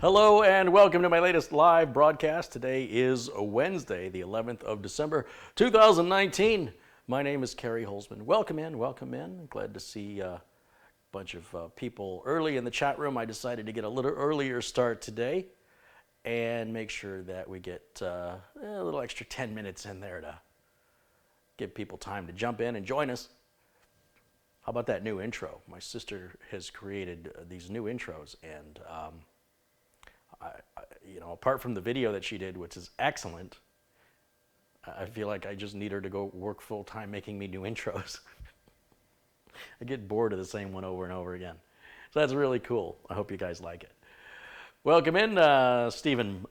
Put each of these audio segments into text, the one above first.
Hello and welcome to my latest live broadcast. Today is Wednesday, the 11th of December, 2019. My name is Carey Holzman. Welcome in, welcome in. Glad to see a bunch of people early in the chat room. I decided to get a little earlier start today and make sure that we get a little extra 10 minutes in there to give people time to jump in and join us. How about that new intro? My sister has created these new intros, and apart from the video that she did, which is excellent, I feel like I just need her to go work full time making me new intros. I get bored of the same one over and over again. So that's really cool. I hope you guys like it. Welcome in, Stephen.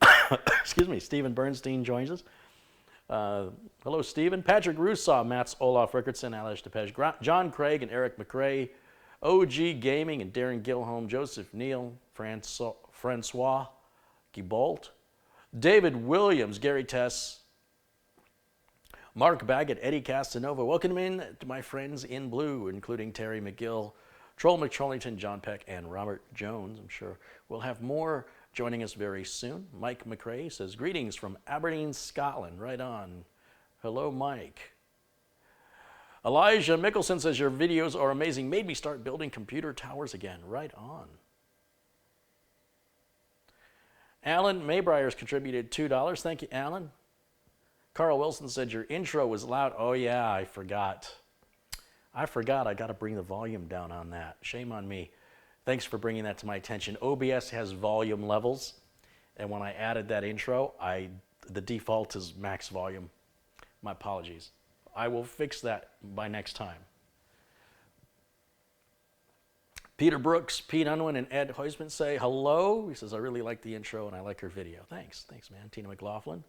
Excuse me, Stephen Bernstein joins us. Hello, Stephen. Patrick Rousseau, Mats Olaf Rickertson, Alish DePej, John Craig and Eric McRae, OG Gaming and Darren Gilholm, Joseph Neal, Francois Gibault, David Williams, Gary Tess, Mark Baggett, Eddie Casanova. Welcome in to my friends in blue, including Terry McGill, Troll McTrollington, John Peck, and Robert Jones. I'm sure we'll have more joining us very soon. Mike McRae says, greetings from Aberdeen, Scotland. Right on. Hello, Mike. Elijah Mickelson says, your videos are amazing. Made me start building computer towers again. Right on. Alan Maybrier's contributed $2. Thank you, Alan. Carl Wilson said, your intro was loud. Oh, yeah, I forgot. I got to bring the volume down on that. Shame on me. Thanks for bringing that to my attention. OBS has volume levels, and when I added that intro, the default is max volume. My apologies. I will fix that by next time. Peter Brooks, Pete Unwin, and Ed Heusman say hello. He says, I really like the intro and I like her video. Thanks, man. Tina McLaughlin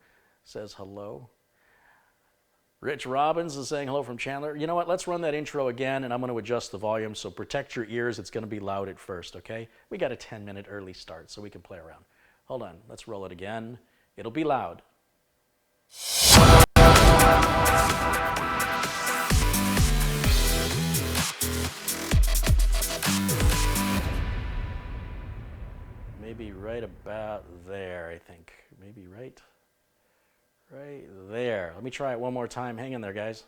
says hello. Rich Robbins is saying hello from Chandler. You know what? Let's run that intro again, and I'm going to adjust the volume, so protect your ears. It's going to be loud at first, okay? We got a 10-minute early start, so we can play around. Hold on. Let's roll it again. It'll be loud. Maybe right about there, I think. Maybe right there. Let me try it one more time. Hang in there, guys.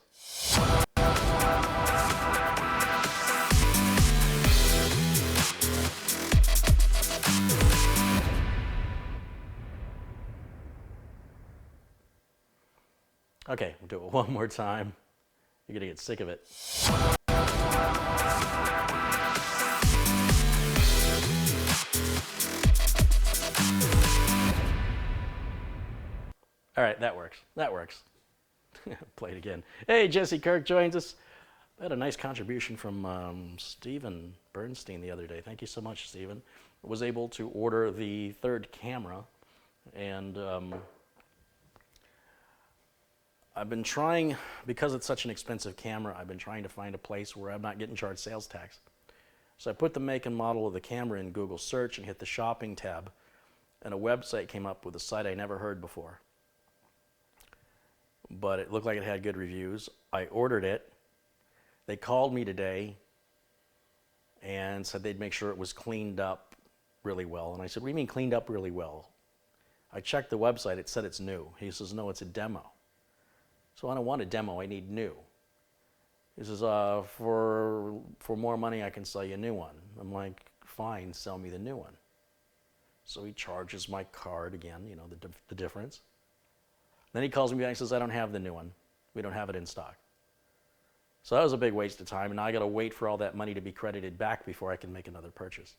Okay, we'll do it one more time. You're gonna get sick of it. All right, that works. Play it again. Hey, Jesse Kirk joins us. I had a nice contribution from Stephen Bernstein the other day. Thank you so much, Stephen. I was able to order the third camera, and I've been trying, because it's such an expensive camera, I've been trying to find a place where I'm not getting charged sales tax. So I put the make and model of the camera in Google search and hit the shopping tab, and a website came up with a site I never heard before. But it looked like it had good reviews. I ordered it. They called me today and said they'd make sure it was cleaned up really well. And I said, what do you mean cleaned up really well? I checked the website. It said it's new. He says, no, it's a demo. So I don't want a demo. I need new. He says, for more money, I can sell you a new one. I'm like, fine, sell me the new one. So he charges my card again, you know, the difference. Then he calls me back and says, I don't have the new one. We don't have it in stock. So that was a big waste of time, and now I got to wait for all that money to be credited back before I can make another purchase.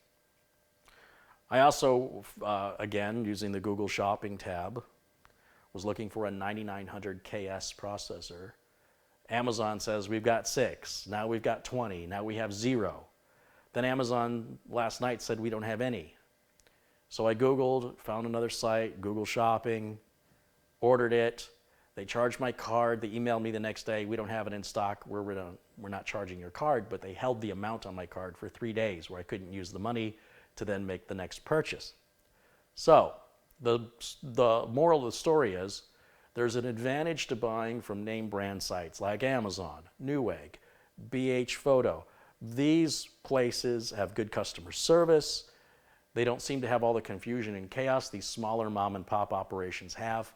I also, again, using the Google Shopping tab, was looking for a 9900 KS processor. Amazon says we've got 6, now we've got 20, now we have 0. Then Amazon last night said we don't have any. So I Googled, found another site, Google Shopping, ordered it. They charged my card. They emailed me the next day. We don't have it in stock. We're not charging your card, but they held the amount on my card for 3 days where I couldn't use the money to then make the next purchase. So the moral of the story is there's an advantage to buying from name brand sites like Amazon, Newegg, BH Photo. These places have good customer service. They don't seem to have all the confusion and chaos these smaller mom and pop operations have,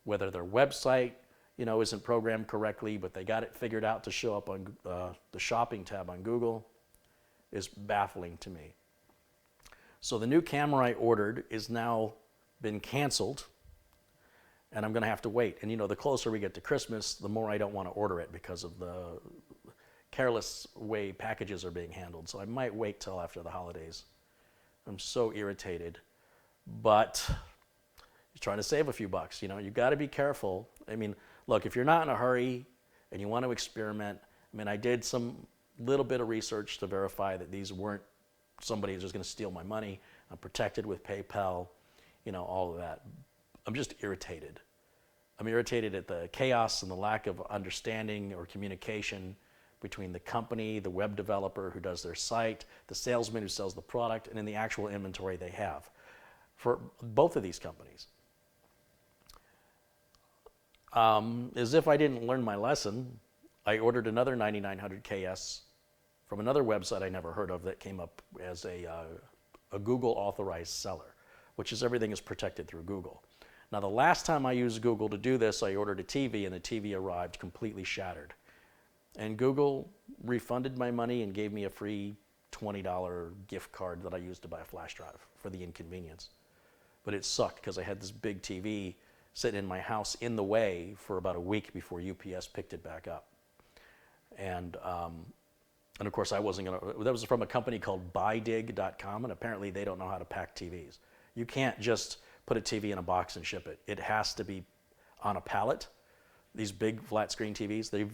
whether their website, isn't programmed correctly, but they got it figured out to show up on the shopping tab on Google, is baffling to me. So the new camera I ordered is now been canceled, and I'm going to have to wait. And the closer we get to Christmas, the more I don't want to order it because of the careless way packages are being handled. So I might wait till after the holidays. I'm so irritated, but you're trying to save a few bucks. You got to be careful. I mean, look, if you're not in a hurry and you want to experiment, I did some little bit of research to verify that these weren't somebody who's just going to steal my money. I'm protected with PayPal, all of that. I'm just irritated. I'm irritated at the chaos and the lack of understanding or communication between the company, the web developer who does their site, the salesman who sells the product, and in the actual inventory they have for both of these companies. As if I didn't learn my lesson, I ordered another 9900 KS from another website I never heard of that came up as a Google authorized seller, which is everything is protected through Google. Now, the last time I used Google to do this, I ordered a TV and the TV arrived completely shattered. And Google refunded my money and gave me a free $20 gift card that I used to buy a flash drive for the inconvenience. But it sucked because I had this big TV sitting in my house in the way for about a week before UPS picked it back up. And of course, I wasn't going to, that was from a company called buydig.com, and apparently they don't know how to pack TVs. You can't just put a TV in a box and ship it. It has to be on a pallet. These big flat screen TVs, they're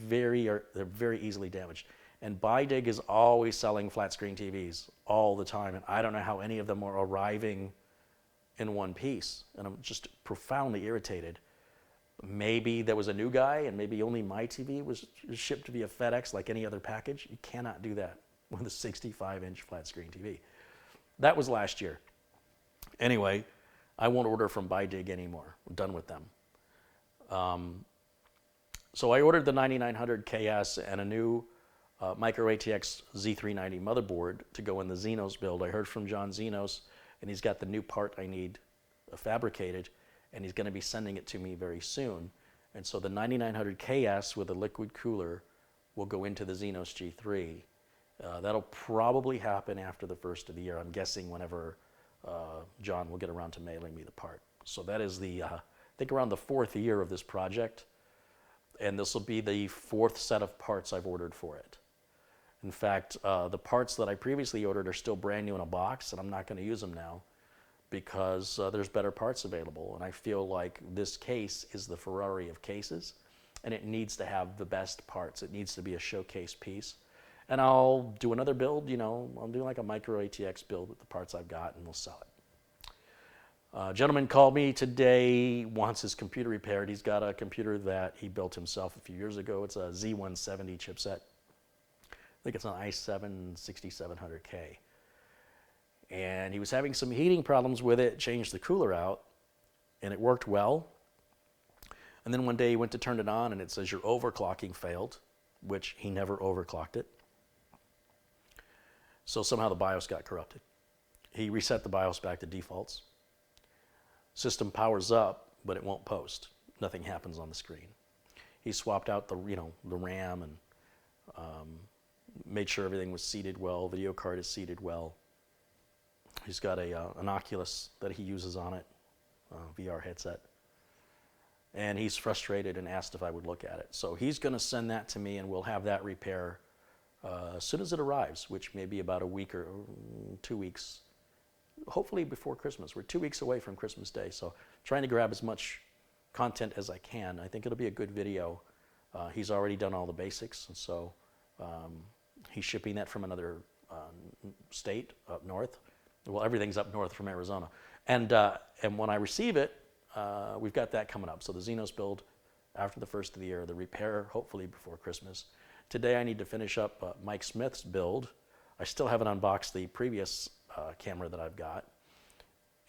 very easily damaged. And Buydig is always selling flat screen TVs all the time, and I don't know how any of them are arriving in one piece, and I'm just profoundly irritated. Maybe there was a new guy, and maybe only my TV was shipped via FedEx like any other package. You cannot do that with a 65-inch flat screen TV. That was last year. Anyway, I won't order from Buydig anymore. I'm done with them. So I ordered the 9900 KS and a new Micro ATX Z390 motherboard to go in the Xenos build. I heard from John Xenos, and he's got the new part I need fabricated, and he's going to be sending it to me very soon. And so the 9900 KS with a liquid cooler will go into the Xenos G3. That'll probably happen after the first of the year. I'm guessing whenever John will get around to mailing me the part. So that is I think around the 4th year of this project. And this will be the 4th set of parts I've ordered for it. In fact, the parts that I previously ordered are still brand new in a box, and I'm not going to use them now because there's better parts available. And I feel like this case is the Ferrari of cases, and it needs to have the best parts. It needs to be a showcase piece. And I'll do another build, I'll do like a Micro ATX build with the parts I've got, and we'll sell it. A gentleman called me today, wants his computer repaired. He's got a computer that he built himself a few years ago. It's a Z170 chipset. I think it's an i7 6700K. And he was having some heating problems with it, changed the cooler out, and it worked well. And then one day he went to turn it on, and it says your overclocking failed, which he never overclocked it. So somehow the BIOS got corrupted. He reset the BIOS back to defaults. System powers up, but it won't post. Nothing happens on the screen. He swapped out the RAM and made sure everything was seated well. Video card is seated well. He's got an Oculus that he uses on it, VR headset. And he's frustrated and asked if I would look at it. So he's going to send that to me, and we'll have that repair as soon as it arrives, which may be about a week or 2 weeks. Hopefully before Christmas. We're 2 weeks away from Christmas Day, so trying to grab as much content as I can. I think it'll be a good video. He's already done all the basics, and so he's shipping that from another state up north. Well, everything's up north from Arizona. And when I receive it, we've got that coming up. So the Xenos build after the first of the year, the repair hopefully before Christmas. Today I need to finish up Mike Smith's build. I still haven't unboxed the previous camera that I've got,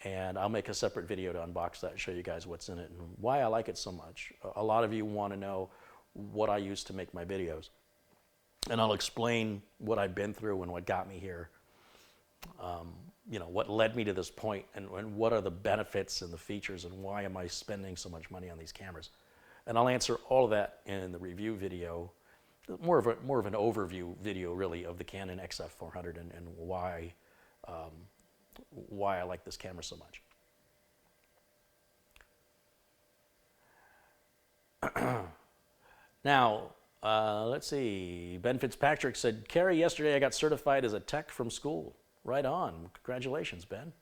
and I'll make a separate video to unbox that and show you guys what's in it and why I like it so much. A lot of you want to know what I use to make my videos, and I'll explain what I've been through and what got me here. what led me to this point, and what are the benefits and the features, and why am I spending so much money on these cameras. And I'll answer all of that in the review video, more of an overview video really of the Canon XF400 and why I like this camera so much. Now, let's see. Ben Fitzpatrick said, Carey, yesterday I got certified as a tech from school. Right on. Congratulations, Ben.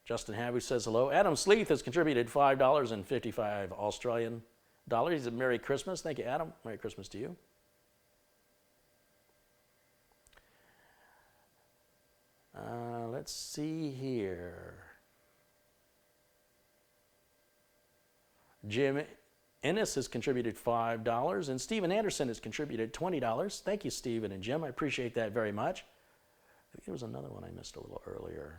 Justin Habu says hello. Adam Sleeth has contributed $5.55 Australian dollars. He said, Merry Christmas. Thank you, Adam. Merry Christmas to you. Let's see here. Jim Ennis has contributed $5, and Stephen Anderson has contributed $20. Thank you, Stephen and Jim. I appreciate that very much. I think there was another one I missed a little earlier.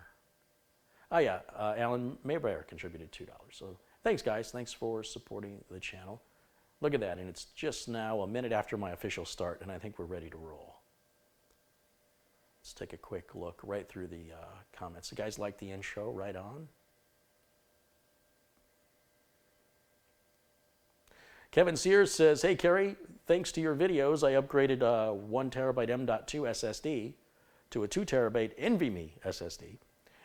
Oh, yeah, Alan Maybrier contributed $2. So thanks, guys. Thanks for supporting the channel. Look at that, and it's just now a minute after my official start, and I think we're ready to roll. Let's take a quick look right through the comments. You guys like the intro? Right on. Kevin Sears says, hey, Carey, thanks to your videos, I upgraded a 1 terabyte M.2 SSD to a 2 terabyte NVMe SSD,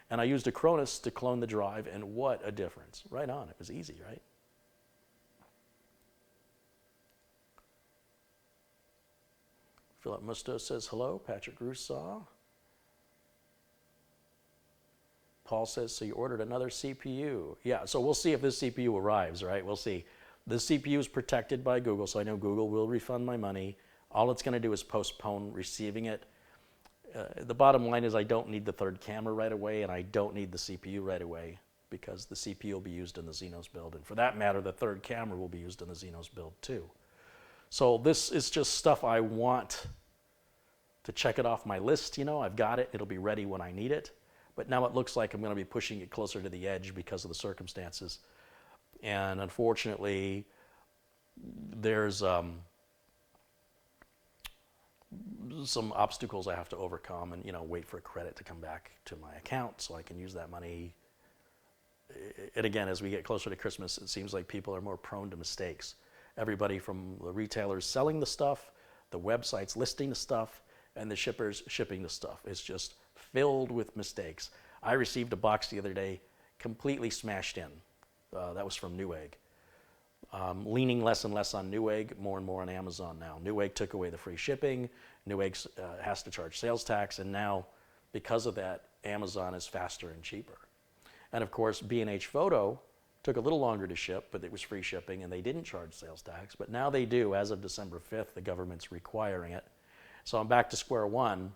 and I used a Cronus to clone the drive, and what a difference. Right on. It was easy, right? Philip Musto says hello. Patrick Rousseau. Paul says, so you ordered another CPU. Yeah, so we'll see if this CPU arrives, right? We'll see. The CPU is protected by Google, so I know Google will refund my money. All it's going to do is postpone receiving it. The bottom line is I don't need the third camera right away, and I don't need the CPU right away, because the CPU will be used in the Xenos build. And for that matter, the third camera will be used in the Xenos build too. So this is just stuff I want to check it off my list. I've got it. It'll be ready when I need it. But now it looks like I'm going to be pushing it closer to the edge because of the circumstances. And unfortunately, there's some obstacles I have to overcome, and wait for a credit to come back to my account so I can use that money. And again, as we get closer to Christmas, it seems like people are more prone to mistakes. Everybody from the retailers selling the stuff, the websites listing the stuff, and the shippers shipping the stuff. It's just filled with mistakes. I received a box the other day completely smashed in. That was from Newegg. Leaning less and less on Newegg, more and more on Amazon now. Newegg took away the free shipping. Newegg has to charge sales tax, and now, because of that, Amazon is faster and cheaper. And of course, B&H Photo took a little longer to ship, but it was free shipping, and they didn't charge sales tax. But now they do. As of December 5th, the government's requiring it. So I'm back to square one,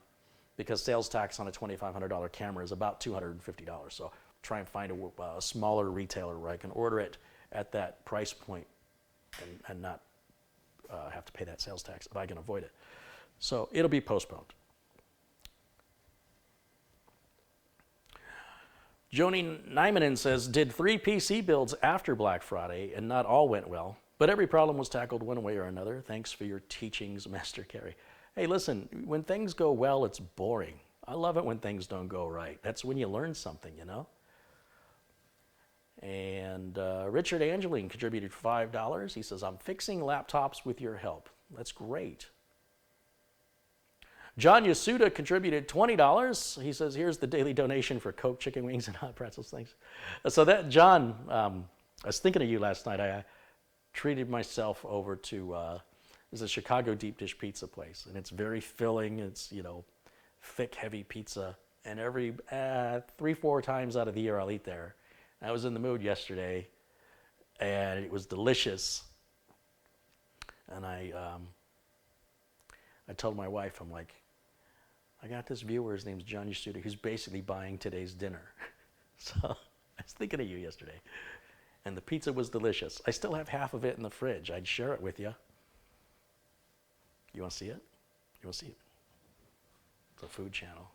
because sales tax on a $2,500 camera is about $250. So try and find a smaller retailer where I can order it at that price point and not have to pay that sales tax if I can avoid it. So it'll be postponed. Joni Nymanen says, did 3 PC builds after Black Friday, and not all went well, but every problem was tackled one way or another. Thanks for your teachings, Master Carey. Hey, listen, when things go well, it's boring. I love it when things don't go right. That's when you learn something, And Richard Angeline contributed $5. He says, I'm fixing laptops with your help. That's great. John Yasuda contributed $20. He says, here's the daily donation for Coke, chicken wings, and hot pretzels. Thanks. So that, John, I was thinking of you last night. I treated myself over to, there's a Chicago deep dish pizza place, and it's very filling. It's, thick, heavy pizza. And every 3-4 times out of the year, I'll eat there. I was in the mood yesterday, and it was delicious. And I told my wife, I'm like, I got this viewer, his name's John Yasuda, who's basically buying today's dinner. So I was thinking of you yesterday. And the pizza was delicious. I still have half of it in the fridge. I'd share it with you. You want to see it? You want to see it? It's a food channel.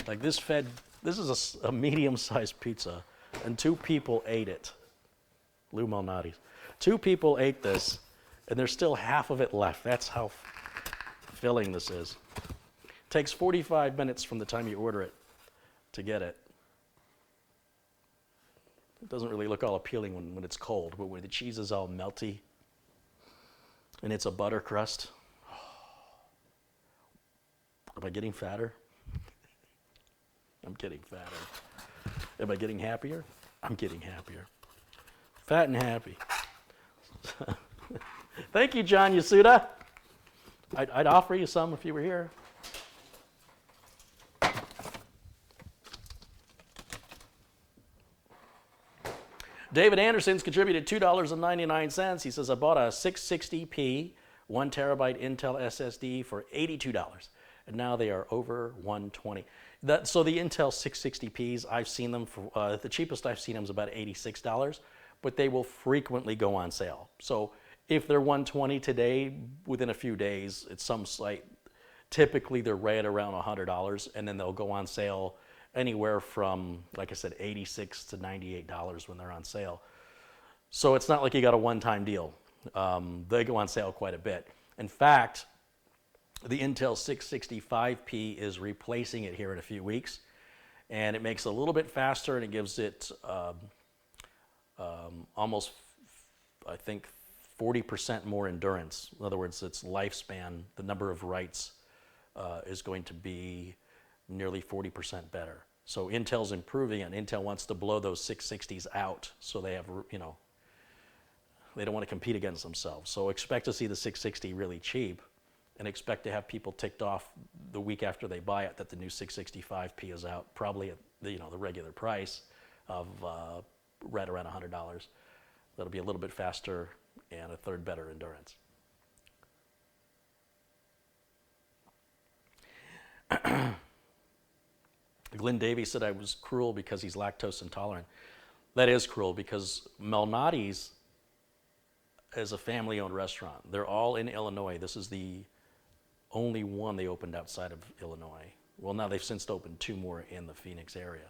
Like this is a medium-sized pizza, and 2 people ate it. Lou Malnati's. 2 people ate this, and there's still half of it left. That's how filling this is. Takes 45 minutes from the time you order it to get it. It doesn't really look all appealing when it's cold, but when the cheese is all melty and it's a butter crust. Am I getting fatter? I'm getting fatter. Am I getting happier? I'm getting happier. Fat and happy. Thank you, John Yasuda. I'd offer you some if you were here. David Anderson's contributed $2.99. He says, I bought a 660p 1 terabyte Intel SSD for $82, and now they are over $120. So the Intel 660ps, I've seen them for, the cheapest I've seen them is about $86, but they will frequently go on sale. So if they're $120 today, within a few days, at some site, typically they're right around $100, and then they'll go on sale anywhere from, like I said, $86 to $98 when they're on sale. So it's not like you got a one-time deal. They go on sale quite a bit. In fact, the Intel 665p is replacing it here in a few weeks, and it makes it a little bit faster, and it gives it almost, I think, 40% more endurance. In other words, its lifespan, the number of writes, is going to be nearly 40% better. So Intel's improving it, and Intel wants to blow those 660s out so they have, they don't want to compete against themselves. So expect to see the 660 really cheap, and expect to have people ticked off the week after they buy it that the new 665p is out, probably at the regular price of right around $100. That'll be a little bit faster and a third better endurance. Glenn Davies said I was cruel because he's lactose intolerant. That is cruel, because Malnati's is a family-owned restaurant. They're all in Illinois. This is the only one they opened outside of Illinois. Well, now they've since opened 2 more in the Phoenix area.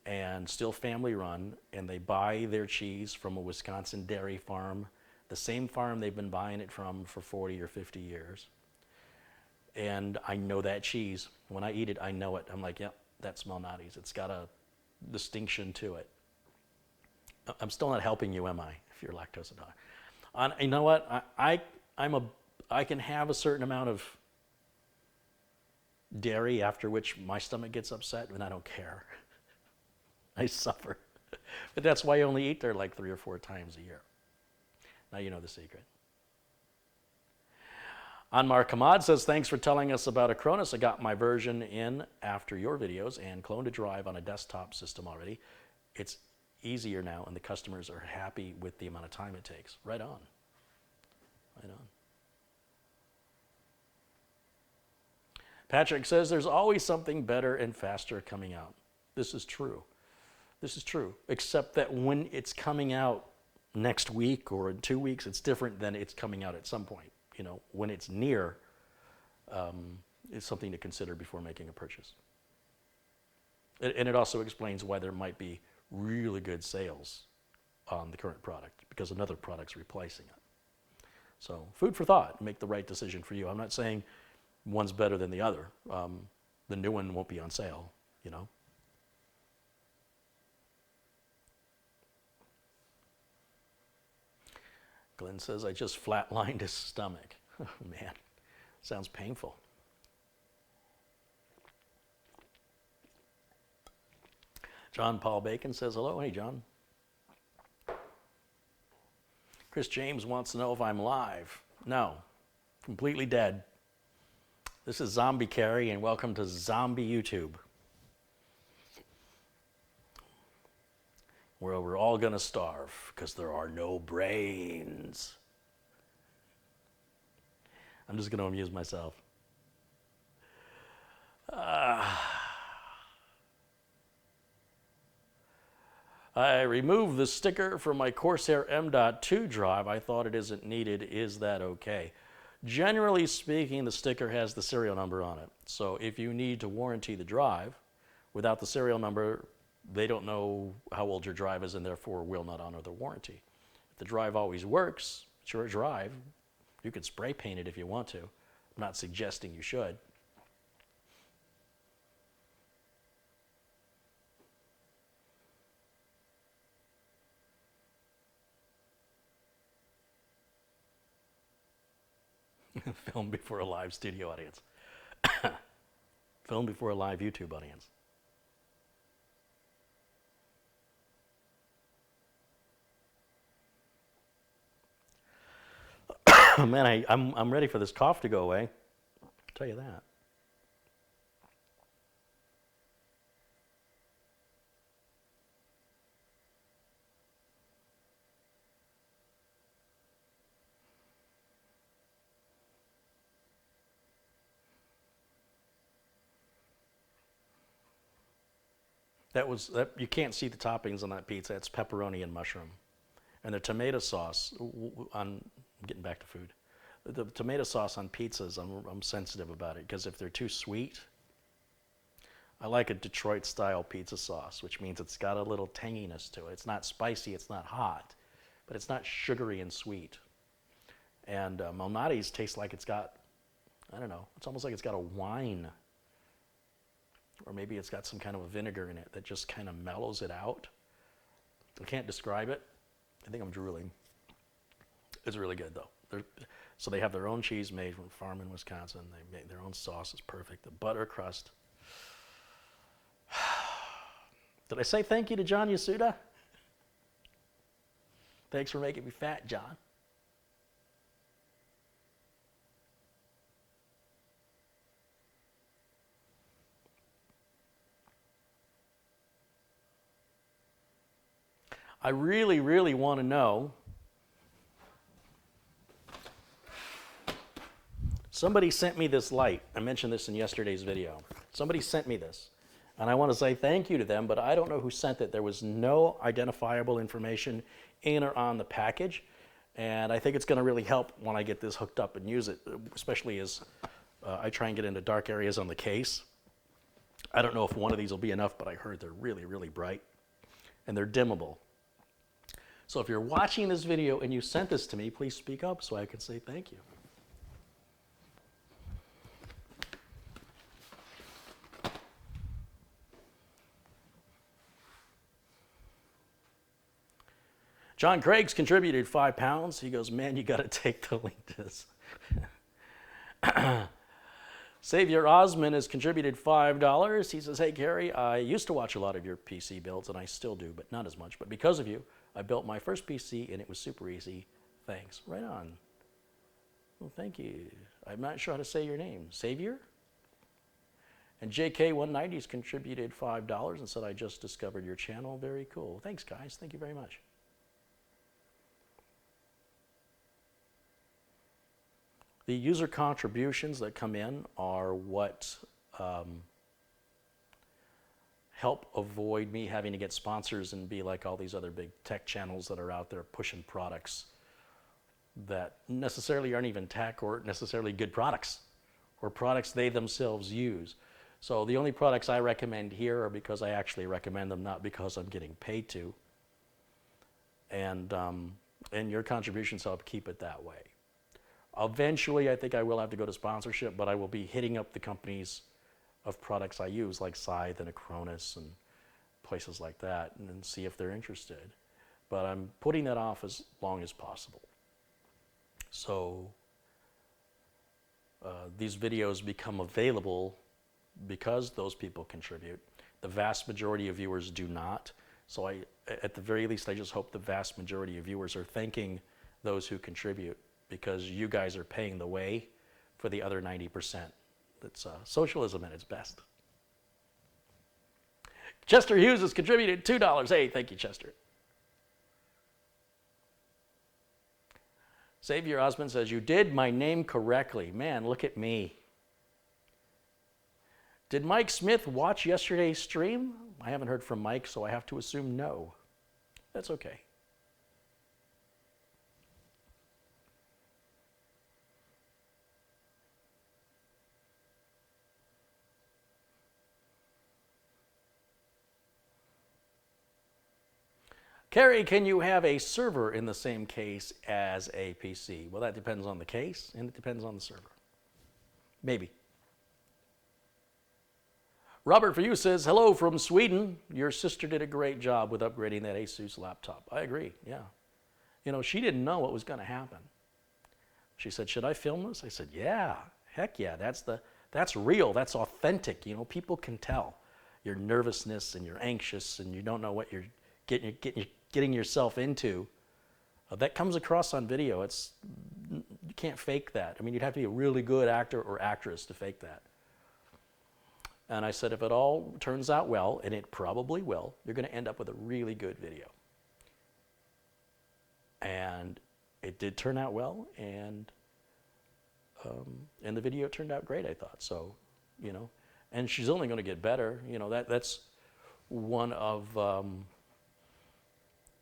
And still family-run, and they buy their cheese from a Wisconsin dairy farm, the same farm they've been buying it from for 40 or 50 years. And I know that cheese. When I eat it, I know it. I'm like, yep, that's Malnati's. It's got a distinction to it. I'm still not helping you, am I, if you're lactose intolerant? You know what? I can have a certain amount of dairy after which my stomach gets upset, and I don't care. I suffer. But that's why I only eat there like 3 or 4 times a year. Now you know the secret. Anmar Kamad says, thanks for telling us about Acronis. I got my version in after your videos and cloned a drive on a desktop system already. It's easier now, and the customers are happy with the amount of time it takes. Right on. Right on. Patrick says, there's always something better and faster coming out. This is true. This is true, except that when it's coming out next week or in 2 weeks, it's different than it's coming out at some point. When it's near, it's something to consider before making a purchase. And it also explains why there might be really good sales on the current product, because another product's replacing it. So food for thought, make the right decision for you. I'm not saying one's better than the other. The new one won't be on sale, Glenn says, I just flatlined his stomach. Oh, man, sounds painful. John Paul Bacon says, hello. Hey, John. Chris James wants to know if I'm live. No, completely dead. This is Zombie Carey, and welcome to Zombie YouTube, where we're all going to starve because there are no brains. I'm just going to amuse myself. I removed the sticker from my Corsair M.2 drive. I thought it isn't needed. Is that okay? Generally speaking, the sticker has the serial number on it. So if you need to warranty the drive, without the serial number, they don't know how old your drive is and therefore will not honor the warranty. If the drive always works, it's your drive. You could spray paint it if you want to. I'm not suggesting you should. Film before a live studio audience. Film before a live YouTube audience. Man, I'm ready for this cough to go away. I'll tell you that. That you can't see the toppings on that pizza. It's pepperoni and mushroom, and the tomato sauce. I'm getting back to food. The tomato sauce on pizzas, I'm sensitive about it because if they're too sweet, I like a Detroit-style pizza sauce, which means it's got a little tanginess to it. It's not spicy, it's not hot, but it's not sugary and sweet. And Malnati's tastes like it's got, I don't know, it's almost like it's got a wine. Or maybe it's got some kind of a vinegar in it that just kind of mellows it out. I can't describe it. I think I'm drooling. It's really good though. So they have their own cheese made from a farm in Wisconsin. They make their own sauce. It's perfect. The butter crust. Did I say thank you to John Yasuda? Thanks for making me fat, John. I really, really want to know. Somebody sent me this light. I mentioned this in yesterday's video. Somebody sent me this. And I want to say thank you to them, but I don't know who sent it. There was no identifiable information in or on the package. And I think it's going to really help when I get this hooked up and use it, especially as I try and get into dark areas on the case. I don't know if one of these will be enough, but I heard they're really, really bright. And they're dimmable. So if you're watching this video and you sent this to me, please speak up so I can say thank you. John Craig's contributed £5. He goes, man, you got to take the link to this. Savior Osman has contributed $5. He says, hey, Carey, I used to watch a lot of your PC builds, and I still do, but not as much. But because of you, I built my first PC, and it was super easy. Thanks. Right on. Well, thank you. I'm not sure how to say your name. Savior? And JK190's contributed $5 and said, I just discovered your channel. Very cool. Thanks, guys. Thank you very much. The user contributions that come in are what help avoid me having to get sponsors and be like all these other big tech channels that are out there pushing products that necessarily aren't even tech or necessarily good products or products they themselves use. So the only products I recommend here are because I actually recommend them, not because I'm getting paid to. And your contributions help keep it that way. Eventually, I think I will have to go to sponsorship, but I will be hitting up the companies of products I use, like Scythe and Acronis and places like that, and see if they're interested. But I'm putting that off as long as possible. So these videos become available because those people contribute. The vast majority of viewers do not. So at the very least, I just hope the vast majority of viewers are thanking those who contribute, because you guys are paying the way for the other 90%. That's socialism at its best. Chester Hughes has contributed $2. Hey, thank you, Chester. Savior Osmond says, you did my name correctly. Man, look at me. Did Mike Smith watch yesterday's stream? I haven't heard from Mike, so I have to assume no. That's okay. Carey, can you have a server in the same case as a PC? Well, that depends on the case, and it depends on the server. Maybe. Robert for you says, hello from Sweden. Your sister did a great job with upgrading that Asus laptop. I agree, yeah. You know, she didn't know what was going to happen. She said, should I film this? I said, yeah, heck yeah, that's real, that's authentic. You know, people can tell your nervousness and you're anxious and you don't know what you're getting yourself into. That comes across on video. You can't fake that. I mean, you'd have to be a really good actor or actress to fake that. And I said, if it all turns out well, and it probably will, you're going to end up with a really good video. And it did turn out well, and the video turned out great, I thought. So, you know, and she's only going to get better. You know, that's one of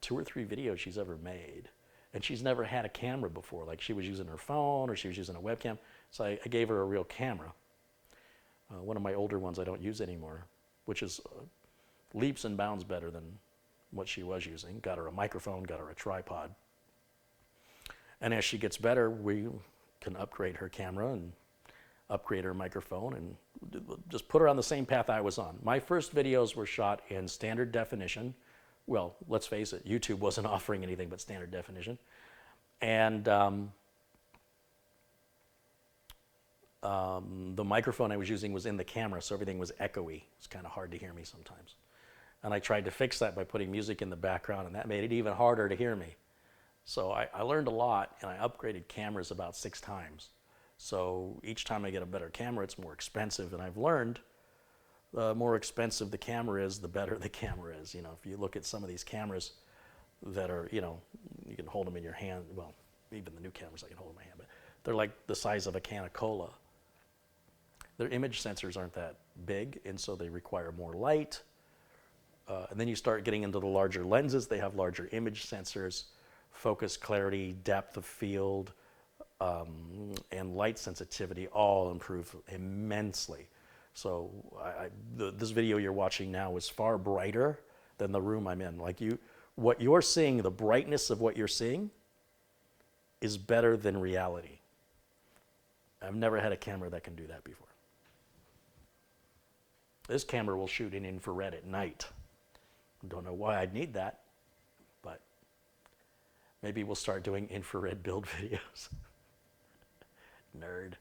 2 or 3 videos she's ever made. And she's never had a camera before. Like, she was using her phone or she was using a webcam. So I gave her a real camera. One of my older ones I don't use anymore, which is leaps and bounds better than what she was using. Got her a microphone, got her a tripod. And as she gets better, we can upgrade her camera and upgrade her microphone and just put her on the same path I was on. My first videos were shot in standard definition. Well, let's face it, YouTube wasn't offering anything but standard definition. And the microphone I was using was in the camera, so everything was echoey. It's kind of hard to hear me sometimes. And I tried to fix that by putting music in the background, and that made it even harder to hear me. So I learned a lot, and I upgraded cameras about 6 times. So each time I get a better camera, it's more expensive, and I've learned the more expensive the camera is, the better the camera is. You know, if you look at some of these cameras that are, you know, you can hold them in your hand. Well, even the new cameras I can hold in my hand, but they're like the size of a can of cola. Their image sensors aren't that big, and so they require more light. And then you start getting into the larger lenses. They have larger image sensors, focus, clarity, depth of field, and light sensitivity all improve immensely. So this video you're watching now is far brighter than the room I'm in. Like what you're seeing, the brightness of what you're seeing is better than reality. I've never had a camera that can do that before. This camera will shoot in infrared at night. Don't know why I'd need that, but maybe we'll start doing infrared build videos. Nerd.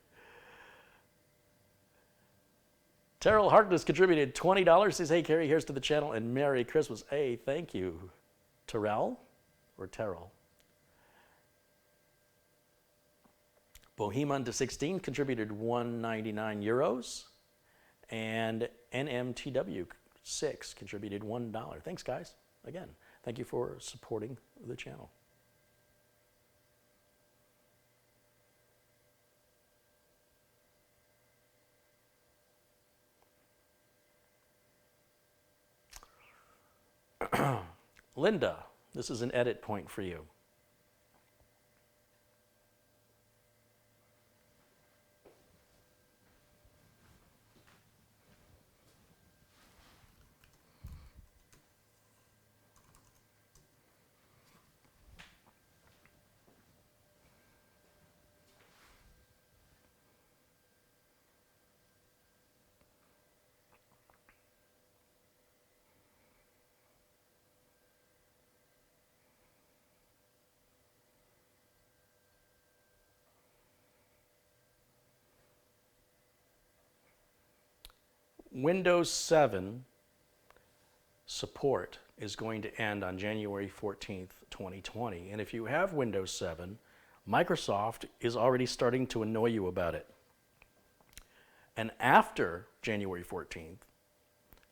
Terrell Harkness contributed $20. Says, hey, Carey, here's to the channel and Merry Christmas. Hey, thank you. Terrell or Terrell? Bohemian to 16 contributed €199. And NMTW6 contributed $1. Thanks, guys. Again, thank you for supporting the channel. Linda, this is an edit point for you. Windows 7 support is going to end on January 14th, 2020. And if you have Windows 7, Microsoft is already starting to annoy you about it. And after January 14th,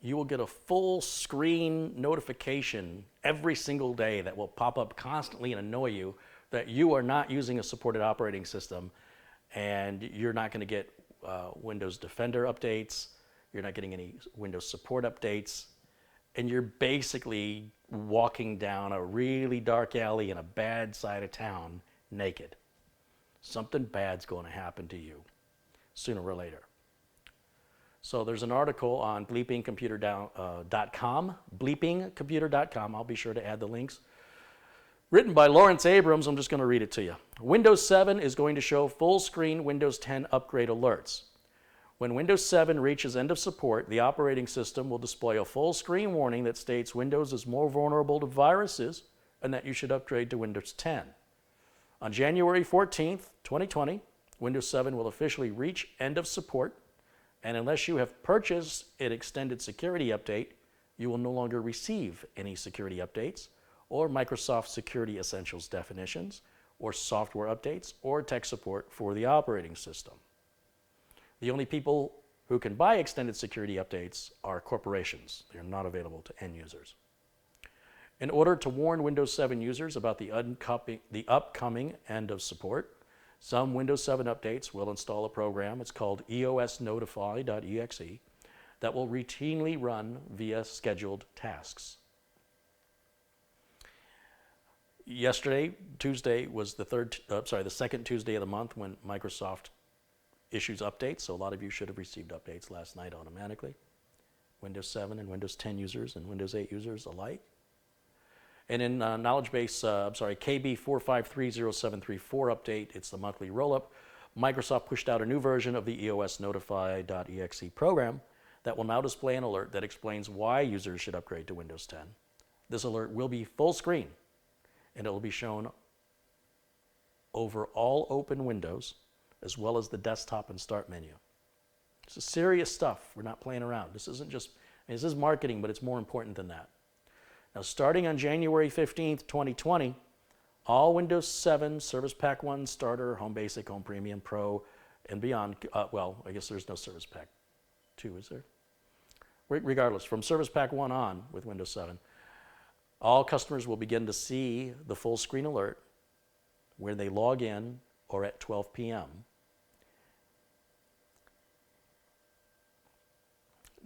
you will get a full screen notification every single day that will pop up constantly and annoy you that you are not using a supported operating system and you're not going to get Windows Defender updates. You're not getting any Windows support updates, and you're basically walking down a really dark alley in a bad side of town naked. Something bad's going to happen to you sooner or later. So there's an article on bleepingcomputer.com, bleepingcomputer.com. I'll be sure to add the links. Written by Lawrence Abrams. I'm just going to read it to you. Windows 7 is going to show full screen Windows 10 upgrade alerts. When Windows 7 reaches end of support, the operating system will display a full screen warning that states Windows is more vulnerable to viruses and that you should upgrade to Windows 10. On January 14th, 2020, Windows 7 will officially reach end of support, and unless you have purchased an extended security update, you will no longer receive any security updates or Microsoft Security Essentials definitions or software updates or tech support for the operating system. The only people who can buy extended security updates are corporations. They are not available to end users. In order to warn Windows 7 users about the upcoming end of support, some Windows 7 updates will install a program, it's called EOSnotify.exe, that will routinely run via scheduled tasks. Yesterday, Tuesday, was the second Tuesday of the month when Microsoft issues updates, so a lot of you should have received updates last night automatically. Windows 7 and Windows 10 users and Windows 8 users alike. And in knowledge base, KB 4530734 update, it's the monthly rollup, Microsoft pushed out a new version of the EOSnotify.exe program that will now display an alert that explains why users should upgrade to Windows 10. This alert will be full screen, and it will be shown over all open windows, as well as the desktop and start menu. This is serious stuff. We're not playing around. This isn't just, this is marketing, but it's more important than that. Now, starting on January 15th, 2020, all Windows 7 Service Pack 1 Starter, Home Basic, Home Premium, Pro, and beyond, well, I guess there's no Service Pack 2, is there? Regardless, from Service Pack 1 on with Windows 7, all customers will begin to see the full screen alert when they log in or at 12 p.m.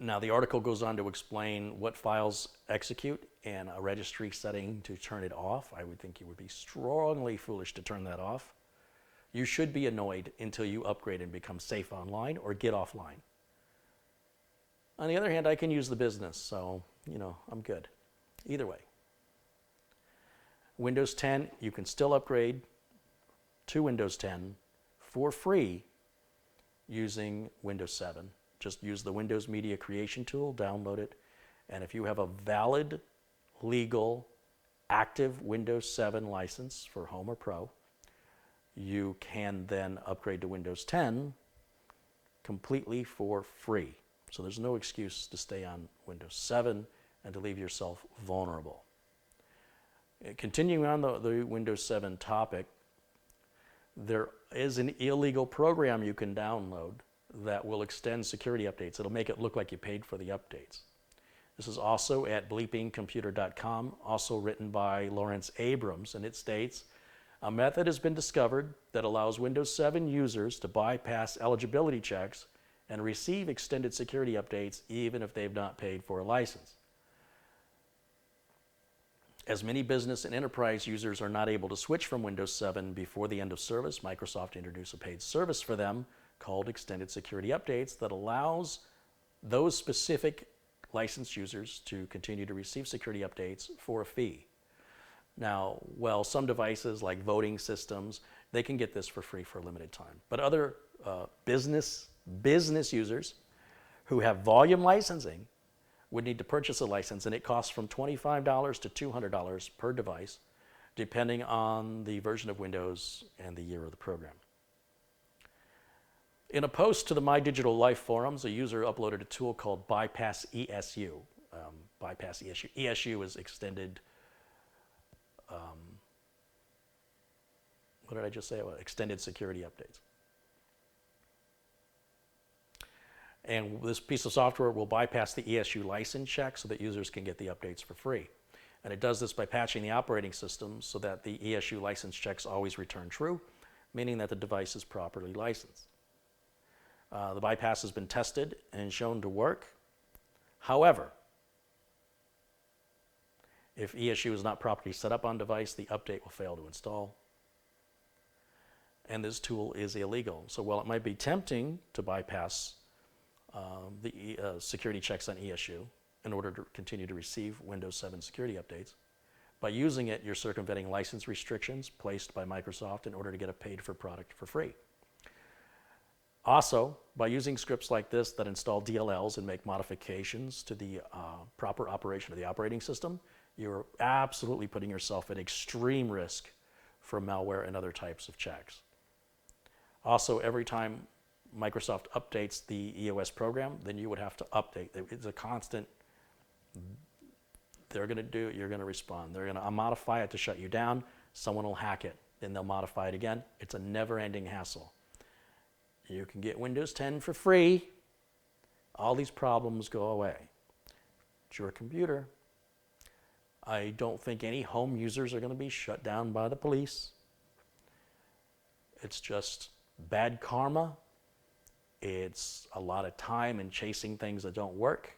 Now, the article goes on to explain what files execute and a registry setting to turn it off. I would think you would be strongly foolish to turn that off. You should be annoyed until you upgrade and become safe online or get offline. On the other hand, I can use the business, so, I'm good. Either way. Windows 10, you can still upgrade to Windows 10 for free using Windows 7. Just use the Windows Media Creation tool, download it, and if you have a valid, legal, active Windows 7 license for Home or Pro, you can then upgrade to Windows 10 completely for free. So there's no excuse to stay on Windows 7 and to leave yourself vulnerable. Continuing on the Windows 7 topic, there is an illegal program you can download that will extend security updates. It'll make it look like you paid for the updates. This is also at bleepingcomputer.com, also written by Lawrence Abrams, and it states, a method has been discovered that allows Windows 7 users to bypass eligibility checks and receive extended security updates even if they've not paid for a license. As many business and enterprise users are not able to switch from Windows 7 before the end of service, Microsoft introduced a paid service for them called Extended Security Updates that allows those specific licensed users to continue to receive security updates for a fee. Now, well, some devices like voting systems, they can get this for free for a limited time. But other business users who have volume licensing would need to purchase a license, and it costs from $25 to $200 per device, depending on the version of Windows and the year of the program. In a post to the My Digital Life forums, a user uploaded a tool called Bypass ESU. Bypass ESU. ESU is extended, what did I just say? Extended security updates. And this piece of software will bypass the ESU license check so that users can get the updates for free. And it does this by patching the operating system so that the ESU license checks always return true, meaning that the device is properly licensed. The bypass has been tested and shown to work. However, if ESU is not properly set up on device, the update will fail to install. And this tool is illegal. So while it might be tempting to bypass the security checks on ESU in order to continue to receive Windows 7 security updates, by using it, you're circumventing license restrictions placed by Microsoft in order to get a paid-for product for free. Also, By using scripts like this that install DLLs and make modifications to the proper operation of the operating system, you're absolutely putting yourself at extreme risk for malware and other types of checks. Also, every time Microsoft updates the EOS program, then you would have to update. It's a constant, they're going to do it, you're going to respond. They're going to modify it to shut you down, someone will hack it, then they'll modify it again. It's a never-ending hassle. You can get Windows 10 for free. All these problems go away. It's your computer. I don't think any home users are going to be shut down by the police. It's just bad karma. It's a lot of time in chasing things that don't work.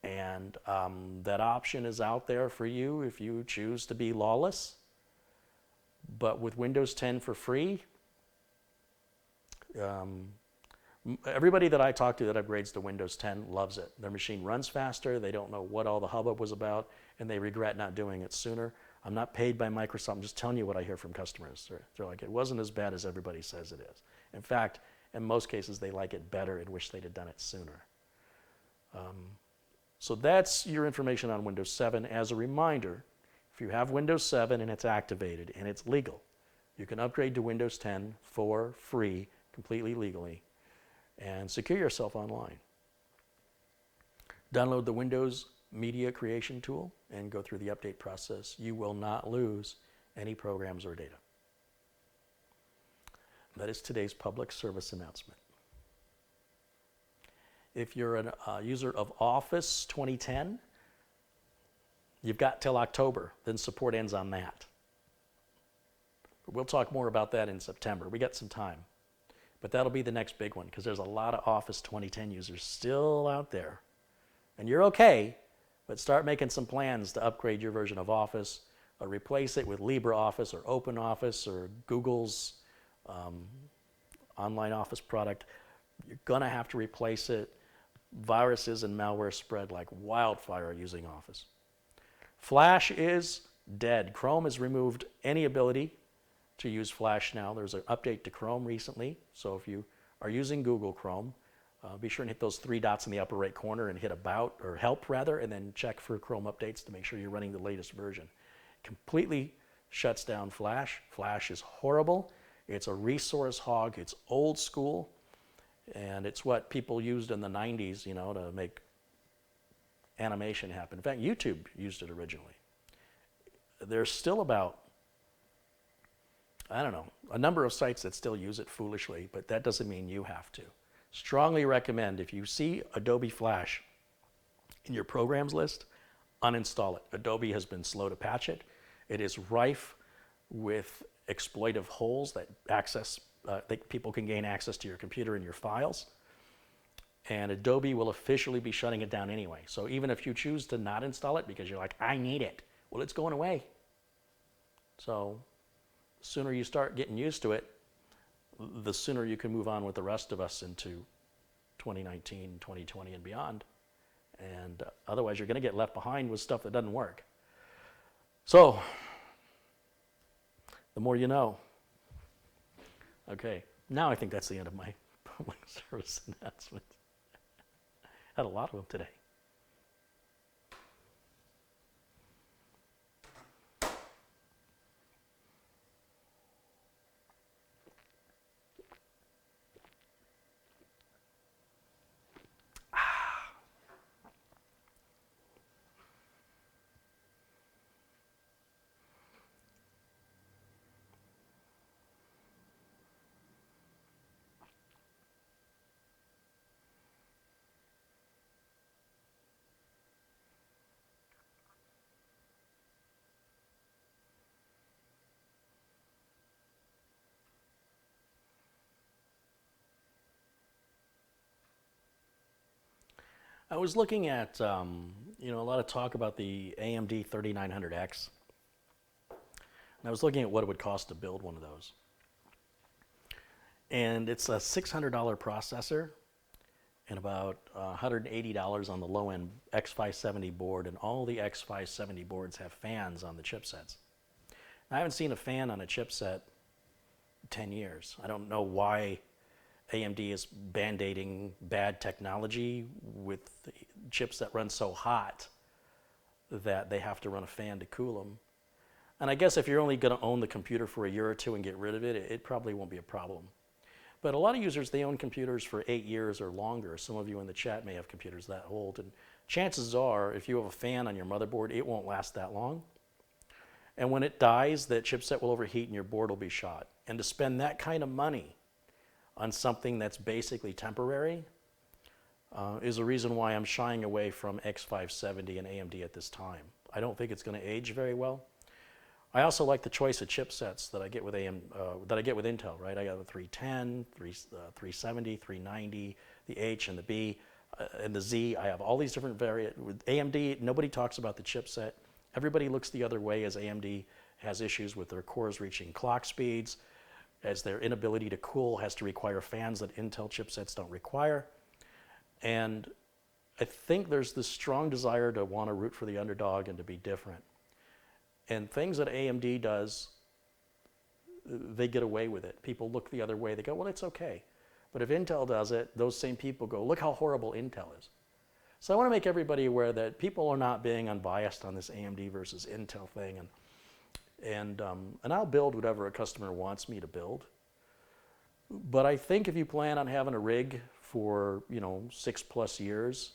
And that option is out there for you if you choose to be lawless. But with Windows 10 for free, everybody that I talk to that upgrades to Windows 10 loves it. Their machine runs faster, they don't know what all the hubbub was about, and they regret not doing it sooner. I'm not paid by Microsoft, I'm just telling you what I hear from customers. They're like, it wasn't as bad as everybody says it is. In fact, in most cases, they like it better and wish they'd have done it sooner. So that's your information on Windows 7. As a reminder, if you have Windows 7 and it's activated and it's legal, you can upgrade to Windows 10 for free, completely legally, and secure yourself online. Download the Windows Media Creation tool and go through the update process. You will not lose any programs or data. That is today's public service announcement. If you're a user of Office 2010, you've got till October, then support ends on that. But we'll talk more about that in September. We got some time. But that'll be the next big one because there's a lot of Office 2010 users still out there. And you're okay, but start making some plans to upgrade your version of Office or replace it with LibreOffice or OpenOffice or Google's online Office product. You're going to have to replace it. Viruses and malware spread like wildfire using Office. Flash is dead. Chrome has removed any ability to use Flash now. There's an update to Chrome recently, so if you are using Google Chrome, be sure and hit those three dots in the upper right corner and hit About, or Help rather, and then check for Chrome updates to make sure you're running the latest version. Completely shuts down Flash. Flash is horrible. It's a resource hog. It's old school, and it's what people used in the 90s, you know, to make animation happen. In fact, YouTube used it originally. There's still about, I don't know, a number of sites that still use it foolishly, but that doesn't mean you have to. Strongly recommend, if you see Adobe Flash in your programs list, uninstall it. Adobe has been slow to patch it. It is rife with exploitive holes that people can gain access to your computer and your files. And Adobe will officially be shutting it down anyway. So even if you choose to not install it because you're like, I need it, well, it's going away. So the sooner you start getting used to it, the sooner you can move on with the rest of us into 2019, 2020, and beyond. And otherwise, you're going to get left behind with stuff that doesn't work. So, the more you know. Okay, now I think that's the end of my public service announcement. Had a lot of them today. I was looking at, a lot of talk about the AMD 3900X. And I was looking at what it would cost to build one of those. And it's a $600 processor and about $180 on the low-end X570 board. And all the X570 boards have fans on the chipsets. I haven't seen a fan on a chipset in 10 years. I don't know why AMD is band-aiding bad technology with chips that run so hot that they have to run a fan to cool them. And I guess if you're only going to own the computer for a year or two and get rid of it, it probably won't be a problem. But a lot of users, they own computers for 8 years or longer. Some of you in the chat may have computers that old. And chances are, if you have a fan on your motherboard, it won't last that long. And when it dies, that chipset will overheat and your board will be shot. And to spend that kind of money on something that's basically temporary is a reason why I'm shying away from X570 and AMD at this time. I don't think it's going to age very well. I also like the choice of chipsets that I get with Intel, right? I got the 310, 370, 390, the H and the B, and the Z. I have all these different variants. With AMD, nobody talks about the chipset. Everybody looks the other way as AMD has issues with their cores reaching clock speeds, as their inability to cool has to require fans that Intel chipsets don't require. And I think there's this strong desire to want to root for the underdog and to be different. And things that AMD does, they get away with it. People look the other way. They go, well, it's okay. But if Intel does it, those same people go, look how horrible Intel is. So I want to make everybody aware that people are not being unbiased on this AMD versus Intel thing. And I'll build whatever a customer wants me to build. But I think if you plan on having a rig for 6+ years,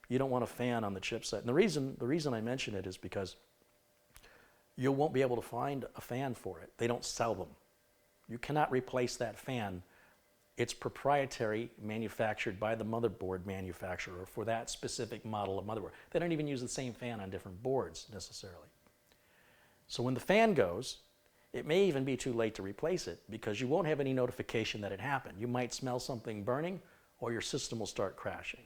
you don't want a fan on the chipset. And the reason I mention it is because you won't be able to find a fan for it. They don't sell them. You cannot replace that fan. It's proprietary, manufactured by the motherboard manufacturer for that specific model of motherboard. They don't even use the same fan on different boards necessarily. So when the fan goes, it may even be too late to replace it because you won't have any notification that it happened. You might smell something burning or your system will start crashing.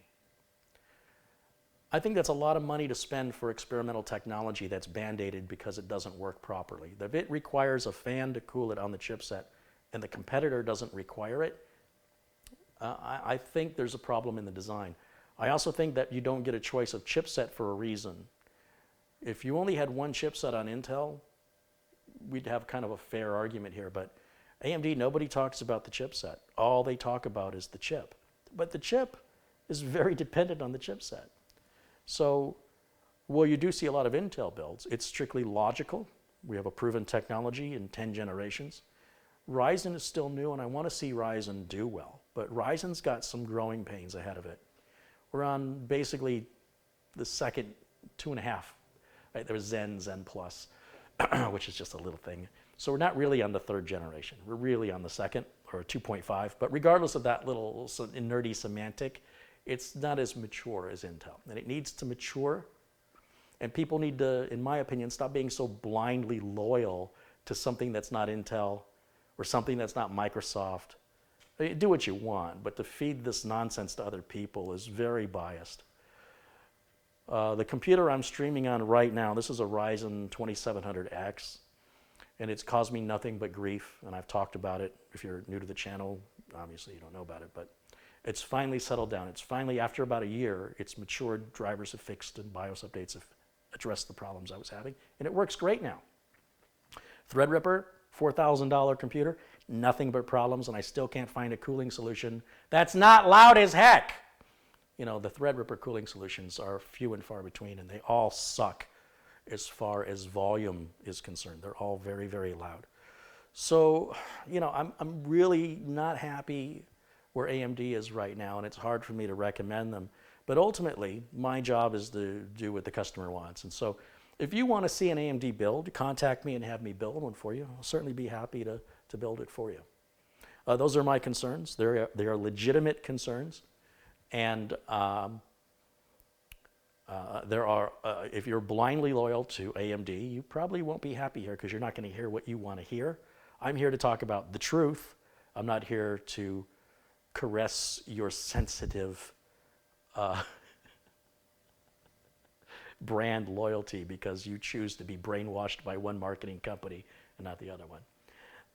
I think that's a lot of money to spend for experimental technology that's band-aided because it doesn't work properly. If it requires a fan to cool it on the chipset and the competitor doesn't require it, I think there's a problem in the design. I also think that you don't get a choice of chipset for a reason. If you only had one chipset on Intel, we'd have kind of a fair argument here, but AMD, nobody talks about the chipset. All they talk about is the chip. But the chip is very dependent on the chipset. So, well, you do see a lot of Intel builds. It's strictly logical. We have a proven technology in 10 generations. Ryzen is still new, and I want to see Ryzen do well. But Ryzen's got some growing pains ahead of it. We're on basically the second 2.5. Right? There's Zen Plus, which is just a little thing. So we're not really on the 3rd generation. We're really on the 2nd, or 2.5. But regardless of that little nerdy semantic, it's not as mature as Intel. And it needs to mature. And people need to, in my opinion, stop being so blindly loyal to something that's not Intel or something that's not Microsoft. Do what you want, but to feed this nonsense to other people is very biased. The computer I'm streaming on right now, this is a Ryzen 2700X, and it's caused me nothing but grief, and I've talked about it. If you're new to the channel, obviously you don't know about it, but it's finally settled down. It's finally, after about a year, it's matured, drivers have fixed, and BIOS updates have addressed the problems I was having, and it works great now. Threadripper, $4,000 computer, nothing but problems, and I still can't find a cooling solution that's not loud as heck. The Threadripper cooling solutions are few and far between, and they all suck as far as volume is concerned. They're all very, very loud. So, I'm really not happy where AMD is right now, and it's hard for me to recommend them. But ultimately, my job is to do what the customer wants. And so if you want to see an AMD build, contact me and have me build one for you. I'll certainly be happy to build it for you. Those are my concerns. They are legitimate concerns. And if you're blindly loyal to AMD, you probably won't be happy here because you're not going to hear what you want to hear. I'm here to talk about the truth. I'm not here to caress your sensitive brand loyalty because you choose to be brainwashed by one marketing company and not the other one.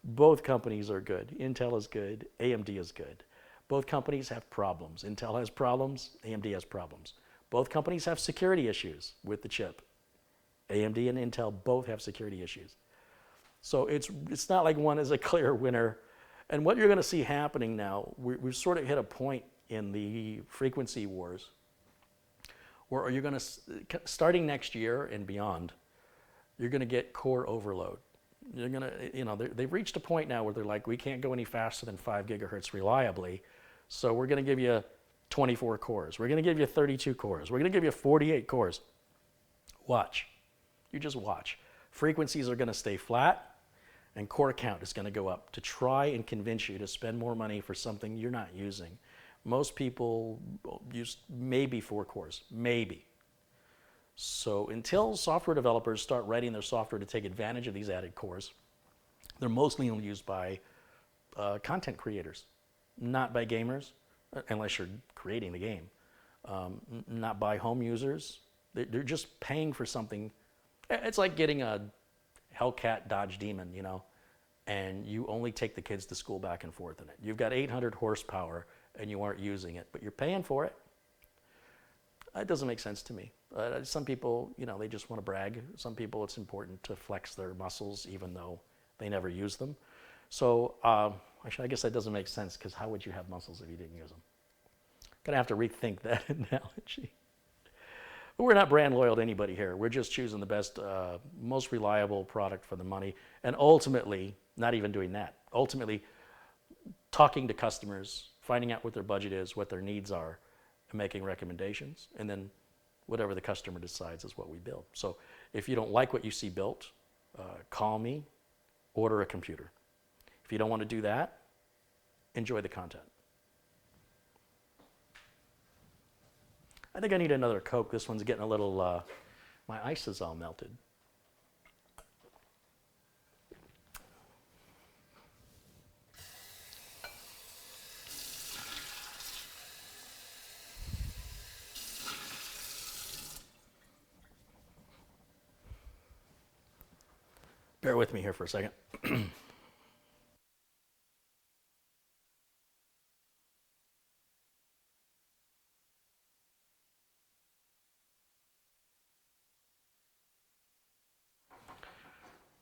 Both companies are good. Intel is good. AMD is good. Both companies have problems. Intel has problems. AMD has problems. Both companies have security issues with the chip. AMD and Intel both have security issues. So it's not like one is a clear winner. And what you're going to see happening now, we've sort of hit a point in the frequency wars where you're going to, starting next year and beyond, you're going to get core overload. You're going to, they've reached a point now where they're like, we can't go any faster than 5 gigahertz reliably, so we're going to give you 24 cores. We're going to give you 32 cores. We're going to give you 48 cores. Watch. You just watch. Frequencies are going to stay flat, and core count is going to go up to try and convince you to spend more money for something you're not using. Most people use maybe 4 cores, maybe. So until software developers start writing their software to take advantage of these added cores, they're mostly only used by content creators, not by gamers, unless you're creating the game, not by home users. They're just paying for something. It's like getting a Hellcat Dodge Demon, and you only take the kids to school back and forth in it. You've got 800 horsepower and you aren't using it, but you're paying for it. It doesn't make sense to me. Some people, they just want to brag. Some people, it's important to flex their muscles even though they never use them. So actually, I guess that doesn't make sense, because how would you have muscles if you didn't use them? Gonna have to rethink that analogy. But we're not brand loyal to anybody here. We're just choosing the best, most reliable product for the money. And ultimately, not even doing that. Ultimately, talking to customers, finding out what their budget is, what their needs are, and making recommendations. And then whatever the customer decides is what we build. So if you don't like what you see built, call me, order a computer. If you don't want to do that, enjoy the content. I think I need another Coke. This one's getting a little, my ice is all melted. Bear with me here for a second.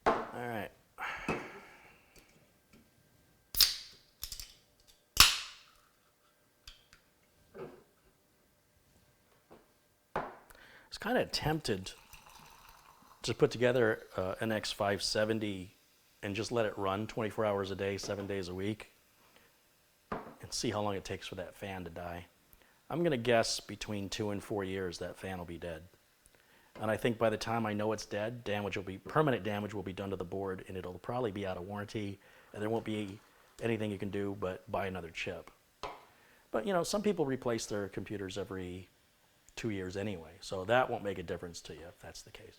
All right. I was kind of tempted to put together an X570 and just let it run 24 hours a day, 7 days a week, and see how long it takes for that fan to die. I'm going to guess between 2 and 4 years that fan will be dead. And I think by the time I know it's dead, permanent damage will be done to the board, and it'll probably be out of warranty, and there won't be anything you can do but buy another chip. But some people replace their computers every 2 years anyway, so that won't make a difference to you if that's the case.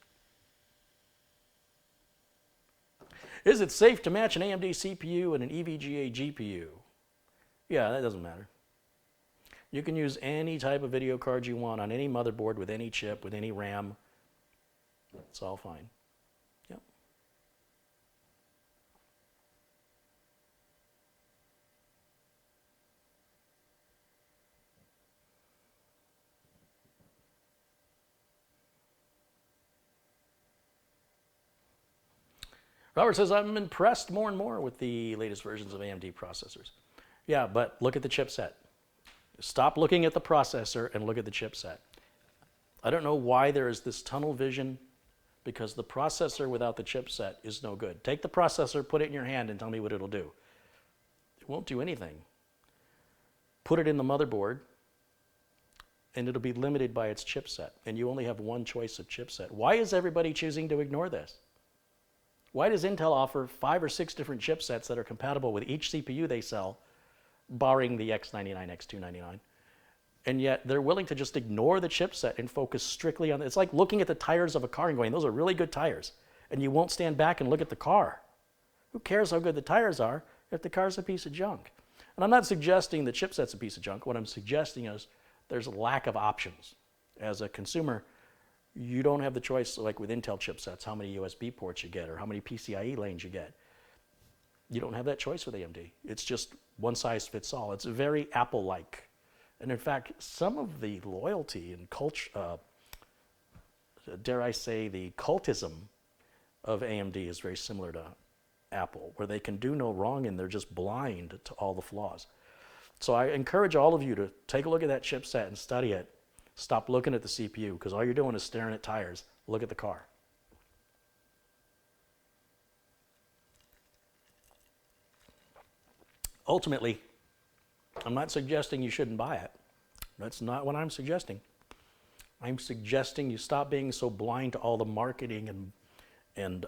Is it safe to match an AMD CPU and an EVGA GPU? Yeah, that doesn't matter. You can use any type of video card you want on any motherboard with any chip, with any RAM. It's all fine. Yep. Robert says, I'm impressed more and more with the latest versions of AMD processors. Yeah, but look at the chipset. Stop looking at the processor and look at the chipset. I don't know why there is this tunnel vision, because the processor without the chipset is no good. Take the processor, put it in your hand, and tell me what it'll do. It won't do anything. Put it in the motherboard, and it'll be limited by its chipset, and you only have one choice of chipset. Why is everybody choosing to ignore this? Why does Intel offer 5 or 6 different chipsets that are compatible with each CPU they sell, barring the X99, X299, and yet they're willing to just ignore the chipset and focus strictly on it? It's like looking at the tires of a car and going, those are really good tires, and you won't stand back and look at the car. Who cares how good the tires are if the car's a piece of junk? And I'm not suggesting the chipset's a piece of junk. What I'm suggesting is there's a lack of options. As a consumer, you don't have the choice, like with Intel chipsets, how many USB ports you get or how many PCIe lanes you get. You don't have that choice with AMD. It's just one size fits all. It's very Apple-like. And in fact, some of the loyalty and culture, dare I say, the cultism of AMD is very similar to Apple, where they can do no wrong and they're just blind to all the flaws. So I encourage all of you to take a look at that chipset and study it. Stop looking at the CPU, because all you're doing is staring at tires. Look at the car. Ultimately, I'm not suggesting you shouldn't buy it. That's not what I'm suggesting. I'm suggesting you stop being so blind to all the marketing and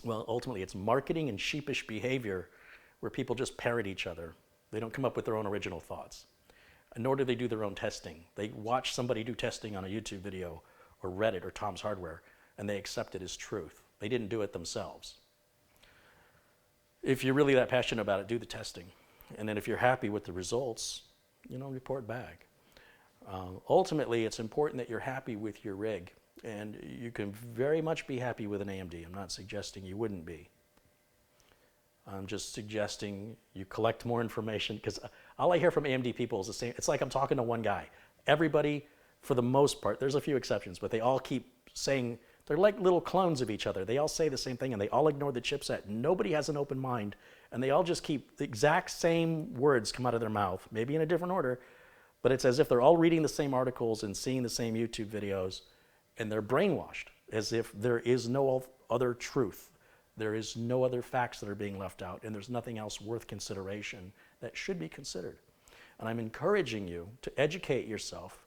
well, ultimately it's marketing and sheepish behavior where people just parrot each other. They don't come up with their own original thoughts, and nor do they do their own testing. They watch somebody do testing on a YouTube video or Reddit or Tom's Hardware, and they accept it as truth. They didn't do it themselves. If you're really that passionate about it, do the testing. And then if you're happy with the results, report back. Ultimately, it's important that you're happy with your rig. And you can very much be happy with an AMD. I'm not suggesting you wouldn't be. I'm just suggesting you collect more information, because all I hear from AMD people is the same. It's like I'm talking to one guy. Everybody, for the most part, there's a few exceptions, but they all keep saying, they're like little clones of each other. They all say the same thing, and they all ignore the chipset. Nobody has an open mind, and they all just keep the exact same words come out of their mouth, maybe in a different order, but it's as if they're all reading the same articles and seeing the same YouTube videos, and they're brainwashed, as if there is no other truth. There is no other facts that are being left out, and there's nothing else worth consideration that should be considered. And I'm encouraging you to educate yourself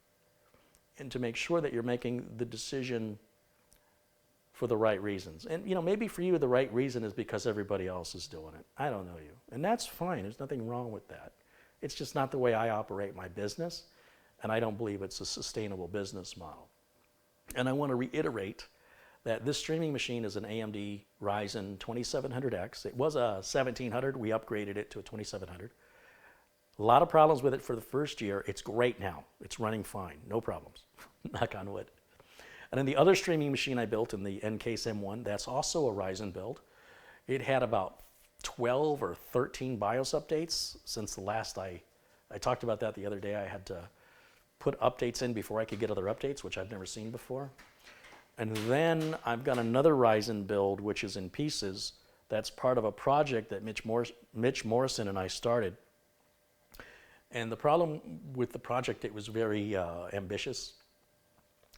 and to make sure that you're making the decision for the right reasons. And maybe for you the right reason is because everybody else is doing it. I don't know you. And that's fine. There's nothing wrong with that. It's just not the way I operate my business, and I don't believe it's a sustainable business model. And I want to reiterate that this streaming machine is an AMD Ryzen 2700X. It was a 1700. We upgraded it to a 2700. A lot of problems with it for the first year. It's great now. It's running fine. No problems. Knock on wood. And then the other streaming machine I built in the Ncase M1, that's also a Ryzen build. It had about 12 or 13 BIOS updates since the last I talked about that the other day. I had to put updates in before I could get other updates, which I've never seen before. And then I've got another Ryzen build, which is in pieces. That's part of a project that Mitch Morrison and I started. And the problem with the project, it was very ambitious.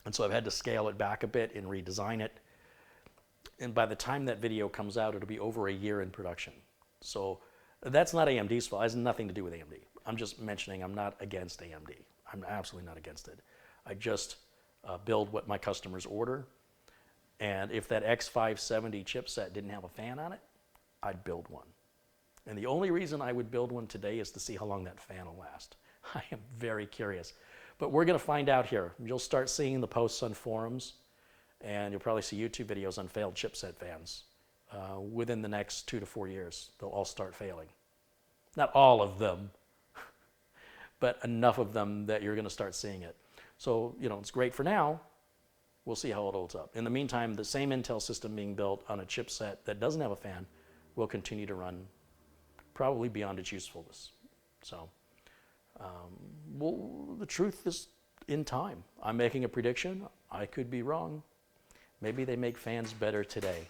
And so I've had to scale it back a bit and redesign it. And by the time that video comes out, it'll be over a year in production. So that's not AMD's fault. It has nothing to do with AMD. I'm just mentioning I'm not against AMD. I'm absolutely not against it. I just build what my customers order. And if that X570 chipset didn't have a fan on it, I'd build one. And the only reason I would build one today is to see how long that fan will last. I am very curious. But we're going to find out here. You'll start seeing the posts on forums, and you'll probably see YouTube videos on failed chipset fans. Within the next 2 to 4 years, they'll all start failing. Not all of them, but enough of them that you're going to start seeing it. So, it's great for now. We'll see how it holds up. In the meantime, the same Intel system being built on a chipset that doesn't have a fan will continue to run probably beyond its usefulness. So, the truth is in time. I'm making a prediction. I could be wrong. Maybe they make fans better today.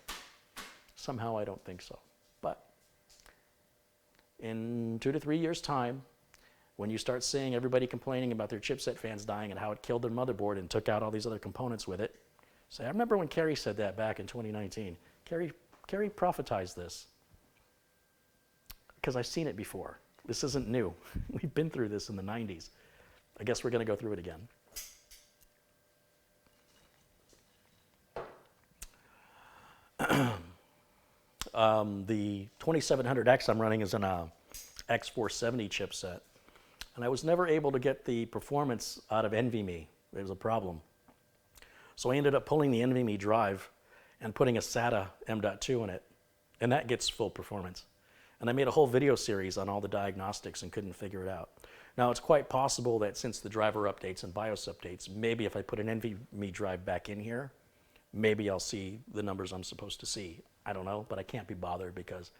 Somehow I don't think so. But in 2 to 3 years' time, when you start seeing everybody complaining about their chipset fans dying and how it killed their motherboard and took out all these other components with it, say, I remember when Carey said that back in 2019. Carey prophetized this, because I've seen it before. This isn't new. We've been through this in the 90s. I guess we're going to go through it again. The 2700X I'm running is in a X470 chipset. And I was never able to get the performance out of NVMe. It was a problem. So I ended up pulling the NVMe drive and putting a SATA M.2 in it. And that gets full performance. And I made a whole video series on all the diagnostics and couldn't figure it out. Now, it's quite possible that since the driver updates and BIOS updates, maybe if I put an NVMe drive back in here, maybe I'll see the numbers I'm supposed to see. I don't know, but I can't be bothered because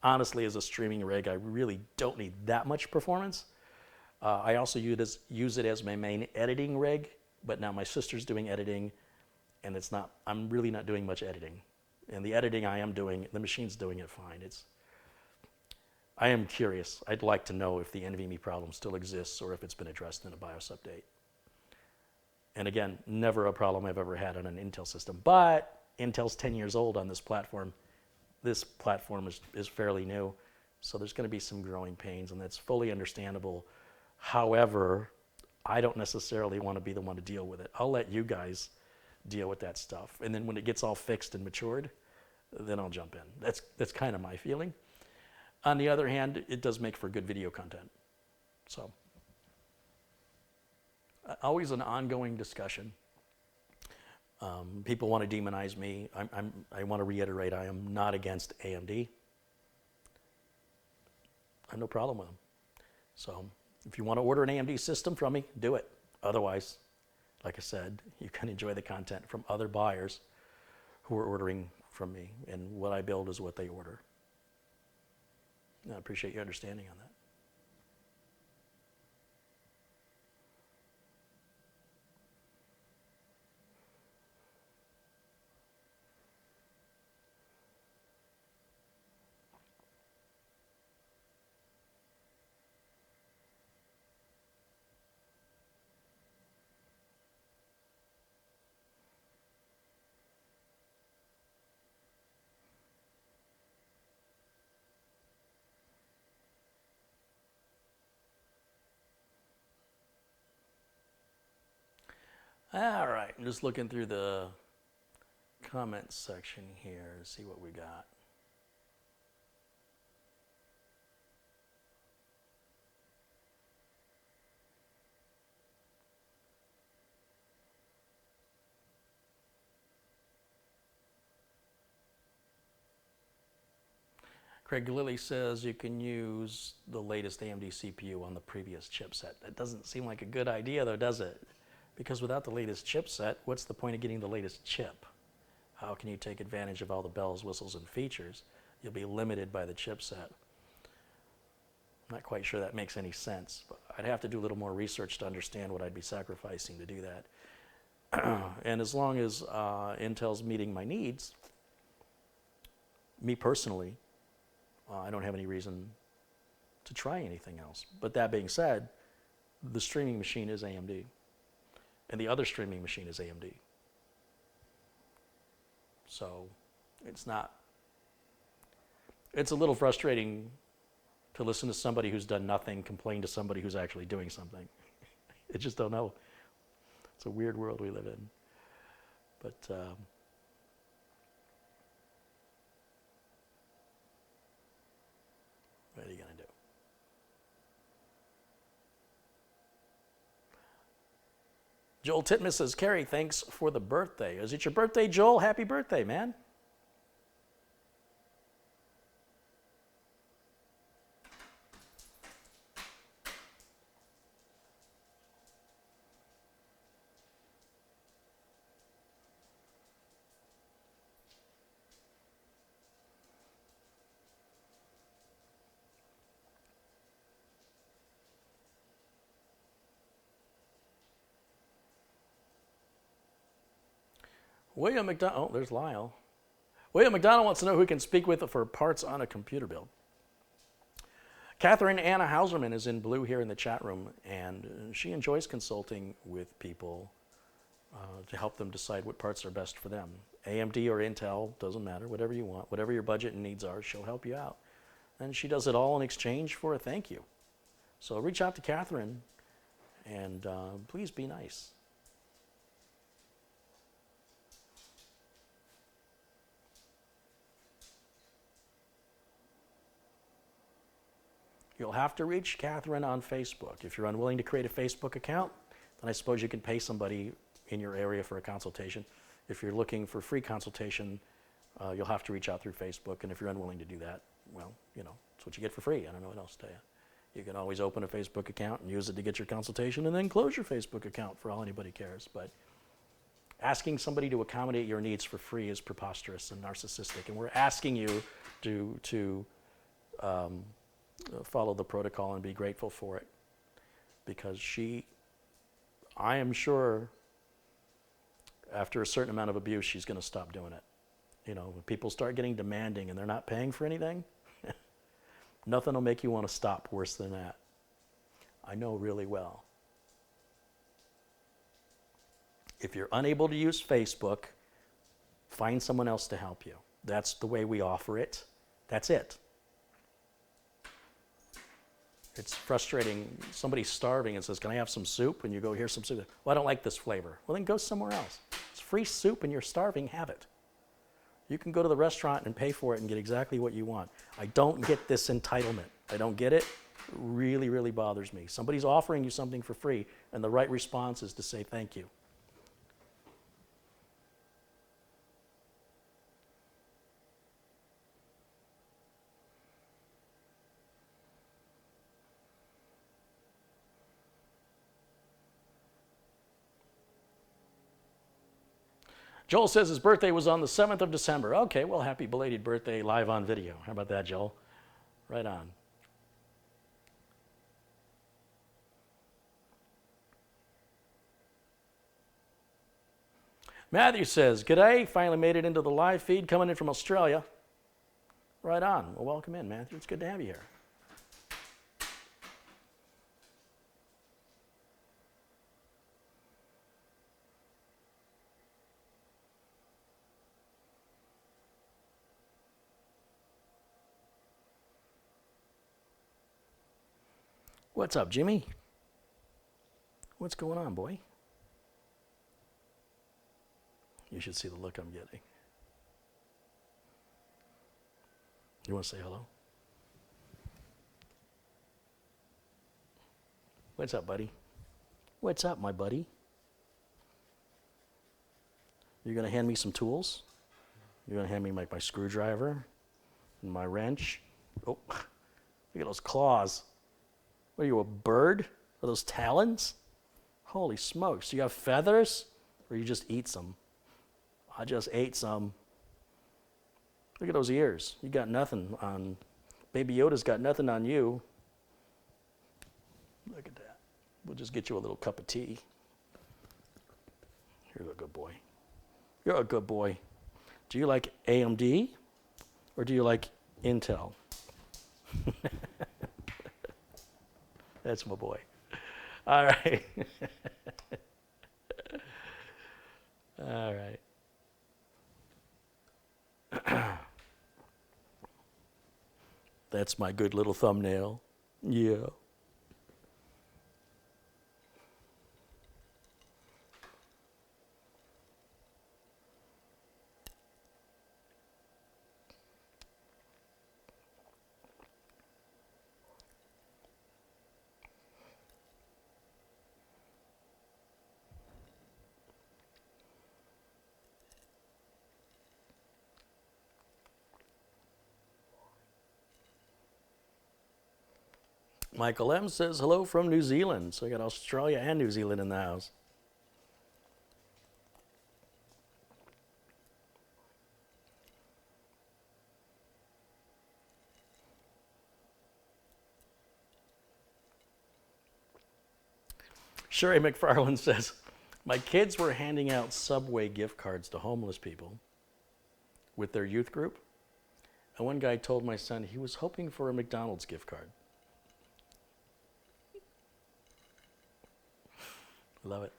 honestly, as a streaming rig, I really don't need that much performance. I also use it as my main editing rig, but now my sister's doing editing, and I'm really not doing much editing. And the editing I am doing, the machine's doing it fine. I am curious. I'd like to know if the NVMe problem still exists or if it's been addressed in a BIOS update. And again, never a problem I've ever had on an Intel system. But Intel's 10 years old on this platform. This platform is fairly new. So there's going to be some growing pains, and that's fully understandable. However, I don't necessarily want to be the one to deal with it. I'll let you guys deal with that stuff. And then when it gets all fixed and matured, then I'll jump in. That's kind of my feeling. On the other hand, it does make for good video content. So, always an ongoing discussion. People want to demonize me. I want to reiterate, I am not against AMD. I have no problem with them. So, if you want to order an AMD system from me, do it. Otherwise, like I said, you can enjoy the content from other buyers who are ordering from me. And what I build is what they order. I appreciate your understanding on that. All right, I'm just looking through the comments section here to see what we got. Craig Lilly says you can use the latest AMD CPU on the previous chipset. That doesn't seem like a good idea though, does it? Because without the latest chipset, what's the point of getting the latest chip? How can you take advantage of all the bells, whistles, and features? You'll be limited by the chipset. I'm not quite sure that makes any sense, but I'd have to do a little more research to understand what I'd be sacrificing to do that. And as long as Intel's meeting my needs, me personally, I don't have any reason to try anything else. But that being said, the streaming machine is AMD. And the other streaming machine is AMD. So it's a little frustrating to listen to somebody who's done nothing complain to somebody who's actually doing something. I just don't know. It's a weird world we live in. But what are you going to do? Joel Titmus says, Carey, thanks for the birthday. Is it your birthday, Joel? Happy birthday, man. William McDonald, oh, there's Lyle. William McDonald wants to know who can speak with for parts on a computer build. Catherine Anna Hauserman is in blue here in the chat room, and she enjoys consulting with people to help them decide what parts are best for them. AMD or Intel, doesn't matter, whatever you want, whatever your budget and needs are, she'll help you out. And she does it all in exchange for a thank you. So reach out to Catherine, and please be nice. You'll have to reach Catherine on Facebook. If you're unwilling to create a Facebook account, then I suppose you can pay somebody in your area for a consultation. If you're looking for free consultation, you'll have to reach out through Facebook. And if you're unwilling to do that, well, you know, it's what you get for free. I don't know what else to tell you. You can always open a Facebook account and use it to get your consultation and then close your Facebook account for all anybody cares. But asking somebody to accommodate your needs for free is preposterous and narcissistic. And we're asking you to follow the protocol and be grateful for it, because I am sure after a certain amount of abuse, she's going to stop doing it. You know, when people start getting demanding and they're not paying for anything, nothing will make you want to stop worse than that. I know really well. If you're unable to use Facebook, find someone else to help you. That's the way we offer it. That's it. It's frustrating. Somebody's starving and says, "Can I have some soup?" And you go, "Here's some soup." "Well, I don't like this flavor." Well, then go somewhere else. It's free soup and you're starving, have it. You can go to the restaurant and pay for it and get exactly what you want. I don't get this entitlement. I don't get it. It really, really bothers me. Somebody's offering you something for free, and the right response is to say thank you. Joel says his birthday was on the 7th of December. Okay, well, happy belated birthday live on video. How about that, Joel? Right on. Matthew says, "G'day, finally made it into the live feed coming in from Australia." Right on. Well, welcome in, Matthew. It's good to have you here. What's up, Jimmy? What's going on, boy? You should see the look I'm getting. You want to say hello? What's up, buddy? What's up, my buddy? You're going to hand me some tools? You're going to hand me my screwdriver and my wrench? Oh, look at those claws. What are you, a bird? Are those talons? Holy smokes. You have feathers? Or you just eat some? I just ate some. Look at those ears. You got nothing on. Baby Yoda's got nothing on you. Look at that. We'll just get you a little cup of tea. You're a good boy. You're a good boy. Do you like AMD or do you like Intel? That's my boy. All right. All right. That's my good little thumbnail. Yeah. Michael M says hello from New Zealand. So I got Australia and New Zealand in the house. Sherry McFarland says, my kids were handing out Subway gift cards to homeless people with their youth group. And one guy told my son he was hoping for a McDonald's gift card. Love it.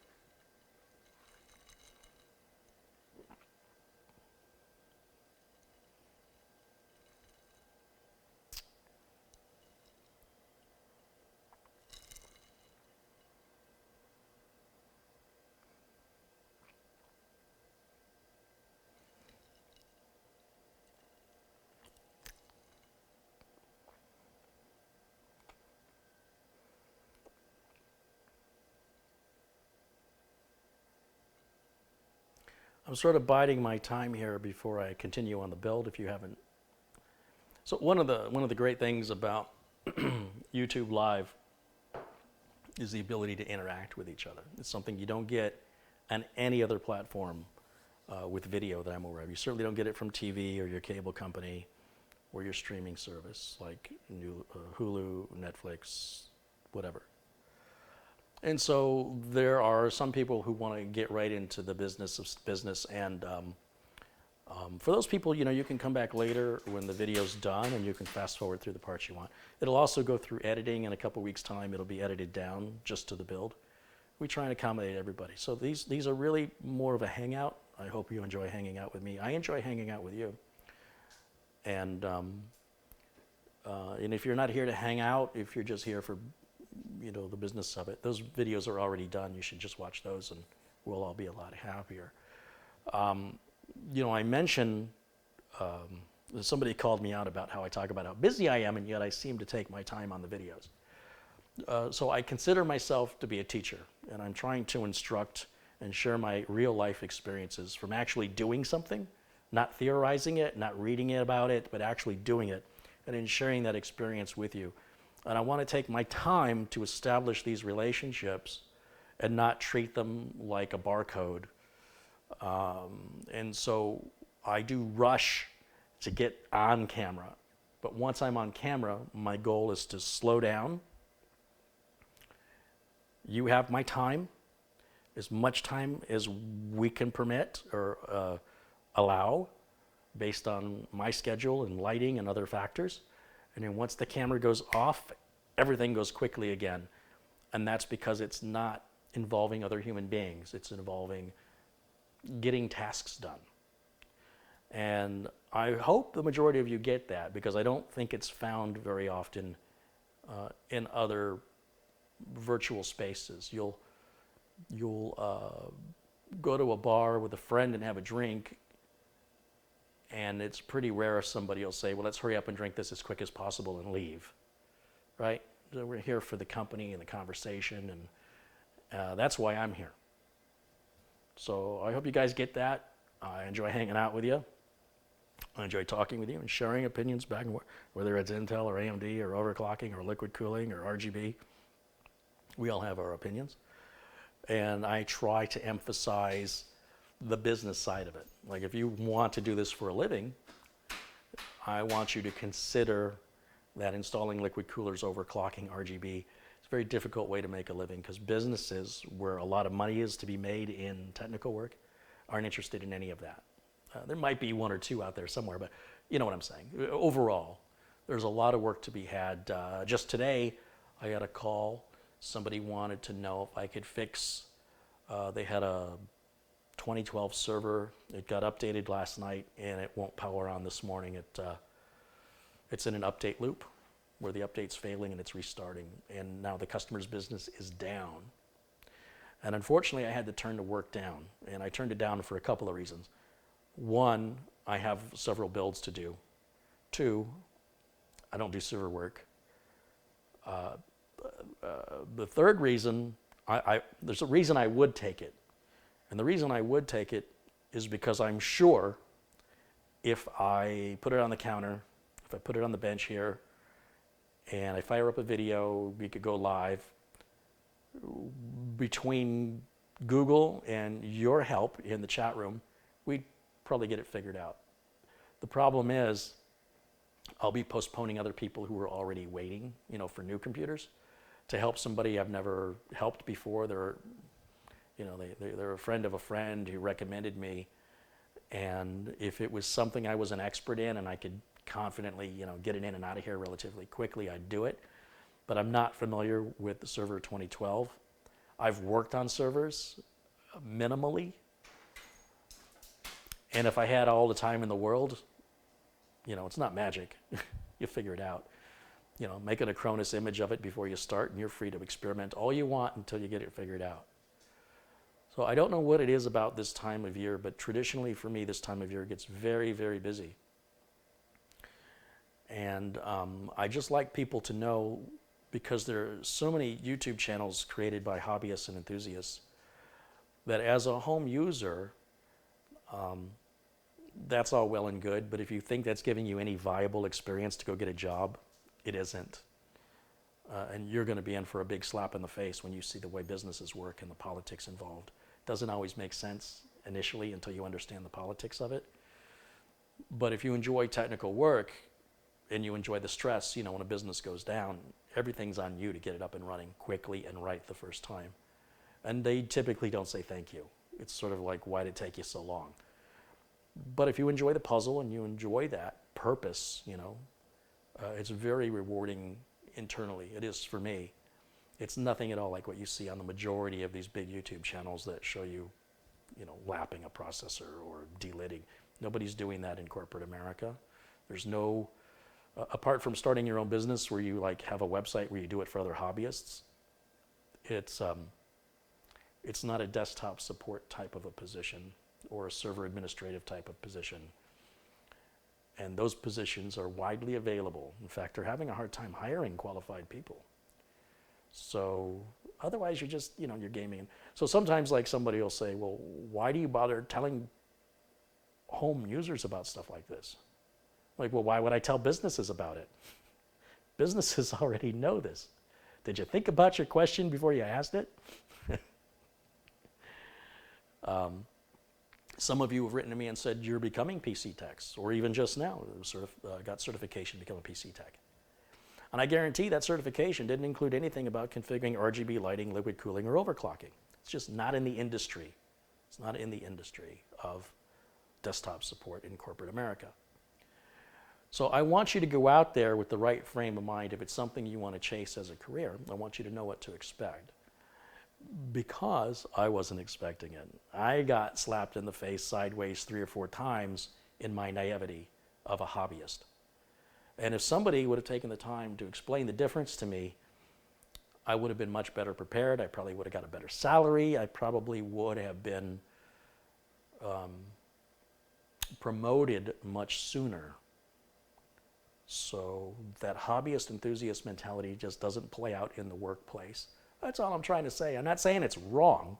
I'm sort of biding my time here before I continue on the build if you haven't. So one of the great things about YouTube Live is the ability to interact with each other. It's something you don't get on any other platform with video that I'm aware of. You certainly don't get it from TV or your cable company or your streaming service like Hulu, Netflix, whatever. And so there are some people who want to get right into the business and For those people, you can come back later when the video's done and you can fast forward through the parts you want. It'll also go through editing. In a couple weeks' time, it'll be edited down just to the build. We try and accommodate everybody. So these are really more of a hangout. I hope you enjoy hanging out with me. I enjoy hanging out with you. And if you're not here to hang out, if you're just here for the business of it, those videos are already done. You should just watch those and we'll all be a lot happier. I mentioned, somebody called me out about how I talk about how busy I am, and yet I seem to take my time on the videos. So I consider myself to be a teacher, and I'm trying to instruct and share my real life experiences from actually doing something, not theorizing it, not reading it about it, but actually doing it, and then sharing that experience with you. And I want to take my time to establish these relationships and not treat them like a barcode. And so I do rush to get on camera. But once I'm on camera, my goal is to slow down. You have my time, as much time as we can permit or allow based on my schedule and lighting and other factors. And then once the camera goes off, everything goes quickly again. And that's because it's not involving other human beings. It's involving getting tasks done. And I hope the majority of you get that, because I don't think it's found very often in other virtual spaces. You'll go to a bar with a friend and have a drink, and it's pretty rare if somebody will say, well, let's hurry up and drink this as quick as possible and leave, right? So we're here for the company and the conversation, and that's why I'm here. So I hope you guys get that. I enjoy hanging out with you. I enjoy talking with you and sharing opinions back and forth, whether it's Intel or AMD or overclocking or liquid cooling or RGB. We all have our opinions. And I try to emphasize the business side of it. Like, if you want to do this for a living, I want you to consider that installing liquid coolers, overclocking, RGB is a very difficult way to make a living, because businesses where a lot of money is to be made in technical work aren't interested in any of that. There might be one or two out there somewhere, but you know what I'm saying. Overall, there's a lot of work to be had. Just today, I got a call. Somebody wanted to know if I could fix, they had a 2012 server. It got updated last night and it won't power on this morning. It's in an update loop where the update's failing and it's restarting. And now the customer's business is down. And unfortunately, I had to turn the work down. And I turned it down for a couple of reasons. One, I have several builds to do. Two, I don't do server work. The third reason, there's a reason I would take it. And the reason I would take it is because I'm sure if I put it on the counter, if I put it on the bench here, and I fire up a video, we could go live. Between Google and your help in the chat room, we'd probably get it figured out. The problem is, I'll be postponing other people who are already waiting, for new computers, to help somebody I've never helped before. They're a friend of a friend who recommended me, and if it was something I was an expert in and I could confidently, get it in and out of here relatively quickly, I'd do it. But I'm not familiar with the server 2012. I've worked on servers minimally, and if I had all the time in the world, it's not magic. You figure it out. Make an Acronis image of it before you start, and you're free to experiment all you want until you get it figured out. So I don't know what it is about this time of year, but traditionally for me, this time of year gets very, very busy. And I just like people to know, because there are so many YouTube channels created by hobbyists and enthusiasts, that as a home user, that's all well and good, but if you think that's giving you any viable experience to go get a job, it isn't. And you're going to be in for a big slap in the face when you see the way businesses work and the politics involved. It doesn't always make sense initially until you understand the politics of it. But if you enjoy technical work and you enjoy the stress, when a business goes down, everything's on you to get it up and running quickly and right the first time. And they typically don't say thank you. It's sort of like, why did it take you so long? But if you enjoy the puzzle and you enjoy that purpose, it's very rewarding internally. It is for me. It's nothing at all like what you see on the majority of these big YouTube channels that show you, lapping a processor or delidding. Nobody's doing that in corporate America. There's no, apart from starting your own business where you have a website where you do it for other hobbyists, it's not a desktop support type of a position or a server administrative type of position. And those positions are widely available. In fact, they're having a hard time hiring qualified people. So otherwise you're just, you're gaming. So sometimes somebody will say, well, why do you bother telling home users about stuff like this? Well, why would I tell businesses about it? Businesses already know this. Did you think about your question before you asked it? Some of you have written to me and said you're becoming PC techs, or even just now got certification to become a PC tech. And I guarantee that certification didn't include anything about configuring RGB lighting, liquid cooling, or overclocking. It's just not in the industry. It's not in the industry of desktop support in corporate America. So I want you to go out there with the right frame of mind. If it's something you want to chase as a career, I want you to know what to expect. Because I wasn't expecting it. I got slapped in the face sideways 3 or 4 times in my naivety of a hobbyist. And if somebody would have taken the time to explain the difference to me, I would have been much better prepared. I probably would have got a better salary. I probably would have been promoted much sooner. So that hobbyist enthusiast mentality just doesn't play out in the workplace. That's all I'm trying to say. I'm not saying it's wrong.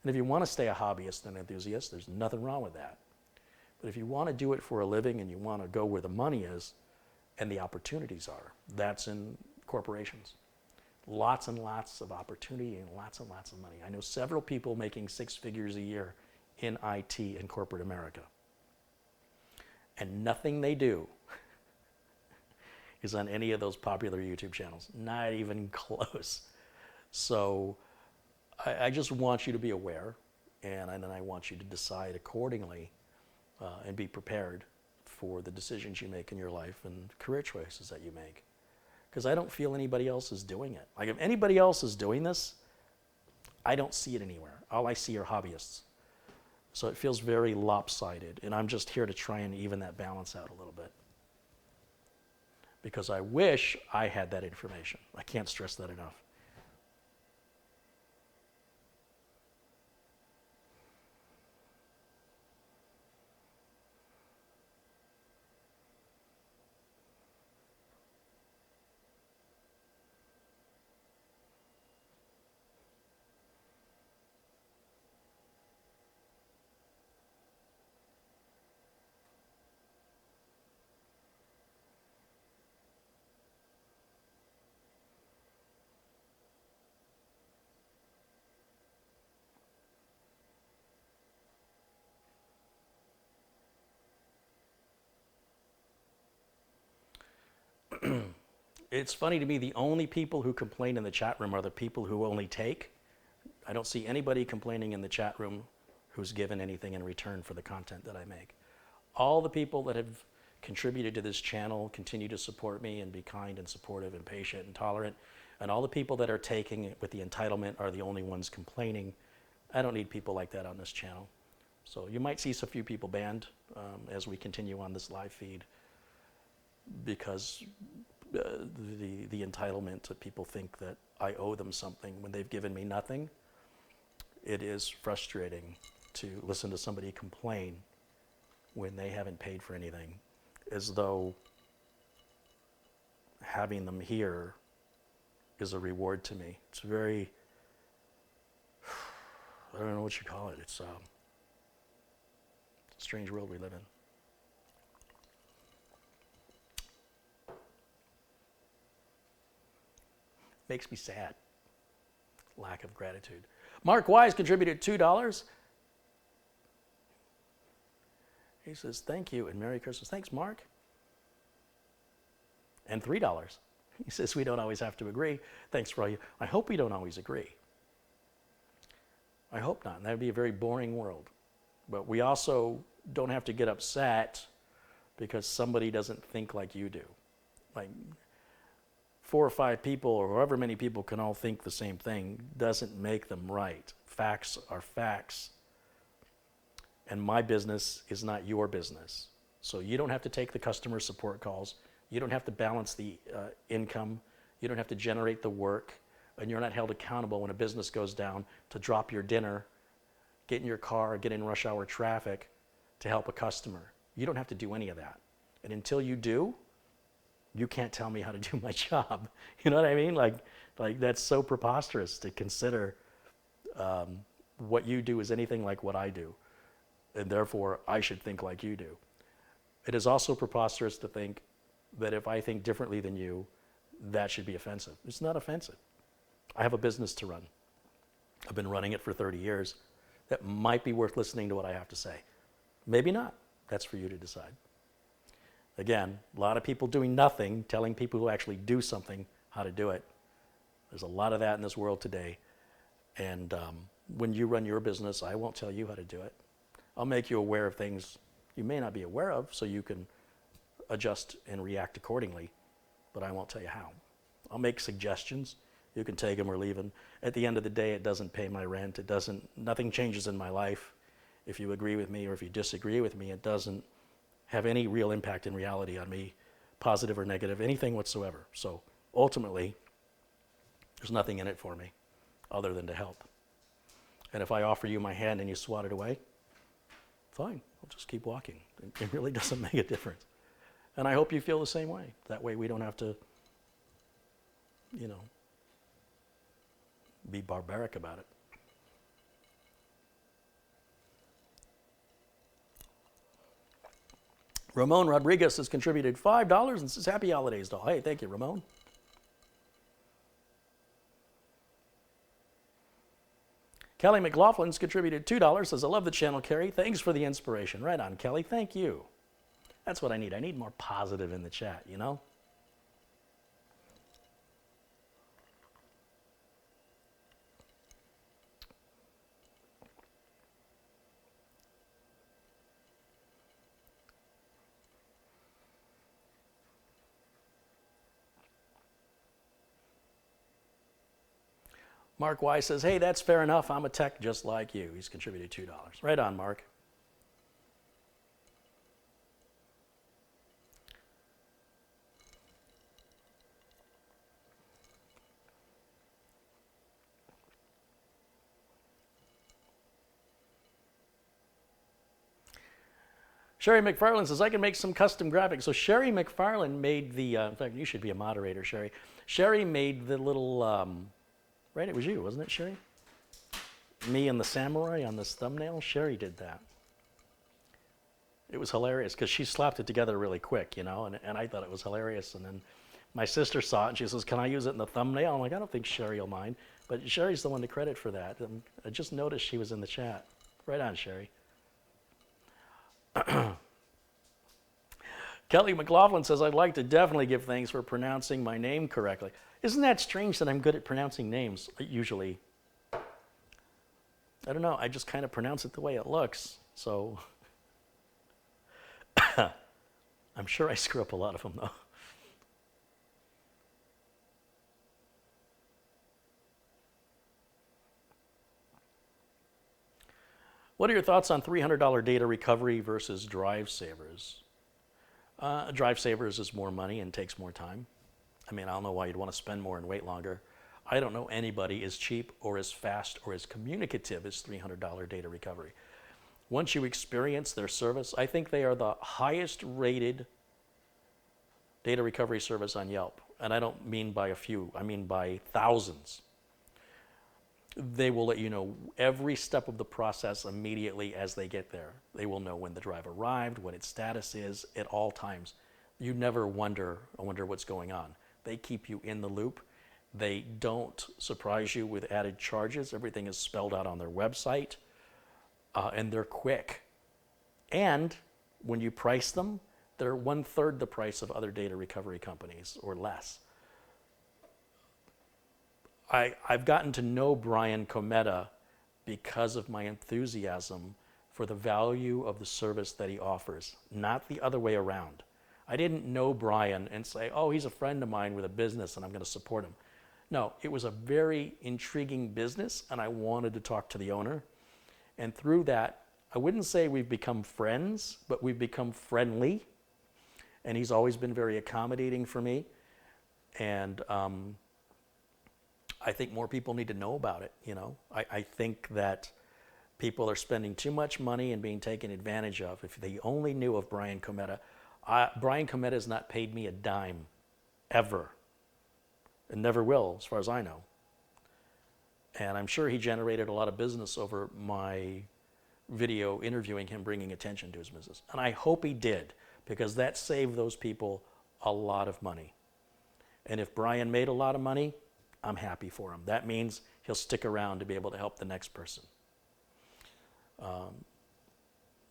And if you want to stay a hobbyist and enthusiast, there's nothing wrong with that. But if you want to do it for a living and you want to go where the money is and the opportunities are, that's in corporations. Lots and lots of opportunity and lots of money. I know several people making 6 figures a year in IT in corporate America. And nothing they do is on any of those popular YouTube channels. Not even close. So I just want you to be aware, and then I want you to decide accordingly and be prepared for the decisions you make in your life and career choices that you make. Because I don't feel anybody else is doing it. If anybody else is doing this, I don't see it anywhere. All I see are hobbyists. So it feels very lopsided, and I'm just here to try and even that balance out a little bit. Because I wish I had that information. I can't stress that enough. It's funny to me, the only people who complain in the chat room are the people who only take. I don't see anybody complaining in the chat room who's given anything in return for the content that I make. All the people that have contributed to this channel continue to support me and be kind and supportive and patient and tolerant. And all the people that are taking it with the entitlement are the only ones complaining. I don't need people like that on this channel. So you might see a few people banned as we continue on this live feed, because the entitlement that people think that I owe them something when they've given me nothing. It is frustrating to listen to somebody complain when they haven't paid for anything, as though having them here is a reward to me. It's very, I don't know what you call it. It's a strange world we live in. Makes me sad. Lack of gratitude. Mark Wise contributed $2. He says, thank you and Merry Christmas. Thanks, Mark. And $3. He says, we don't always have to agree. Thanks for all you. I hope we don't always agree. I hope not. And that would be a very boring world. But we also don't have to get upset because somebody doesn't think like you do. Like 4 or 5 people or however many people can all think the same thing doesn't make them right. Facts are facts. And my business is not your business. So you don't have to take the customer support calls. You don't have to balance the income. You don't have to generate the work. And you're not held accountable when a business goes down to drop your dinner, get in your car, get in rush hour traffic to help a customer. You don't have to do any of that. And until you do, you can't tell me how to do my job. You know what I mean? Like that's so preposterous to consider what you do is anything like what I do. And therefore, I should think like you do. It is also preposterous to think that if I think differently than you, that should be offensive. It's not offensive. I have a business to run. I've been running it for 30 years. That might be worth listening to what I have to say. Maybe not. That's for you to decide. Again, a lot of people doing nothing, telling people who actually do something how to do it. There's a lot of that in this world today. And when you run your business, I won't tell you how to do it. I'll make you aware of things you may not be aware of so you can adjust and react accordingly, but I won't tell you how. I'll make suggestions. You can take them or leave them. At the end of the day, it doesn't pay my rent. Nothing changes in my life. If you agree with me or if you disagree with me, it doesn't have any real impact in reality on me, positive or negative, anything whatsoever. So ultimately, there's nothing in it for me other than to help. And if I offer you my hand and you swat it away, fine, I'll just keep walking. It really doesn't make a difference. And I hope you feel the same way. That way we don't have to, be barbaric about it. Ramon Rodriguez has contributed $5 and says, Happy Holidays, doll. Hey, thank you, Ramon. Kelly McLaughlin's contributed $2, says, I love the channel, Carey. Thanks for the inspiration. Right on, Kelly. Thank you. That's what I need. I need more positive in the chat, Mark Y says, hey, that's fair enough. I'm a tech just like you. He's contributed $2. Right on, Mark. Sherry McFarland says, I can make some custom graphics. So Sherry McFarland made the, in fact, you should be a moderator, Sherry. Sherry made the little, right, it was you, wasn't it, Sherry? Me and the samurai on this thumbnail, Sherry did that. It was hilarious because she slapped it together really quick, and I thought it was hilarious. And then my sister saw it and she says, can I use it in the thumbnail? I'm like, I don't think Sherry will mind. But Sherry's the one to credit for that. And I just noticed she was in the chat. Right on, Sherry. Kelly McLaughlin says, I'd like to definitely give thanks for pronouncing my name correctly. Isn't that strange that I'm good at pronouncing names, usually? I don't know, I just kind of pronounce it the way it looks, so. I'm sure I screw up a lot of them, though. What are your thoughts on $300 data recovery versus drive savers? Drive savers is more money and takes more time. I mean, I don't know why you'd want to spend more and wait longer. I don't know anybody as cheap or as fast or as communicative as $300 data recovery. Once you experience their service, I think they are the highest rated data recovery service on Yelp. And I don't mean by a few, I mean by thousands. They will let you know every step of the process immediately as they get there. They will know when the drive arrived, what its status is at all times. You never wonder what's going on. They keep you in the loop. They don't surprise you with added charges. Everything is spelled out on their website, and they're quick. And when you price them, they're 1/3 the price of other data recovery companies or less. I've gotten to know Brian Cometa because of my enthusiasm for the value of the service that he offers, not the other way around. I didn't know Brian and say, oh, he's a friend of mine with a business and I'm going to support him. No, it was a very intriguing business and I wanted to talk to the owner. And through that, I wouldn't say we've become friends, but we've become friendly. And he's always been very accommodating for me. And I think more people need to know about it. You know, I think that people are spending too much money and being taken advantage of. If they only knew of Brian Cometa, Brian Cometa has not paid me a dime, ever, and never will, as far as I know. And I'm sure he generated a lot of business over my video interviewing him, bringing attention to his business. And I hope he did, because that saved those people a lot of money. And if Brian made a lot of money, I'm happy for him. That means he'll stick around to be able to help the next person.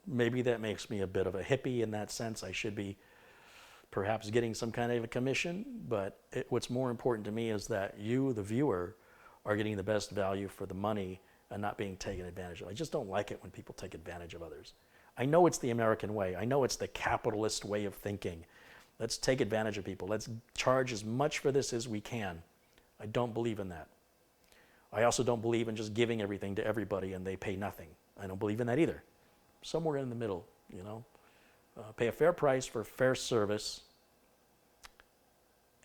Maybe that makes me a bit of a hippie in that sense. I should be perhaps getting some kind of a commission, but what's more important to me is that you, the viewer, are getting the best value for the money and not being taken advantage of. I just don't like it when people take advantage of others. I know it's the American way. I know it's the capitalist way of thinking. Let's take advantage of people. Let's charge as much for this as we can. I don't believe in that. I also don't believe in just giving everything to everybody and they pay nothing. I don't believe in that either. Somewhere in the middle, you know. Pay a fair price for fair service.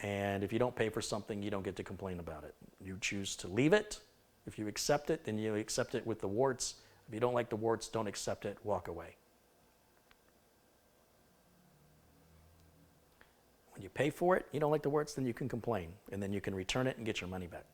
And if you don't pay for something, you don't get to complain about it. You choose to leave it. If you accept it, then you accept it with the warts. If you don't like the warts, don't accept it, walk away. When you pay for it, you don't like the warts, then you can complain. And then you can return it and get your money back.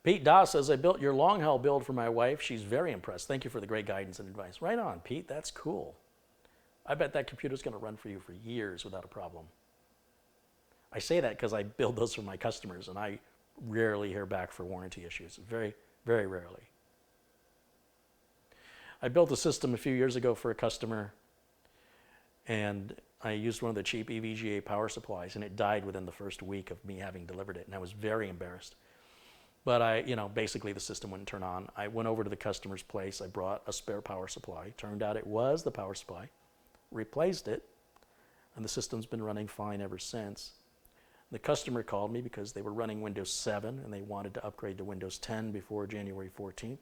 Pete Doss says, I built your long haul build for my wife. She's very impressed. Thank you for the great guidance and advice. Right on, Pete. That's cool. I bet that computer's going to run for you for years without a problem. I say that because I build those for my customers, and I rarely hear back for warranty issues. Very, very rarely. I built a system a few years ago for a customer, and I used one of the cheap EVGA power supplies, and it died within the first week of me having delivered it, and I was very embarrassed. But basically the system wouldn't turn on. I went over to the customer's place. I brought a spare power supply. Turned out it was the power supply. Replaced it, and the system's been running fine ever since. The customer called me because they were running Windows 7 and they wanted to upgrade to Windows 10 before January 14th.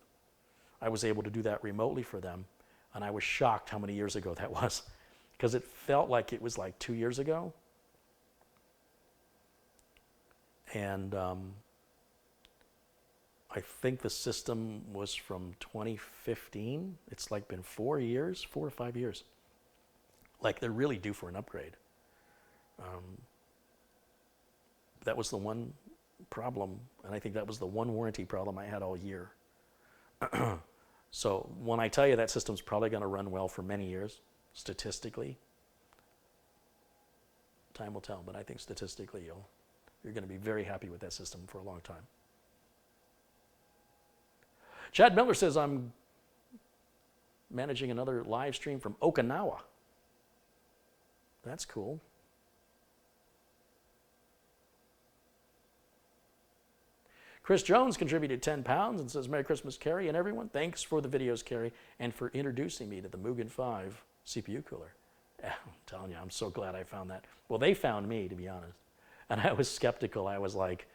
I was able to do that remotely for them, and I was shocked how many years ago that was, because it felt like it was like 2 years ago. And I think the system was from 2015. It's like been 4 years, 4 or 5 years. Like they're really due for an upgrade. That was the one problem, and I think that was the one warranty problem I had all year. So when I tell you that system's probably going to run well for many years, statistically, time will tell, but I think statistically you're going to be very happy with that system for a long time. Chad Miller says, I'm managing another live stream from Okinawa. That's cool. Chris Jones contributed 10 pounds and says, Merry Christmas, Carey, and everyone. Thanks for the videos, Carey, and for introducing me to the Mugen 5 CPU cooler. I'm telling you, I'm so glad I found that. Well, they found me, to be honest. And I was skeptical. I was like,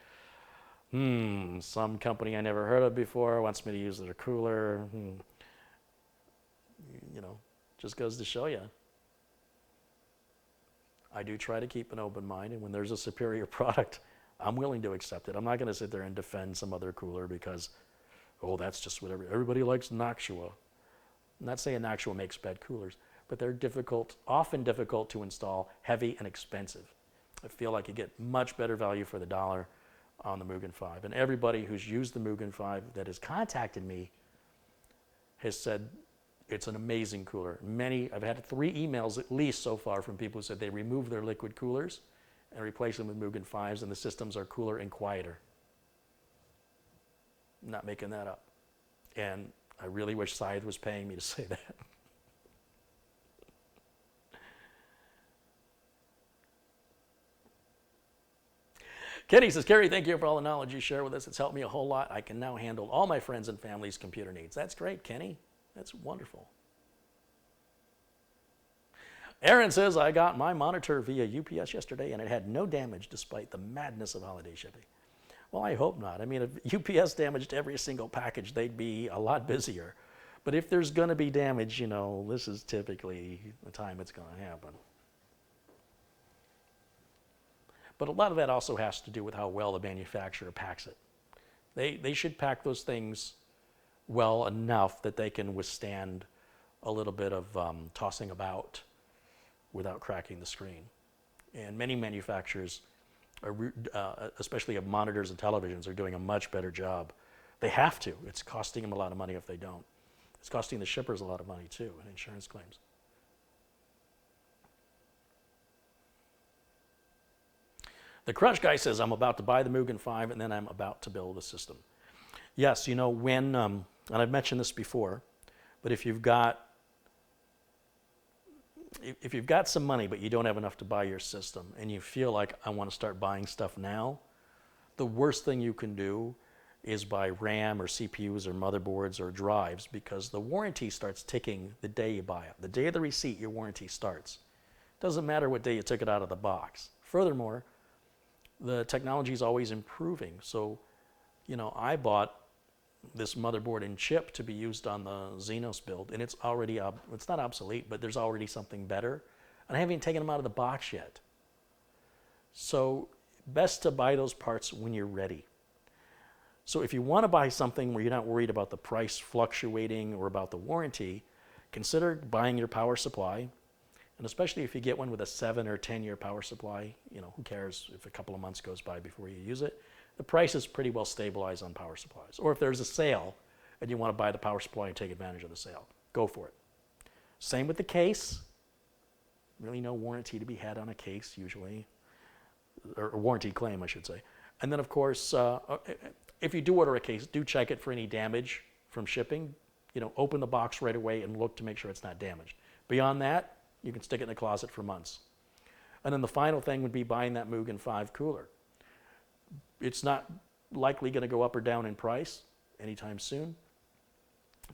some company I never heard of before wants me to use their cooler. Just goes to show you. I do try to keep an open mind, and when there's a superior product, I'm willing to accept it. I'm not going to sit there and defend some other cooler because, that's just whatever. Everybody likes Noctua. I'm not saying Noctua makes bad coolers, but they're often difficult to install, heavy and expensive. I feel like you get much better value for the dollar on the Mugen 5. And everybody who's used the Mugen 5 that has contacted me has said it's an amazing cooler. I've had 3 emails at least so far from people who said they removed their liquid coolers and replace them with Mugen 5s, and the systems are cooler and quieter. I'm not making that up. And I really wish Scythe was paying me to say that. Kenny says, Carey, thank you for all the knowledge you share with us. It's helped me a whole lot. I can now handle all my friends and family's computer needs. That's great, Kenny. That's wonderful. Aaron says, I got my monitor via UPS yesterday and it had no damage despite the madness of holiday shipping. Well, I hope not. I mean, if UPS damaged every single package, they'd be a lot busier. But if there's going to be damage, you know, this is typically the time it's going to happen. But a lot of that also has to do with how well the manufacturer packs it. They should pack those things well enough that they can withstand a little bit of tossing about without cracking the screen. And many manufacturers, especially of monitors and televisions, are doing a much better job. They have to. It's costing them a lot of money if they don't. It's costing the shippers a lot of money too in insurance claims. The Crush guy says, I'm about to buy the Mugen 5 and then I'm about to build a system. Yes, you know, when, and I've mentioned this before, but if you've got some money but you don't have enough to buy your system and you feel like I want to start buying stuff now, the worst thing you can do is buy RAM or CPUs or motherboards or drives, because the warranty starts ticking the day you buy it. The day of the receipt, your warranty starts. Doesn't matter what day you took it out of the box. Furthermore, the technology is always improving. So, you know, I bought this motherboard and chip to be used on the Xenos build, and it's already, it's not obsolete, but there's already something better. And I haven't even taken them out of the box yet. So, best to buy those parts when you're ready. So if you want to buy something where you're not worried about the price fluctuating or about the warranty, consider buying your power supply. And especially if you get one with a 7 or 10-year power supply, you know, who cares if a couple of months goes by before you use it. The price is pretty well stabilized on power supplies. Or if there's a sale and you want to buy the power supply and take advantage of the sale, go for it. Same with the case. Really no warranty to be had on a case usually, or a warranty claim, I should say. And then, of course, if you do order a case, do check it for any damage from shipping. You know, open the box right away and look to make sure it's not damaged. Beyond that, you can stick it in the closet for months. And then the final thing would be buying that Mugen 5 cooler. It's not likely going to go up or down in price anytime soon.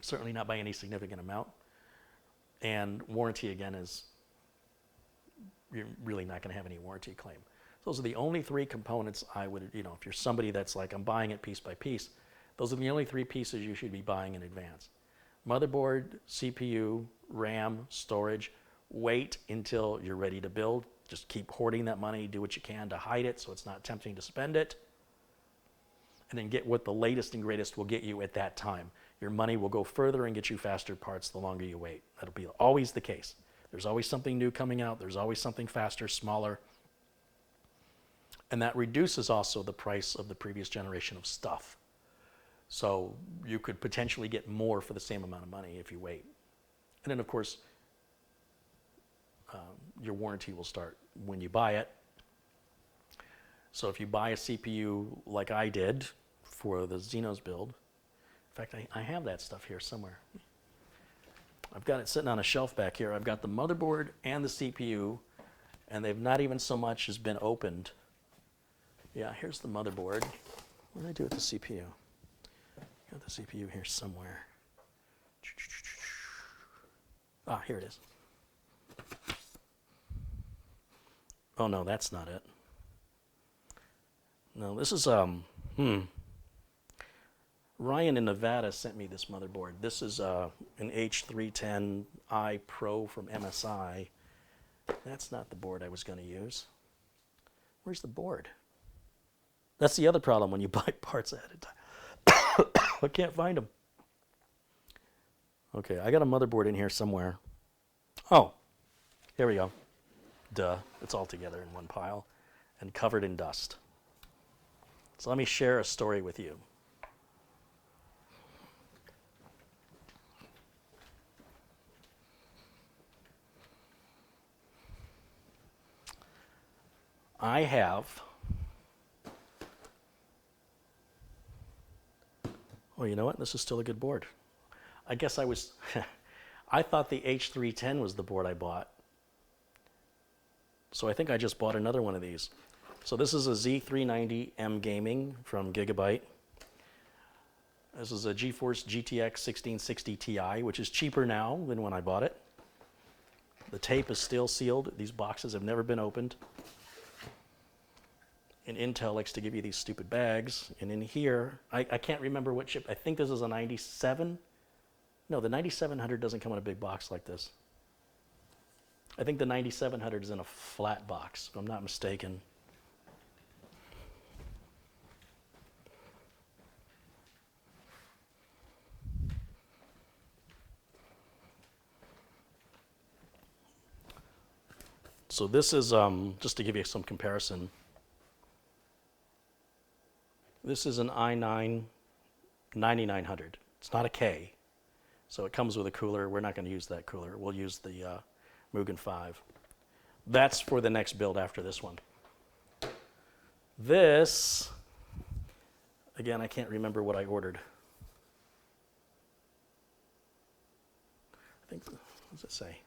Certainly not by any significant amount. And warranty, again, is you're really not going to have any warranty claim. Those are the only three components I would, you know, if you're somebody that's like, I'm buying it piece by piece, those are the only three pieces you should be buying in advance. Motherboard, CPU, RAM, storage. Wait until you're ready to build. Just keep hoarding that money. Do what you can to hide it so it's not tempting to spend it. And then get what the latest and greatest will get you at that time. Your money will go further and get you faster parts the longer you wait. That'll be always the case. There's always something new coming out. There's always something faster, smaller. And that reduces also the price of the previous generation of stuff. So you could potentially get more for the same amount of money if you wait. And then, of course, your warranty will start when you buy it. So if you buy a CPU like I did for the Xenos build, in fact, I have that stuff here somewhere. I've got it sitting on a shelf back here. I've got the motherboard and the CPU, and they've not even so much as been opened. Yeah, here's the motherboard. What did I do with the CPU? Got the CPU here somewhere. Ah, here it is. Oh no, that's not it. No, this is Ryan in Nevada sent me this motherboard. This is an H310i Pro from MSI. That's not the board I was going to use. Where's the board? That's the other problem when you buy parts ahead of time. I can't find them. Okay, I got a motherboard in here somewhere. Oh, here we go. Duh, it's all together in one pile and covered in dust. So let me share a story with you. I have, oh, you know what? This is still a good board. I guess I was, I thought the H310 was the board I bought. So I think I just bought another one of these. So this is a Z390M Gaming from Gigabyte. This is a GeForce GTX 1660 Ti, which is cheaper now than when I bought it. The tape is still sealed. These boxes have never been opened. And Intel likes to give you these stupid bags. And in here, I can't remember what chip. I think this is a 97. No, the 9700 doesn't come in a big box like this. I think the 9700 is in a flat box, if I'm not mistaken. So this is, just to give you some comparison, this is an i9 9900. It's not a K, so it comes with a cooler. We're not going to use that cooler. We'll use the Mugen 5. That's for the next build after this one. This, again, I can't remember what I ordered. I think, what does it say?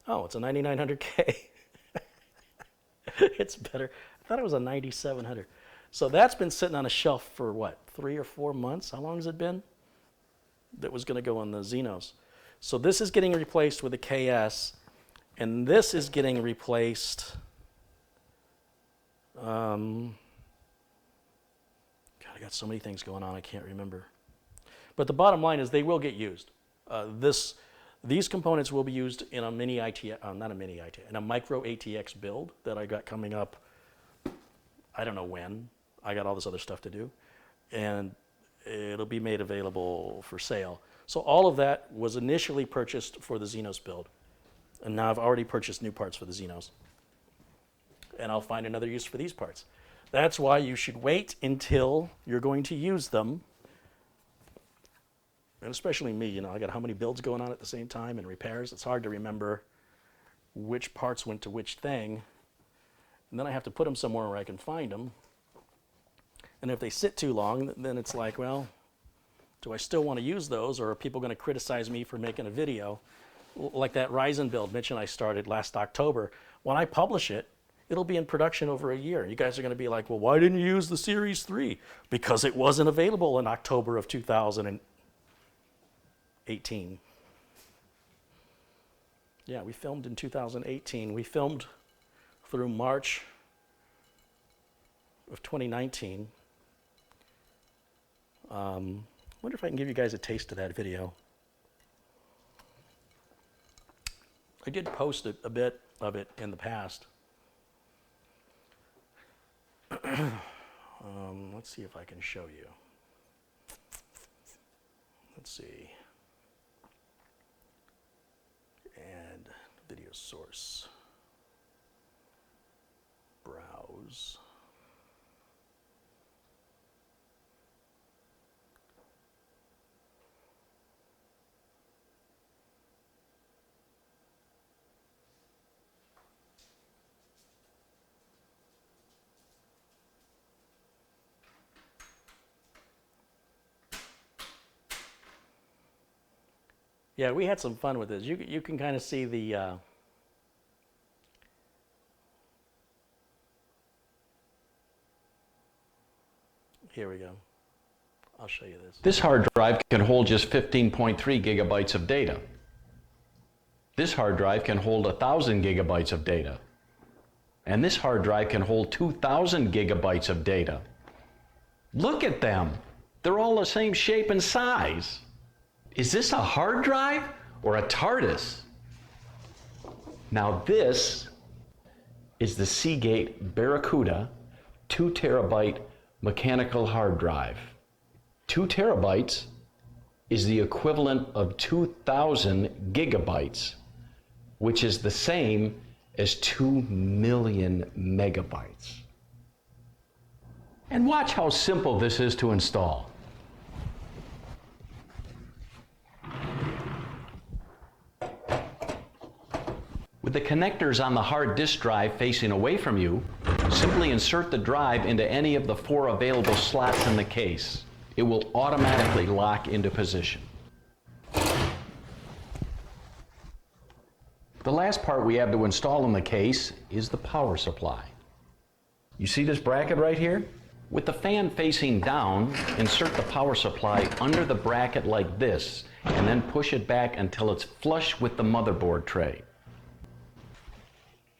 Oh, it's a 9900K. It's better. I thought it was a 9700. So that's been sitting on a shelf for what, 3 or 4 months? How long has it been? That was going to go on the Xenos. So this is getting replaced with a KS, and this is getting replaced. God, I got so many things going on, I can't remember. But the bottom line is they will get used. These components will be used in a mini ITX, not a mini ITX, in a micro ATX build that I got coming up. I don't know when. I got all this other stuff to do. And it'll be made available for sale. So all of that was initially purchased for the Xenos build. And now I've already purchased new parts for the Xenos. And I'll find another use for these parts. That's why you should wait until you're going to use them. And especially me, you know, I got how many builds going on at the same time and repairs. It's hard to remember which parts went to which thing. And then I have to put them somewhere where I can find them. And if they sit too long, then it's like, well, do I still want to use those, or are people going to criticize me for making a video? Like that Ryzen build Mitch and I started last October. When I publish it, it'll be in production over a year. You guys are going to be like, well, why didn't you use the Series 3? Because it wasn't available in October of 2018. Yeah, we filmed in 2018. We filmed through March of 2019. Wonder if I can give you guys a taste of that video. I did post a bit of it in the past. Let's see if I can show you. Let's see. And video source. Browse. Yeah, we had some fun with this. You can kind of see the here we go. I'll show you this. This hard drive can hold just 15.3 gigabytes of data. This hard drive can hold 1,000 gigabytes of data. And this hard drive can hold 2,000 gigabytes of data. Look at them. They're all the same shape and size. Is this a hard drive or a TARDIS? Now this is the Seagate Barracuda 2 terabyte mechanical hard drive. 2 terabytes is the equivalent of 2,000 gigabytes, which is the same as 2 million megabytes. And watch how simple this is to install. With the connectors on the hard disk drive facing away from you, simply insert the drive into any of the 4 available slots in the case. It will automatically lock into position. The last part we have to install in the case is the power supply. You see this bracket right here? With the fan facing down, insert the power supply under the bracket like this, and then push it back until it's flush with the motherboard tray.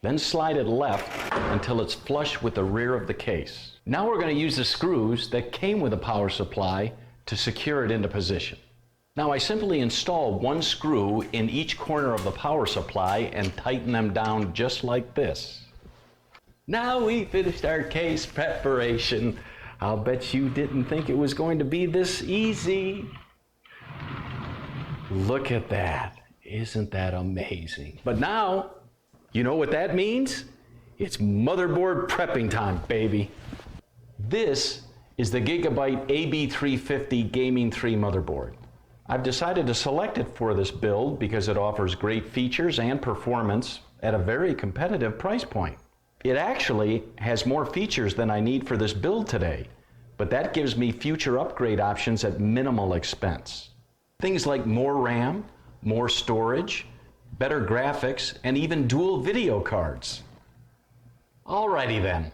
Then slide it left until it's flush with the rear of the case. Now we're going to use the screws that came with the power supply to secure it into position. Now I simply install one screw in each corner of the power supply and tighten them down just like this. Now we finished our case preparation. I'll bet you didn't think it was going to be this easy. Look at that. Isn't that amazing? But now, you know what that means? It's motherboard prepping time, baby. This is the Gigabyte AB350 Gaming 3 motherboard. I've decided to select it for this build because it offers great features and performance at a very competitive price point. It actually has more features than I need for this build today, but that gives me future upgrade options at minimal expense. Things like more RAM, more storage, better graphics, and even dual video cards. Alrighty then,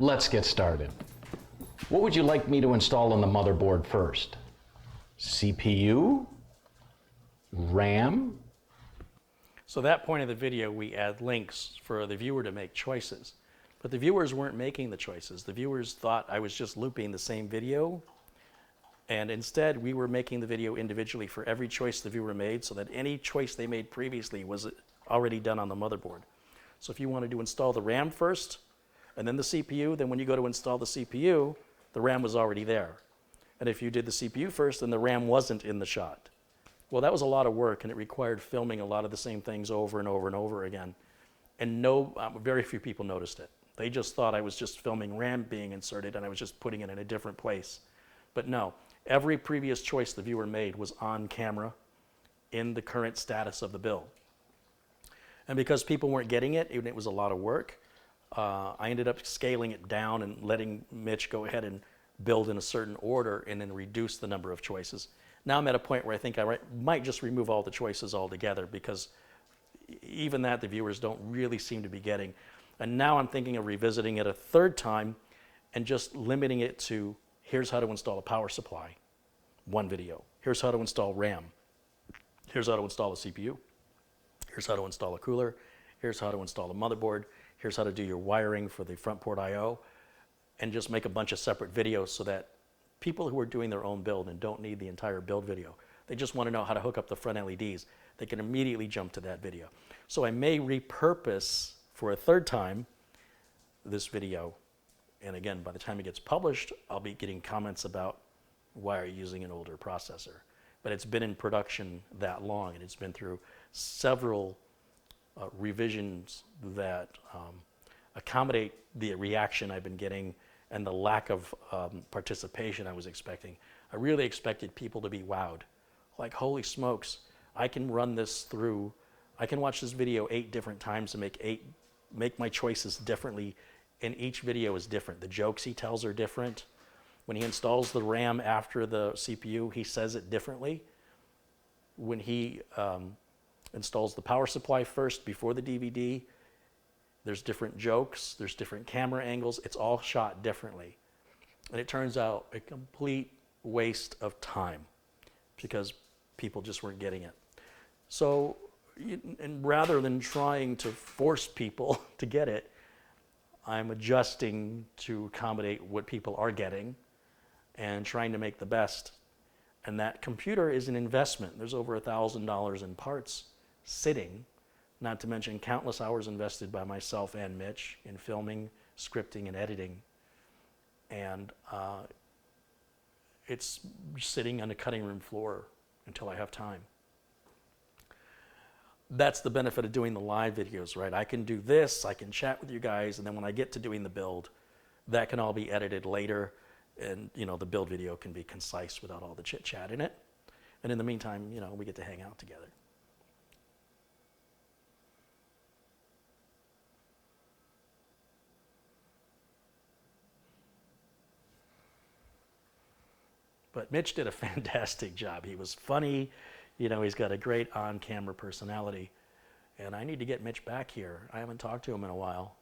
let's get started. What would you like me to install on the motherboard first? CPU? RAM? So at that point of the video, we add links for the viewer to make choices. But the viewers weren't making the choices. The viewers thought I was just looping the same video. And instead, we were making the video individually for every choice the viewer made so that any choice they made previously was already done on the motherboard. So if you wanted to install the RAM first and then the CPU, then when you go to install the CPU, the RAM was already there. And if you did the CPU first, then the RAM wasn't in the shot. Well, that was a lot of work, and it required filming a lot of the same things over and over and over again. And very few people noticed it. They just thought I was just filming RAM being inserted, and I was just putting it in a different place. But no, every previous choice the viewer made was on camera in the current status of the build. And because people weren't getting it, and it was a lot of work, I ended up scaling it down and letting Mitch go ahead and build in a certain order and then reduce the number of choices. Now I'm at a point where I think I might just remove all the choices altogether because even that the viewers don't really seem to be getting. And now I'm thinking of revisiting it a third time and just limiting it to here's how to install a power supply, one video. Here's how to install RAM. Here's how to install a CPU. Here's how to install a cooler. Here's how to install a motherboard. Here's how to do your wiring for the front port I/O. And just make a bunch of separate videos so that people who are doing their own build and don't need the entire build video, they just want to know how to hook up the front LEDs, they can immediately jump to that video. So I may repurpose for a third time this video. And again, by the time it gets published, I'll be getting comments about why are you using an older processor. But it's been in production that long, and it's been through several revisions that accommodate the reaction I've been getting and the lack of participation I was expecting. I really expected people to be wowed. Like, holy smokes, I can run this through, I can watch this video 8 different times and make my choices differently, and each video is different. The jokes he tells are different. When he installs the RAM after the CPU, he says it differently. When he installs the power supply first before the DVD, there's different jokes, there's different camera angles, it's all shot differently. And it turns out a complete waste of time because people just weren't getting it. So, and rather than trying to force people to get it, I'm adjusting to accommodate what people are getting and trying to make the best. And that computer is an investment. There's over $1,000 in parts sitting, not to mention countless hours invested by myself and Mitch in filming, scripting, and editing. And it's sitting on the cutting room floor until I have time. That's the benefit of doing the live videos, right? I can do this, I can chat with you guys, and then when I get to doing the build, that can all be edited later, and the build video can be concise without all the chit-chat in it. And in the meantime, we get to hang out together. But Mitch did a fantastic job. He was funny, he's got a great on-camera personality. And I need to get Mitch back here. I haven't talked to him in a while.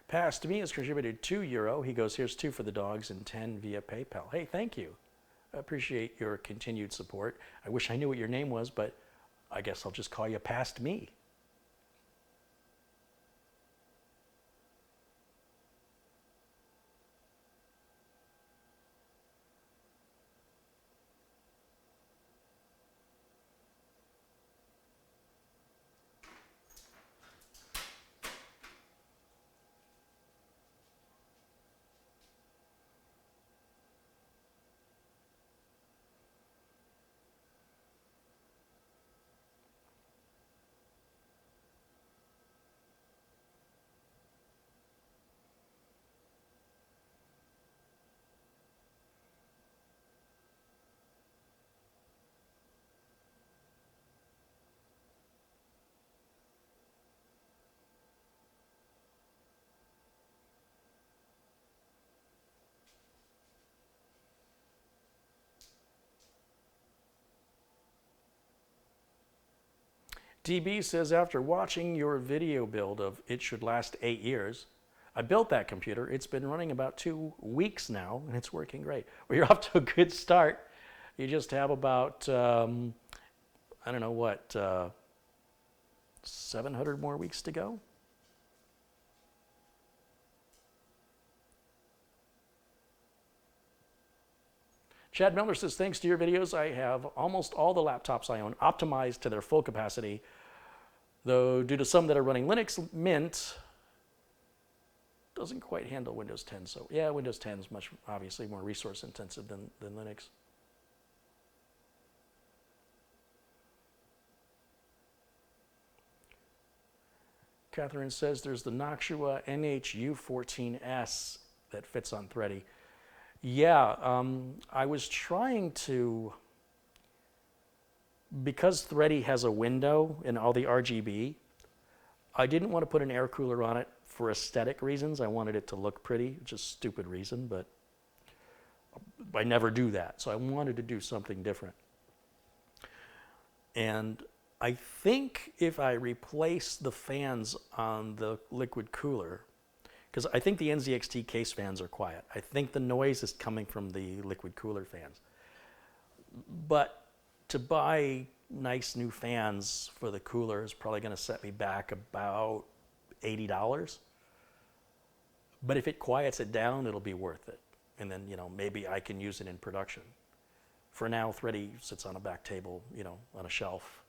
Past me has contributed €2. He goes, here's 2 for the dogs and 10 via PayPal. Hey, thank you. I appreciate your continued support. I wish I knew what your name was, but I guess I'll just call you Past Me. DB says, after watching your video build of It Should Last 8 Years, I built that computer. It's been running about 2 weeks now, and it's working great. Well, you're off to a good start. You just have about, I don't know what, 700 more weeks to go? Chad Miller says, thanks to your videos, I have almost all the laptops I own optimized to their full capacity, though due to some that are running Linux, Mint doesn't quite handle Windows 10. So yeah, Windows 10 is much, obviously, more resource intensive than Linux. Catherine says, there's the Noctua NHU14S that fits on Thready. Yeah, I was trying to, because Thready has a window in all the RGB, I didn't want to put an air cooler on it for aesthetic reasons. I wanted it to look pretty, which is a stupid reason, but I never do that. So I wanted to do something different. And I think if I replace the fans on the liquid cooler, because I think the NZXT case fans are quiet. I think the noise is coming from the liquid cooler fans. But to buy nice new fans for the cooler is probably going to set me back about $80. But if it quiets it down, it'll be worth it. And then, maybe I can use it in production. For now, Thready sits on a back table, on a shelf.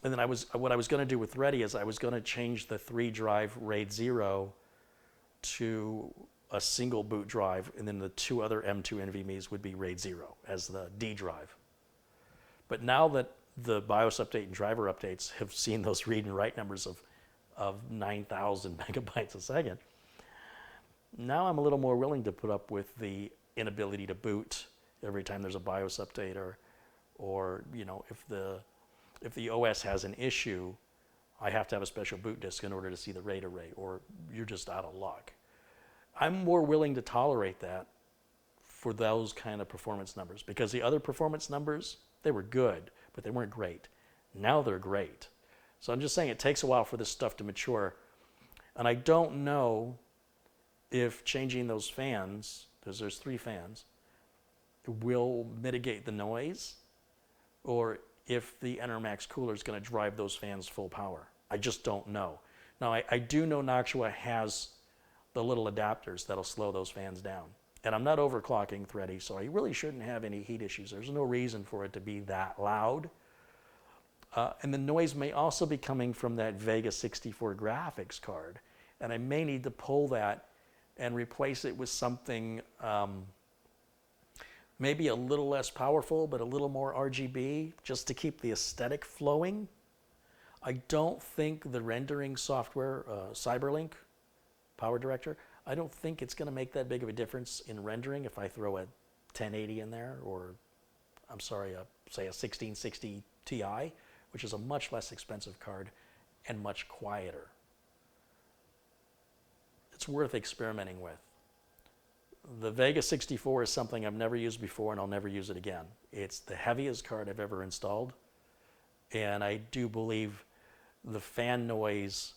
And then what I was going to do with Thready is I was going to change the 3-drive RAID 0 to a single boot drive, and then the 2 other M2 NVMe's would be RAID 0 as the D drive. But now that the BIOS update and driver updates have seen those read and write numbers of 9,000 megabytes a second, now I'm a little more willing to put up with the inability to boot every time there's a BIOS update, or if the OS has an issue, I have to have a special boot disk in order to see the RAID array, or you're just out of luck. I'm more willing to tolerate that for those kind of performance numbers, because the other performance numbers, they were good, but they weren't great. Now they're great. So I'm just saying it takes a while for this stuff to mature. And I don't know if changing those fans, because there's 3 fans, will mitigate the noise, or if the Enermax cooler is going to drive those fans full power. I just don't know. Now, I do know Noctua has the little adapters that'll slow those fans down. And I'm not overclocking Thready, so I really shouldn't have any heat issues. There's no reason for it to be that loud. And the noise may also be coming from that Vega 64 graphics card. And I may need to pull that and replace it with something maybe a little less powerful, but a little more RGB, just to keep the aesthetic flowing. I don't think the rendering software, Cyberlink, Power Director, I don't think it's going to make that big of a difference in rendering if I throw a 1080 in there, or I'm sorry, say a 1660 Ti, which is a much less expensive card and much quieter. It's worth experimenting with. The Vega 64 is something I've never used before, and I'll never use it again. It's the heaviest card I've ever installed, and I do believe the fan noise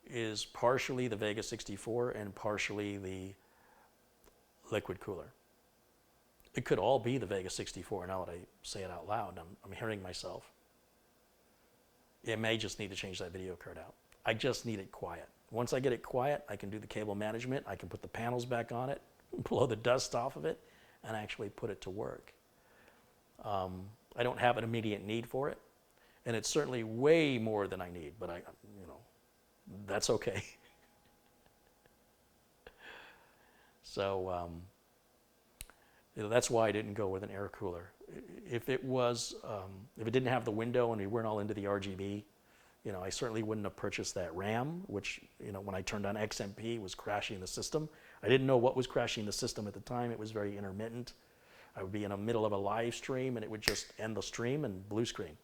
is partially the Vega 64 and partially the liquid cooler. It could all be the Vega 64 now that I say it out loud. I'm hearing myself. It may just need to change that video card out. I just need it quiet. Once I get it quiet, I can do the cable management. I can put the panels back on it, blow the dust off of it, and actually put it to work. I don't have an immediate need for it, and it's certainly way more than I need, but that's okay. So that's why I didn't go with an air cooler. If it didn't have the window and we weren't all into the RGB, I certainly wouldn't have purchased that RAM, which, when I turned on XMP, was crashing the system. I didn't know what was crashing the system at the time. It was very intermittent. I would be in the middle of a live stream and it would just end the stream and blue screen.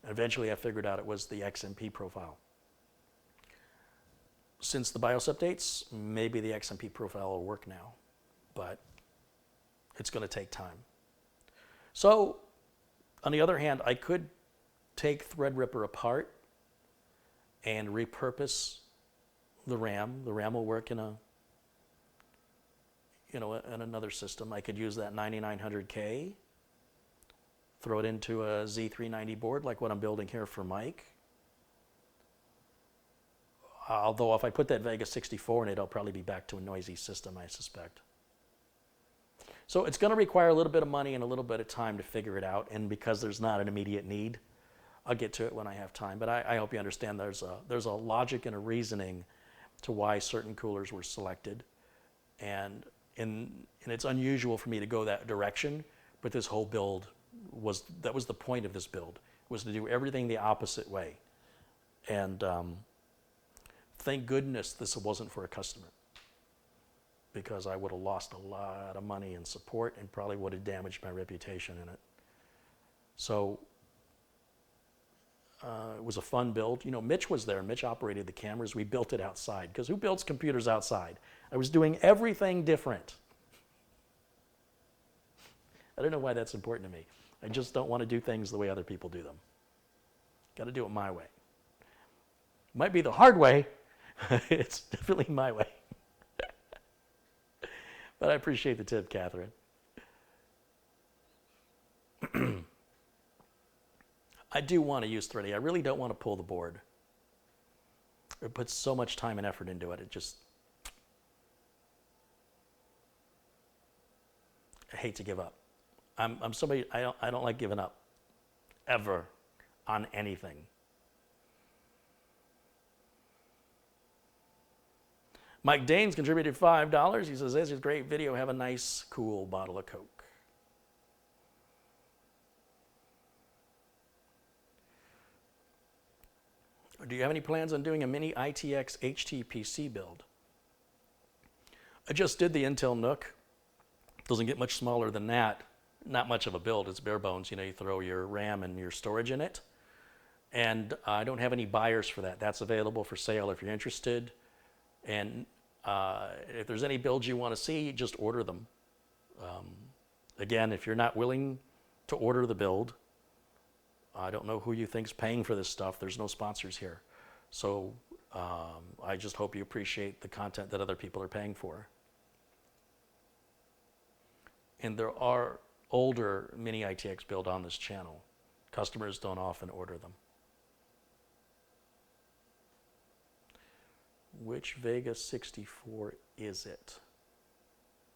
And eventually I figured out it was the XMP profile. Since the BIOS updates, maybe the XMP profile will work now, but it's going to take time. So, on the other hand, I could take Threadripper apart and repurpose the RAM. The RAM will work in in another system. I could use that 9900K, throw it into a Z390 board like what I'm building here for Mike. Although if I put that Vega 64 in it, I'll probably be back to a noisy system, I suspect. So it's going to require a little bit of money and a little bit of time to figure it out, and because there's not an immediate need, I'll get to it when I have time. But I hope you understand there's a logic and a reasoning to why certain coolers were selected, and it's unusual for me to go that direction, but this whole build was the point of this build, was to do everything the opposite way. And thank goodness this wasn't for a customer, because I would have lost a lot of money in support and probably would have damaged my reputation in it. So it was a fun build. Mitch was there. Mitch operated the cameras. We built it outside, because who builds computers outside? I was doing everything different. I don't know why that's important to me. I just don't want to do things the way other people do them. Got to do it my way. Might be the hard way. It's definitely my way. But I appreciate the tip, Catherine. I do want to use Thready. I really don't want to pull the board. It puts so much time and effort into it. I hate to give up. I'm somebody, I don't like giving up, ever, on anything. Mike Danes contributed $5. He says, this is a great video. Have a nice, cool bottle of Coke. Do you have any plans on doing a mini ITX HTPC build? I just did the Intel Nook. Doesn't get much smaller than that. Not much of a build. It's bare bones. You throw your RAM and your storage in it. And I don't have any buyers for that. That's available for sale if you're interested. And if there's any builds you want to see, just order them. Again, if you're not willing to order the build, I don't know who you think's paying for this stuff. There's no sponsors here. So I just hope you appreciate the content that other people are paying for. And there are older mini ITX build on this channel. Customers don't often order them. Which Vega 64 is it?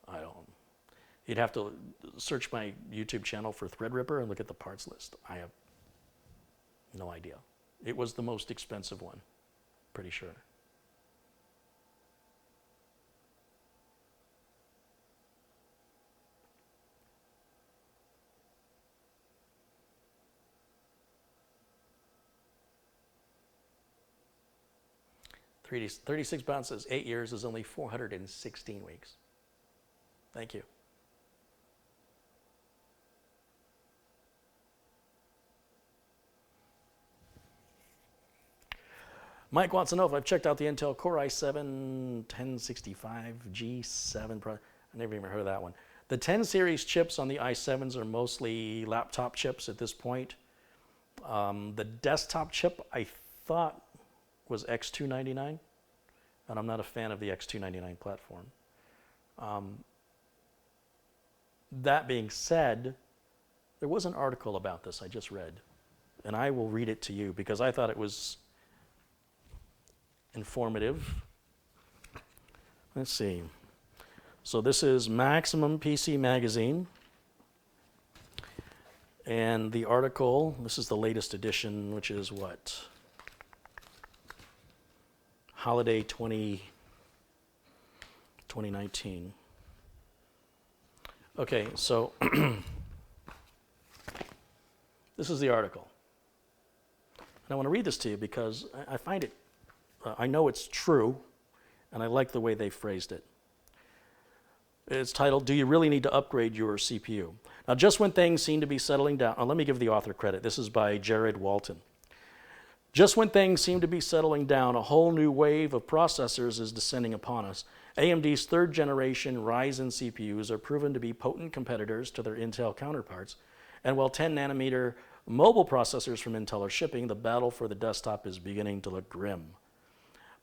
I don't. You'd have to search my YouTube channel for Threadripper and look at the parts list. I have no idea. It was the most expensive one, pretty sure. 36 pounds says 8 years is only 416 weeks. Thank you. Mike wants to know if I've checked out the Intel Core i7-1065G7 Pro. I never even heard of that one. The 10 series chips on the i7s are mostly laptop chips at this point. The desktop chip I thought was X299, and I'm not a fan of the X299 platform. That being said, there was an article about this I just read, and I will read it to you because I thought it was informative. Let's see. So this is Maximum PC Magazine. And the article, this is the latest edition, which is what? Holiday 2019. Okay, so this is the article. And I want to read this to you because I find it, I know it's true, and I like the way they phrased it. It's titled, Do You Really Need to Upgrade Your CPU? Now, just when things seem to be settling down, let me give the author credit. This is by Jared Walton. Just when things seem to be settling down, a whole new wave of processors is descending upon us. AMD's third generation Ryzen CPUs are proven to be potent competitors to their Intel counterparts. And while 10 nanometer mobile processors from Intel are shipping, the battle for the desktop is beginning to look grim.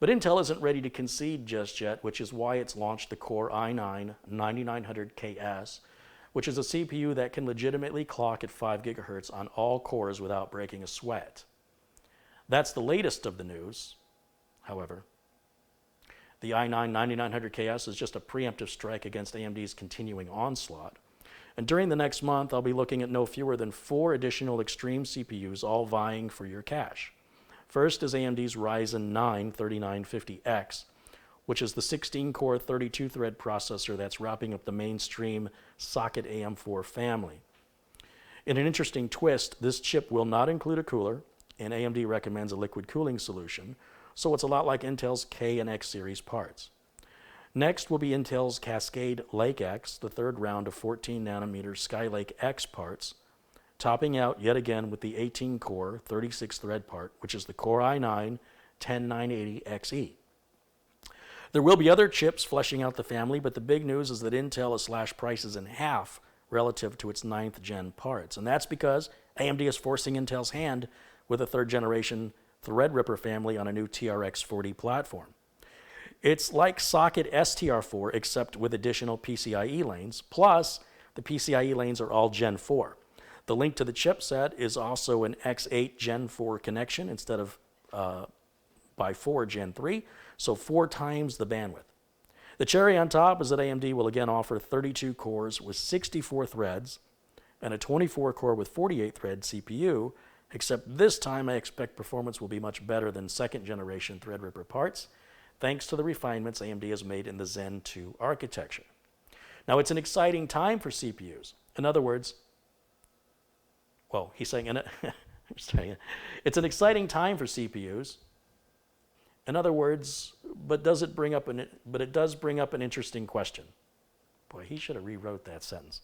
But Intel isn't ready to concede just yet, which is why it's launched the Core i9-9900KS, which is a CPU that can legitimately clock at 5 gigahertz on all cores without breaking a sweat. That's the latest of the news, however. The i9-9900KS is just a preemptive strike against AMD's continuing onslaught. And during the next month, I'll be looking at no fewer than 4 additional extreme CPUs, all vying for your cash. First is AMD's Ryzen 9 3950X, which is the 16-core 32-thread processor that's wrapping up the mainstream socket AM4 family. In an interesting twist, this chip will not include a cooler, and AMD recommends a liquid cooling solution, so it's a lot like Intel's K and X series parts. Next will be Intel's Cascade Lake X, the third round of 14-nanometer Skylake X parts, topping out yet again with the 18-core 36-thread part, which is the Core i9-10980XE. There will be other chips fleshing out the family, but the big news is that Intel has slashed prices in half relative to its 9th gen parts. And that's because AMD is forcing Intel's hand with a 3rd generation Threadripper family on a new TRX 40 platform. It's like socket STR4 except with additional PCIe lanes, plus the PCIe lanes are all Gen 4. The link to the chipset is also an X8 Gen 4 connection instead of by 4 Gen 3, so 4 times the bandwidth. The cherry on top is that AMD will again offer 32 cores with 64 threads and a 24 core with 48 thread CPU, except this time I expect performance will be much better than 2nd generation Threadripper parts, thanks to the refinements AMD has made in the Zen 2 architecture. Now, it's an exciting time for CPUs. In other words, well, he's saying it's an exciting time for CPUs. In other words, but it does bring up an interesting question. Boy, he should have rewrote that sentence.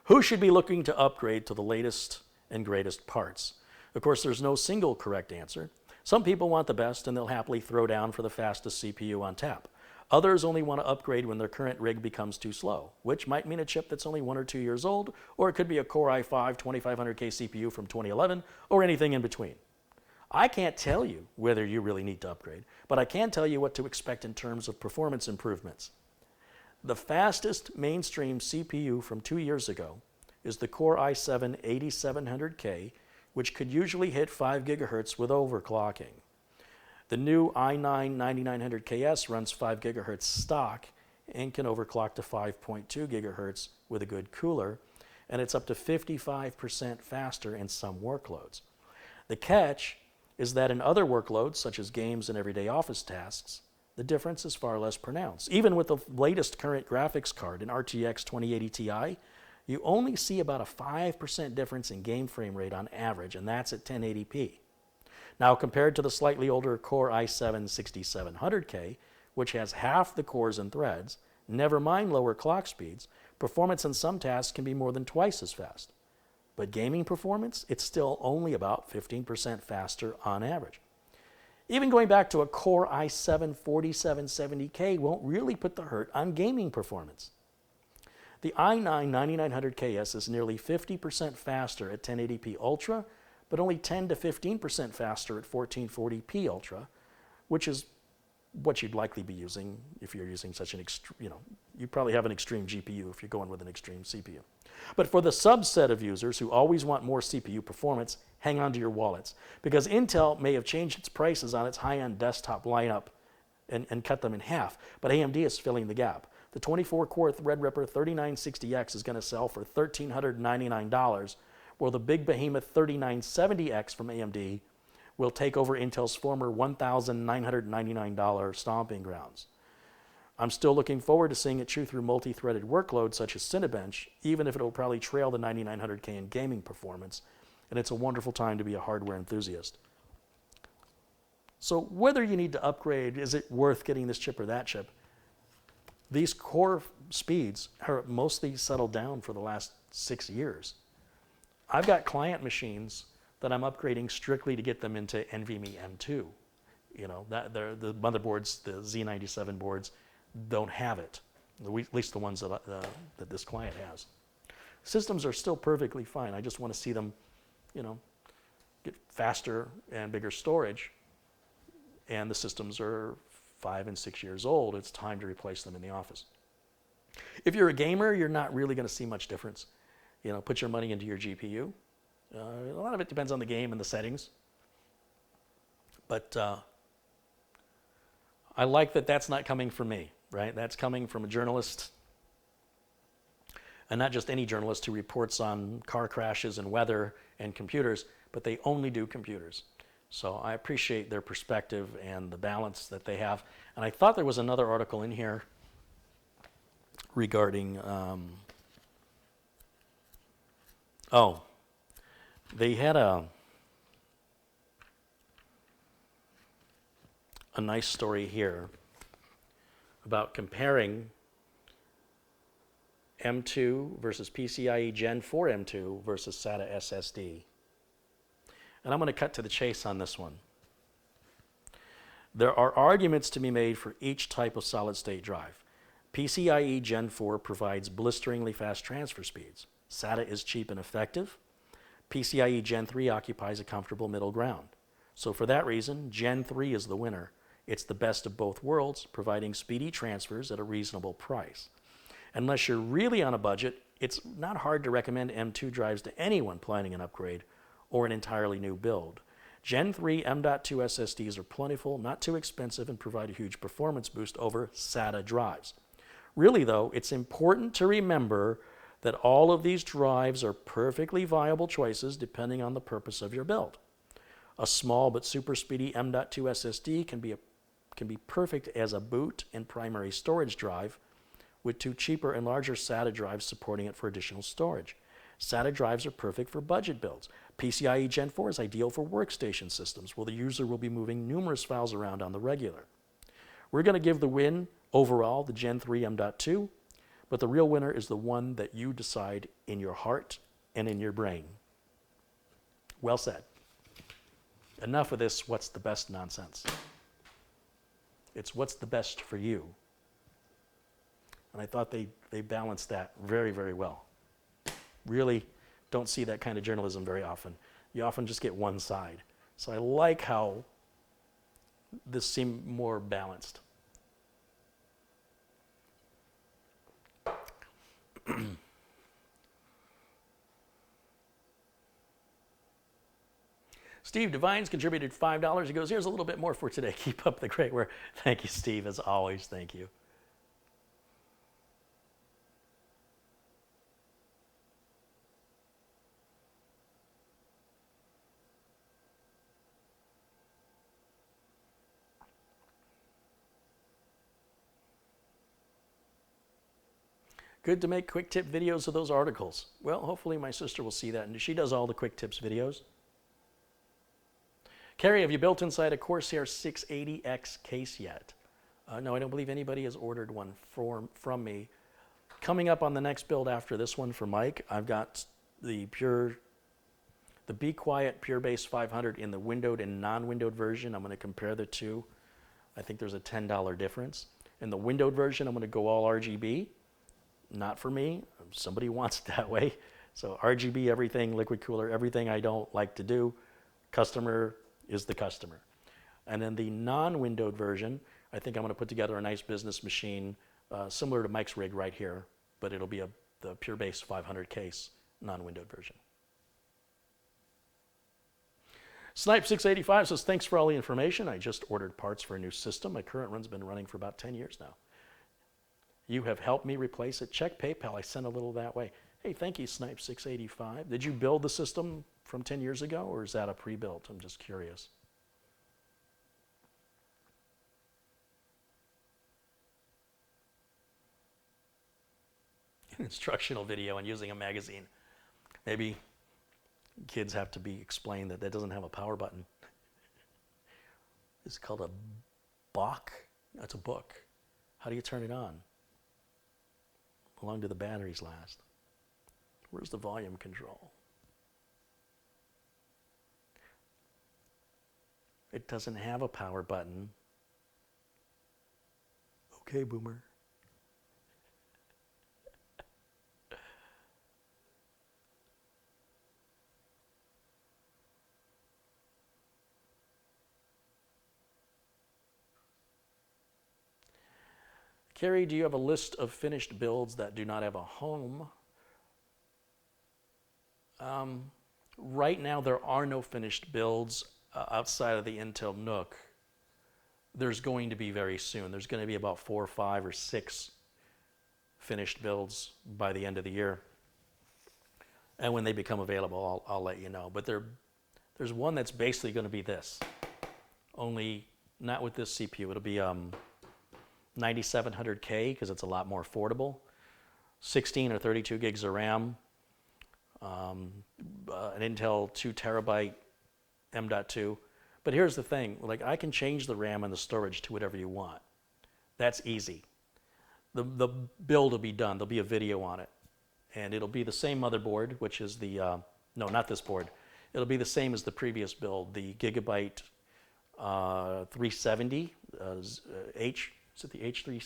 Who should be looking to upgrade to the latest and greatest parts? Of course, there's no single correct answer. Some people want the best and they'll happily throw down for the fastest CPU on tap. Others only want to upgrade when their current rig becomes too slow, which might mean a chip that's only 1 or 2 years old, or it could be a Core i5 2500K CPU from 2011, or anything in between. I can't tell you whether you really need to upgrade, but I can tell you what to expect in terms of performance improvements. The fastest mainstream CPU from 2 years ago is the Core i7 8700K, which could usually hit 5 gigahertz with overclocking. The new i9-9900KS runs 5 gigahertz stock and can overclock to 5.2 gigahertz with a good cooler, and it's up to 55% faster in some workloads. The catch is that in other workloads, such as games and everyday office tasks, the difference is far less pronounced. Even with the latest current graphics card, an RTX 2080 Ti, you only see about a 5% difference in game frame rate on average, and that's at 1080p. Now, compared to the slightly older Core i7-6700K, which has half the cores and threads, never mind lower clock speeds, performance in some tasks can be more than twice as fast. But gaming performance, it's still only about 15% faster on average. Even going back to a Core i7-4770K won't really put the hurt on gaming performance. The i9-9900KS is nearly 50% faster at 1080p Ultra, but only 10 to 15% faster at 1440p Ultra, which is what you'd likely be using if you're using such an extreme, you probably have an extreme GPU if you're going with an extreme CPU. But for the subset of users who always want more CPU performance, hang on to your wallets, because Intel may have changed its prices on its high-end desktop lineup and cut them in half, but AMD is filling the gap. The 24-core Threadripper 3960X is going to sell for $1,399, while the big behemoth 3970X from AMD will take over Intel's former $1,999 stomping grounds. I'm still looking forward to seeing it chew through multi-threaded workloads such as Cinebench, even if it will probably trail the 9900K in gaming performance, and it's a wonderful time to be a hardware enthusiast. So whether you need to upgrade, is it worth getting this chip or that chip? These core speeds are mostly settled down for the last 6 years. I've got client machines that I'm upgrading strictly to get them into NVMe M2. The motherboards, the Z97 boards, don't have it, at least the ones that this client has. Systems are still perfectly fine. I just want to see them, get faster and bigger storage. And the systems are 5 and 6 years old. It's time to replace them in the office. If you're a gamer, you're not really going to see much difference. Put your money into your GPU. A lot of it depends on the game and the settings. But I like that that's not coming from me, right? That's coming from a journalist, and not just any journalist who reports on car crashes and weather and computers, but they only do computers. So I appreciate their perspective and the balance that they have. And I thought there was another article in here regarding, they had a nice story here about comparing M2 versus PCIe Gen 4 M2 versus SATA SSD. And I'm going to cut to the chase on this one. There are arguments to be made for each type of solid-state drive. PCIe Gen 4 provides blisteringly fast transfer speeds. SATA is cheap and effective. PCIe Gen 3 occupies a comfortable middle ground. So for that reason, Gen 3 is the winner. It's the best of both worlds, providing speedy transfers at a reasonable price. Unless you're really on a budget, it's not hard to recommend M2 drives to anyone planning an upgrade or an entirely new build. Gen 3 M.2 SSDs are plentiful, not too expensive, and provide a huge performance boost over SATA drives. Really, though, it's important to remember that all of these drives are perfectly viable choices depending on the purpose of your build. A small but super speedy M.2 SSD can be perfect as a boot and primary storage drive, with two cheaper and larger SATA drives supporting it for additional storage. SATA drives are perfect for budget builds. PCIe Gen 4 is ideal for workstation systems, where the user will be moving numerous files around on the regular. We're going to give the win overall, the Gen 3 M.2, but the real winner is the one that you decide in your heart and in your brain. Well said. Enough of this what's the best nonsense. It's what's the best for you. And I thought they balanced that very, very well. Really don't see that kind of journalism very often. You often just get one side. So I like how this seemed more balanced. Steve Devines contributed $5. He goes, here's a little bit more for today. Keep up the great work. Thank you, Steve, as always. Thank you. Good to make quick tip videos of those articles. Well, hopefully my sister will see that, and she does all the quick tips videos. Carey, have you built inside a Corsair 680X case yet? No, I don't believe anybody has ordered one from me. Coming up on the next build after this one for Mike, I've got the Be Quiet Pure Base 500 in the windowed and non-windowed version. I'm going to compare the two. I think there's a $10 difference. In the windowed version, I'm going to go all RGB. Not for me. Somebody wants it that way. So RGB, everything, liquid cooler, everything I don't like to do. Customer is the customer. And then the non-windowed version, I think I'm going to put together a nice business machine similar to Mike's rig right here, but it'll be the Pure Base 500 case non-windowed version. Snipe685 says, thanks for all the information. I just ordered parts for a new system. My current run's been running for about 10 years now. You have helped me replace it. Check PayPal. I sent a little that way. Hey, thank you, Snipe685. Did you build the system from 10 years ago, or is that a pre-built? I'm just curious. Instructional video on using a magazine. Maybe kids have to be explained that that doesn't have a power button. It's called a Bach. That's a book. How do you turn it on? How long do the batteries last? Where's the volume control? It doesn't have a power button. Okay, boomer. Carey, do you have a list of finished builds that do not have a home? Right now, there are no finished builds outside of the Intel NUC. There's going to be very soon. There's going to be about 4 or 5 or 6 finished builds by the end of the year. And when they become available, I'll let you know. But there's one that's basically going to be this, only not with this CPU. It'll be 9700K because it's a lot more affordable. 16 or 32 gigs of RAM. An Intel 2 terabyte M.2. But here's the thing, like I can change the RAM and the storage to whatever you want. That's easy. The build will be done. There'll be a video on it. And it'll be the same motherboard, which is the, no, not this board. It'll be the same as the previous build, the Gigabyte 370 H. Is it the H3? I'm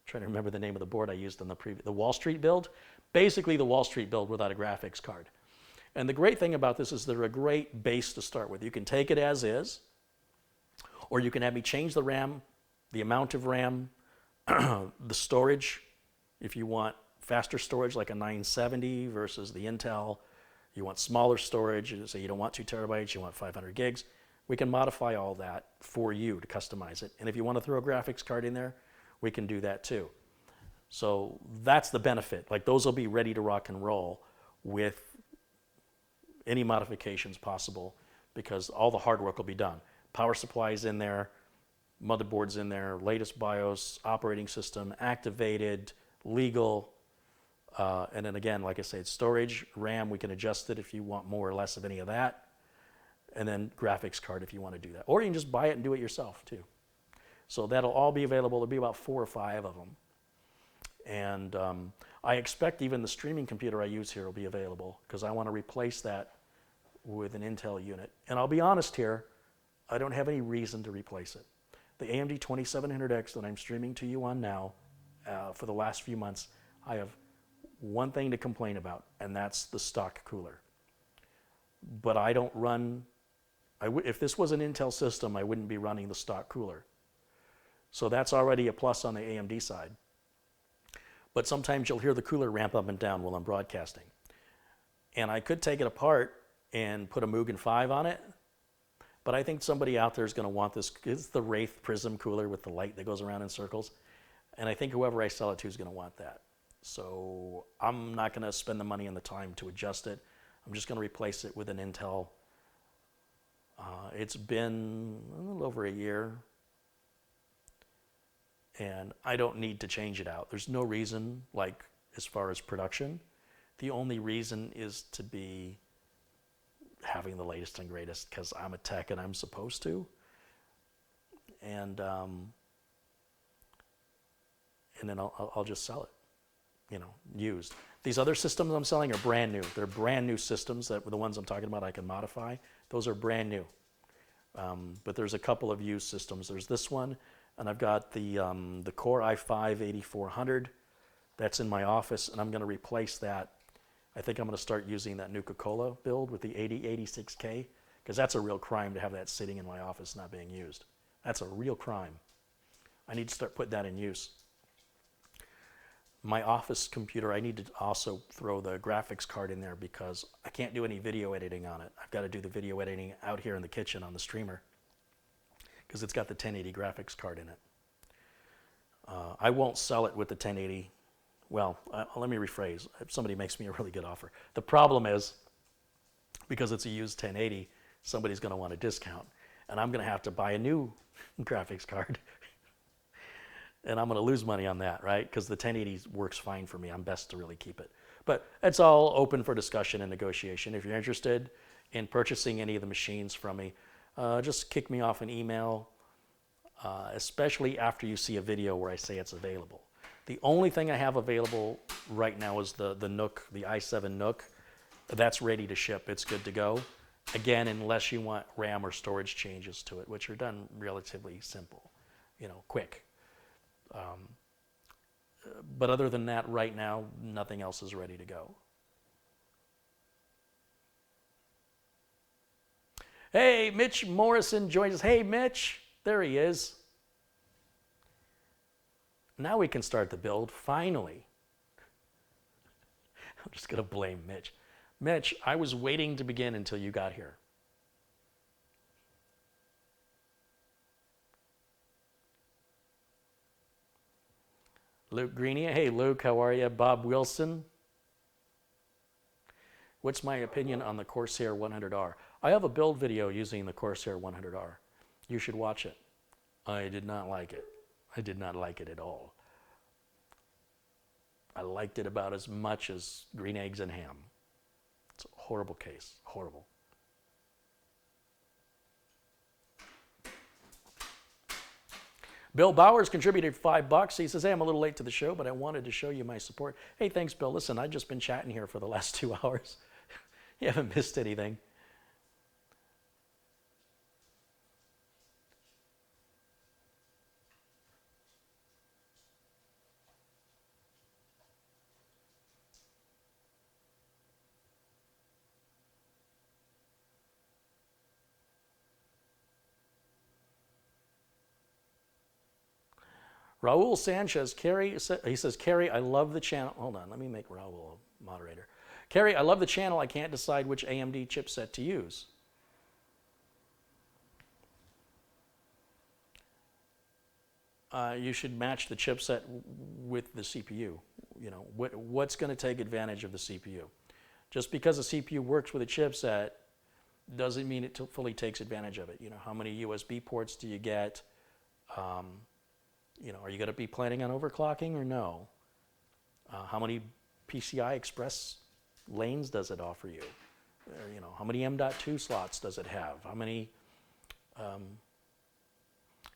trying to remember the name of the board I used on the Wall Street build. Basically the Wall Street build without a graphics card. And the great thing about this is they're a great base to start with. You can take it as is, or you can have me change the RAM, the amount of RAM, the storage, if you want faster storage like a 970 versus the Intel. You want smaller storage, so you don't want 2 terabytes, you want 500 gigs. We can modify all that for you to customize it. And if you want to throw a graphics card in there, we can do that too. So that's the benefit. Like those will be ready to rock and roll with any modifications possible because all the hard work will be done. Power supply's in there, motherboard's in there, latest BIOS, operating system, activated, legal, and then again, like I said, storage, RAM, we can adjust it if you want more or less of any of that. And then graphics card if you want to do that. Or you can just buy it and do it yourself too. So that'll all be available. There'll be about 4 or 5 of them. And I expect even the streaming computer I use here will be available because I want to replace that with an Intel unit. And I'll be honest here, I don't have any reason to replace it. The AMD 2700X that I'm streaming to you on now, for the last few months, I have one thing to complain about, and that's the stock cooler. But I don't run, if this was an Intel system, I wouldn't be running the stock cooler. So that's already a plus on the AMD side. But sometimes you'll hear the cooler ramp up and down while I'm broadcasting. And I could take it apart and put a Mugen 5 on it, but I think somebody out there is going to want this. It's the Wraith Prism cooler with the light that goes around in circles. And I think whoever I sell it to is going to want that. So I'm not going to spend the money and the time to adjust it. I'm just going to replace it with an Intel. It's been a little over a year. and I don't need to change it out. There's no reason, like as far as production. The only reason is to be having the latest and greatest because I'm a tech and I'm supposed to. And then I'll just sell it, used. These other systems I'm selling are brand new. They're brand new systems that the ones I'm talking about I can modify. Those are brand new. But there's a couple of used systems. There's this one, and I've got the Core i5 8400. That's in my office, and I'm going to replace that. I think I'm going to start using that Nuka-Cola build with the 8086K, because that's a real crime to have that sitting in my office not being used. That's a real crime. I need to start putting that in use. My office computer, I need to also throw the graphics card in there because I can't do any video editing on it. I've got to do the video editing out here in the kitchen on the streamer because it's got the 1080 graphics card in it. I won't sell it with the 1080. Well, let me rephrase. If somebody makes me a really good offer. The problem is, because it's a used 1080, somebody's going to want a discount. And I'm going to have to buy a new graphics card. And I'm going to lose money on that, right? Because the 1080 works fine for me. I'm best to really keep it. But it's all open for discussion and negotiation. If you're interested in purchasing any of the machines from me, just kick me off an email, especially after you see a video where I say it's available. The only thing I have available right now is the Nook, the i7 Nook. That's ready to ship. It's good to go. Again, unless you want RAM or storage changes to it, which are done relatively simple, quick. But other than that, right now, nothing else is ready to go. Hey, Mitch Morrison joins us. Hey, Mitch. There he is. Now we can start the build, finally. I'm just going to blame Mitch. Mitch, I was waiting to begin until you got here. Luke Greenia. Hey, Luke, how are you? Bob Wilson. What's my opinion on the Corsair 100R? I have a build video using the Corsair 100R. You should watch it. I did not like it. I did not like it at all. I liked it about as much as green eggs and ham. It's a horrible case. Horrible. Bill Bowers contributed $5. He says, hey, I'm a little late to the show, but I wanted to show you my support. Hey, thanks, Bill. Listen, I've just been chatting here for the last 2 hours. You haven't missed anything. Raul Sanchez, Carey, he says, Carey, I love the channel. Hold on, let me make Raul a moderator. Carey, I love the channel. I can't decide which AMD chipset to use. You should match the chipset with the CPU. What's going to take advantage of the CPU? Just because the CPU works with a chipset doesn't mean it fully takes advantage of it. How many USB ports do you get? Are you going to be planning on overclocking or no? How many PCI Express lanes does it offer you? How many M.2 slots does it have? How many,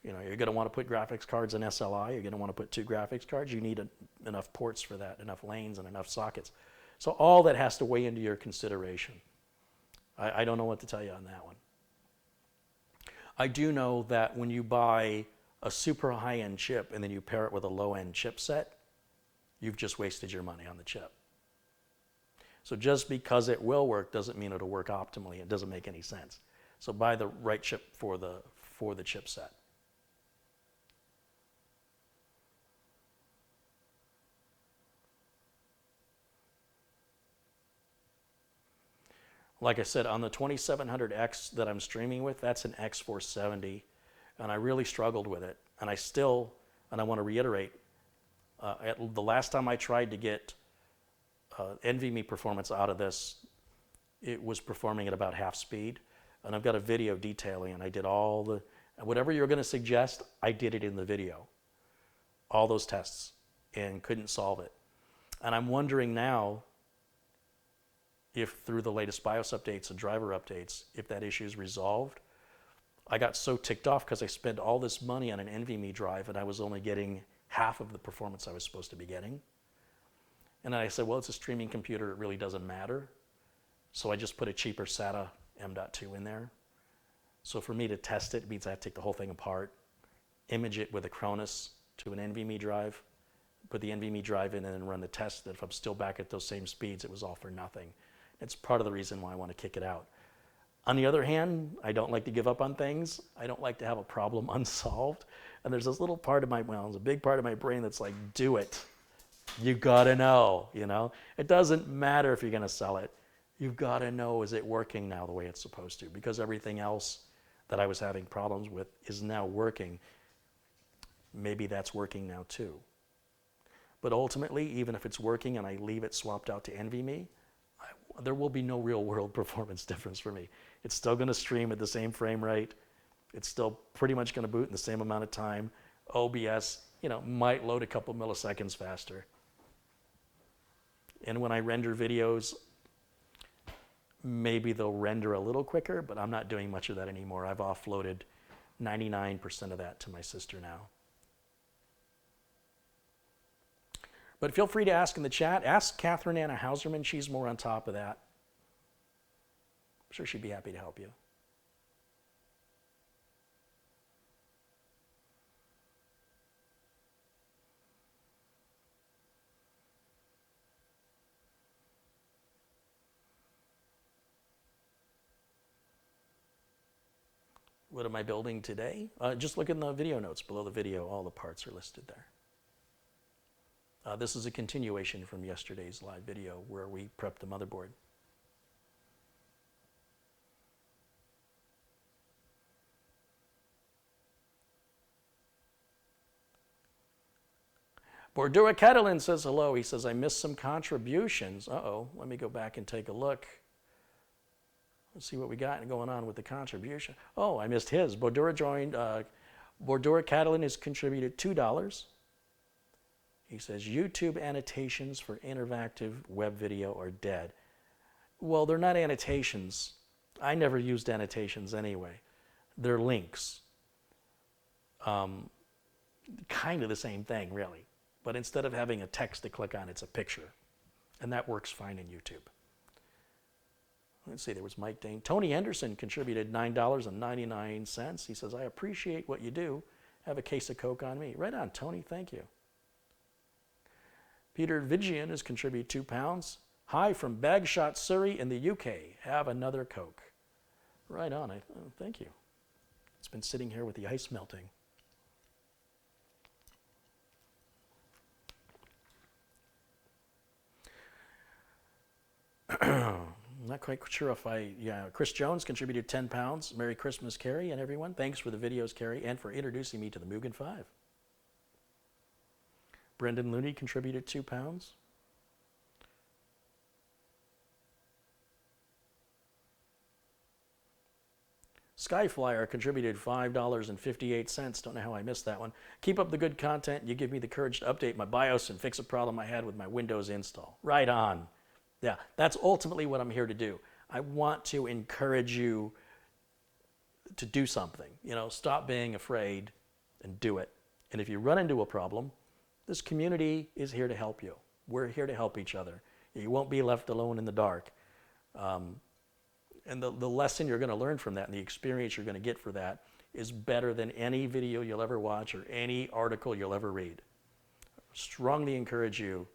you're going to want to put graphics cards in SLI. You're going to want to put 2 graphics cards. You need enough ports for that, enough lanes and enough sockets. So all that has to weigh into your consideration. I don't know what to tell you on that one. I do know that when you buy a super high-end chip and then you pair it with a low-end chipset, you've just wasted your money on the chip. So just because it will work doesn't mean it'll work optimally. It doesn't make any sense. So buy the right chip for the chipset. Like I said, on the 2700X that I'm streaming with, that's an X470. And I really struggled with it. And I want to reiterate, the last time I tried to get NVMe performance out of this, it was performing at about half speed. And I've got a video detailing, and I did whatever you're going to suggest, I did it in the video. all those tests and couldn't solve it. And I'm wondering now if through the latest BIOS updates and driver updates, if that issue is resolved. I got so ticked off because I spent all this money on an NVMe drive and I was only getting half of the performance I was supposed to be getting. And then I said, well, it's a streaming computer, it really doesn't matter. So I just put a cheaper SATA M.2 in there. So for me to test it, it means I have to take the whole thing apart, image it with a Cronus to an NVMe drive, put the NVMe drive in and then run the test that if I'm still back at those same speeds, it was all for nothing. It's part of the reason why I want to kick it out. On the other hand, I don't like to give up on things. I don't like to have a problem unsolved. And there's this little part of my, well, there's a big part of my brain that's like, do it. You gotta know, you know? It doesn't matter if you're gonna sell it. You've gotta know, is it working now the way it's supposed to? Because everything else that I was having problems with is now working. Maybe that's working now too. But ultimately, even if it's working and I leave it swapped out to NVMe, there will be no real world performance difference for me. It's still going to stream at the same frame rate. It's still pretty much going to boot in the same amount of time. OBS, you know, might load a couple milliseconds faster. And when I render videos, maybe they'll render a little quicker, but I'm not doing much of that anymore. I've offloaded 99% of that to my sister now. But feel free to ask in the chat. Ask Catherine Anna Hauserman. She's more on top of that. I'm sure she'd be happy to help you. What am I building today? Just look in the video notes below the video. All the parts are listed there. This is a continuation from yesterday's live video where we prepped the motherboard. Bordura Catalan says hello. He says, I missed some contributions. Uh-oh, let me go back and take a look. Let's see what we got going on with the contribution. Oh, I missed his. Bordura joined. Bordura Catalan has contributed $2. He says, YouTube annotations for interactive web video are dead. Well, they're not annotations. I never used annotations anyway. They're links. Kind of the same thing, really. But instead of having a text to click on, it's a picture. And that works fine in YouTube. Let's see, there was Mike Dane. Tony Henderson contributed $9.99. He says, I appreciate what you do. Have a case of Coke on me. Right on, Tony, thank you. Peter Vigian has contributed £2. Hi from Bagshot, Surrey in the UK. Have another Coke. Right on, thank you. It's been sitting here with the ice melting. Not quite sure if Chris Jones contributed £10. Merry Christmas, Carey, and everyone. Thanks for the videos, Carey, and for introducing me to the Mugen 5. Brendan Looney contributed £2. Skyflyer contributed $5.58. Don't know how I missed that one. Keep up the good content. You give me the courage to update my BIOS and fix a problem I had with my Windows install. Right on. Yeah, that's ultimately what I'm here to do. I want to encourage you to do something. You know, stop being afraid and do it. And if you run into a problem, this community is here to help you. We're here to help each other. You won't be left alone in the dark. And the lesson you're going to learn from that and the experience you're going to get for that is better than any video you'll ever watch or any article you'll ever read. Strongly encourage you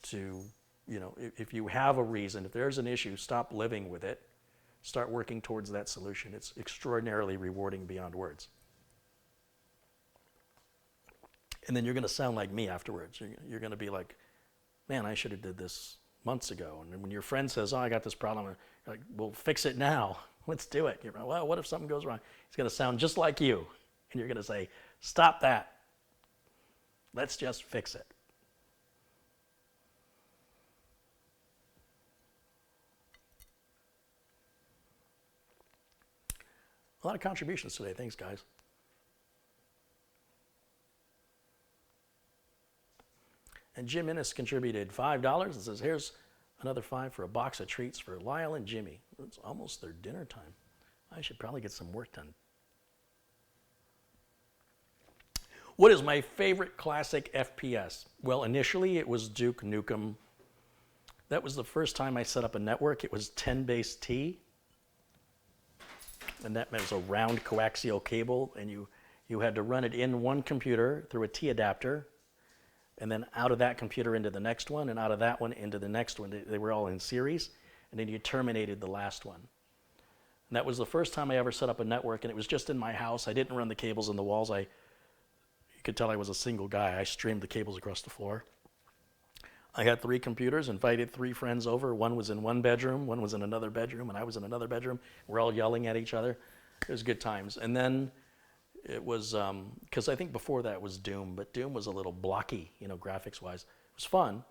to, you know, if you have a reason, if there's an issue, stop living with it. Start working towards that solution. It's extraordinarily rewarding beyond words. And then you're going to sound like me afterwards. You're going to be like, man, I should have did this months ago. And when your friend says, oh, I got this problem, you're like, well, fix it now. Let's do it. You're like, well, what if something goes wrong? It's going to sound just like you. And you're going to say, stop that. Let's just fix it. A lot of contributions today. Thanks, guys. And Jim Innes contributed $5 and says, here's another 5 for a box of treats for Lyle and Jimmy. It's almost their dinner time. I should probably get some work done. What is my favorite classic FPS? Well, initially it was Duke Nukem. That was the first time I set up a network. It was 10 base T. And that was a round coaxial cable, and you had to run it in one computer through a T adapter, and then out of that computer into the next one, and out of that one into the next one. They were all in series, and then you terminated the last one. And that was the first time I ever set up a network, and it was just in my house. I didn't run the cables in the walls. You could tell I was a single guy. I streamed the cables across the floor. I had 3 computers, invited 3 friends over. One was in one bedroom, one was in another bedroom, and I was in another bedroom. We're all yelling at each other. It was good times. And then it was, because I think before that was Doom, but Doom was a little blocky, graphics-wise. It was fun.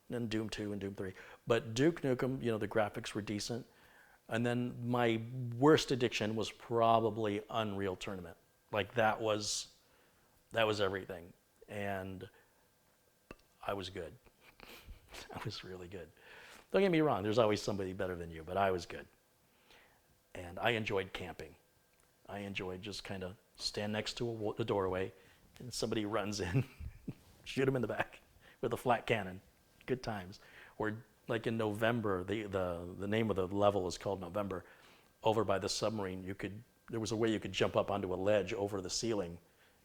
And then Doom 2 and Doom 3. But Duke Nukem, the graphics were decent. And then my worst addiction was probably Unreal Tournament. Like that was everything. And I was good. I was really good. Don't get me wrong, there's always somebody better than you, but I was good. And I enjoyed camping. I enjoyed just kind of stand next to a doorway and somebody runs in, shoot them in the back with a flat cannon. Good times. Or like in November, the name of the level is called November. Over by the submarine, there was a way you could jump up onto a ledge over the ceiling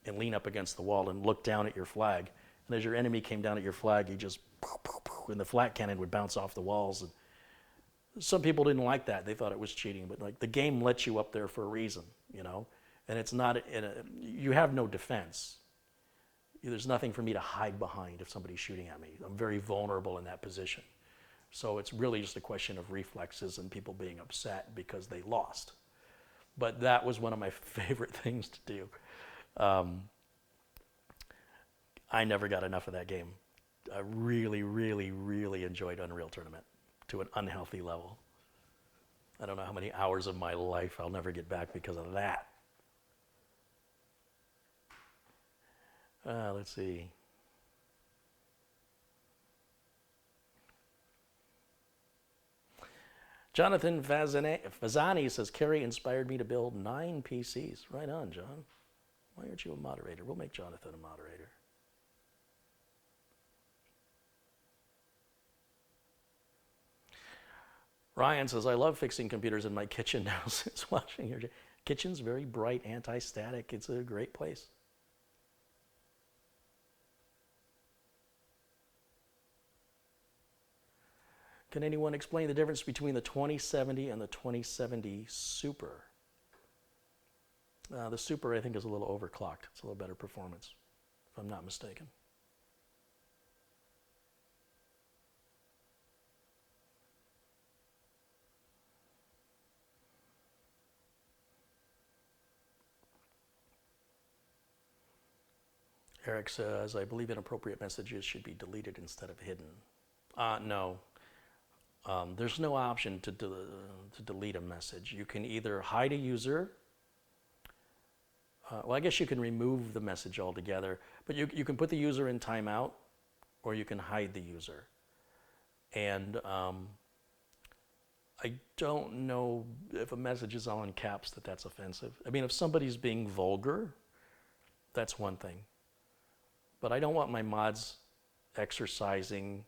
and lean up against the wall and look down at your flag. And as your enemy came down at your flag, you just and the flat cannon would bounce off the walls. And some people didn't like that. They thought it was cheating. But like the game lets you up there for a reason, And it's not, you have no defense. There's nothing for me to hide behind if somebody's shooting at me. I'm very vulnerable in that position. So it's really just a question of reflexes and people being upset because they lost. But that was one of my favorite things to do. I never got enough of that game. I really, really, really enjoyed Unreal Tournament to an unhealthy level. I don't know how many hours of my life I'll never get back because of that. Let's see. Jonathan Fazani says, Carey inspired me to build 9 PCs. Right on, John. Why aren't you a moderator? We'll make Jonathan a moderator. Ryan says, I love fixing computers in my kitchen now since watching your kitchen's very bright, anti-static. It's a great place. Can anyone explain the difference between the 2070 and the 2070 Super? The Super, I think, is a little overclocked. It's a little better performance, if I'm not mistaken. Eric says, I believe inappropriate messages should be deleted instead of hidden. No. There's no option to delete a message. You can either hide a user. Well, I guess you can remove the message altogether, but you can put the user in timeout, or you can hide the user. And I don't know if a message is all in caps that's offensive. I mean, if somebody's being vulgar, that's one thing. But I don't want my mods exercising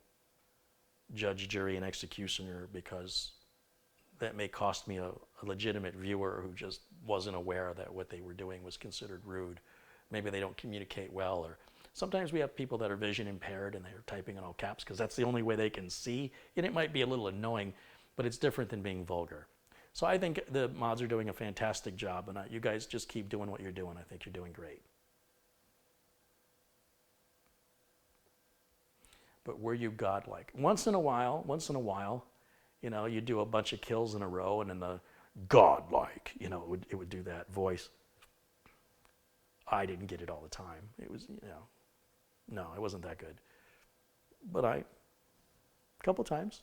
judge, jury, and executioner because that may cost me a legitimate viewer who just wasn't aware that what they were doing was considered rude. Maybe they don't communicate well, or sometimes we have people that are vision impaired and they're typing in all caps because that's the only way they can see, and it might be a little annoying, but it's different than being vulgar. So I think the mods are doing a fantastic job, and you guys just keep doing what you're doing. I think you're doing great. But were you godlike? Once in a while, you do a bunch of kills in a row, and then the godlike, it would do that voice. I didn't get it all the time. It was, no, it wasn't that good. But a couple times.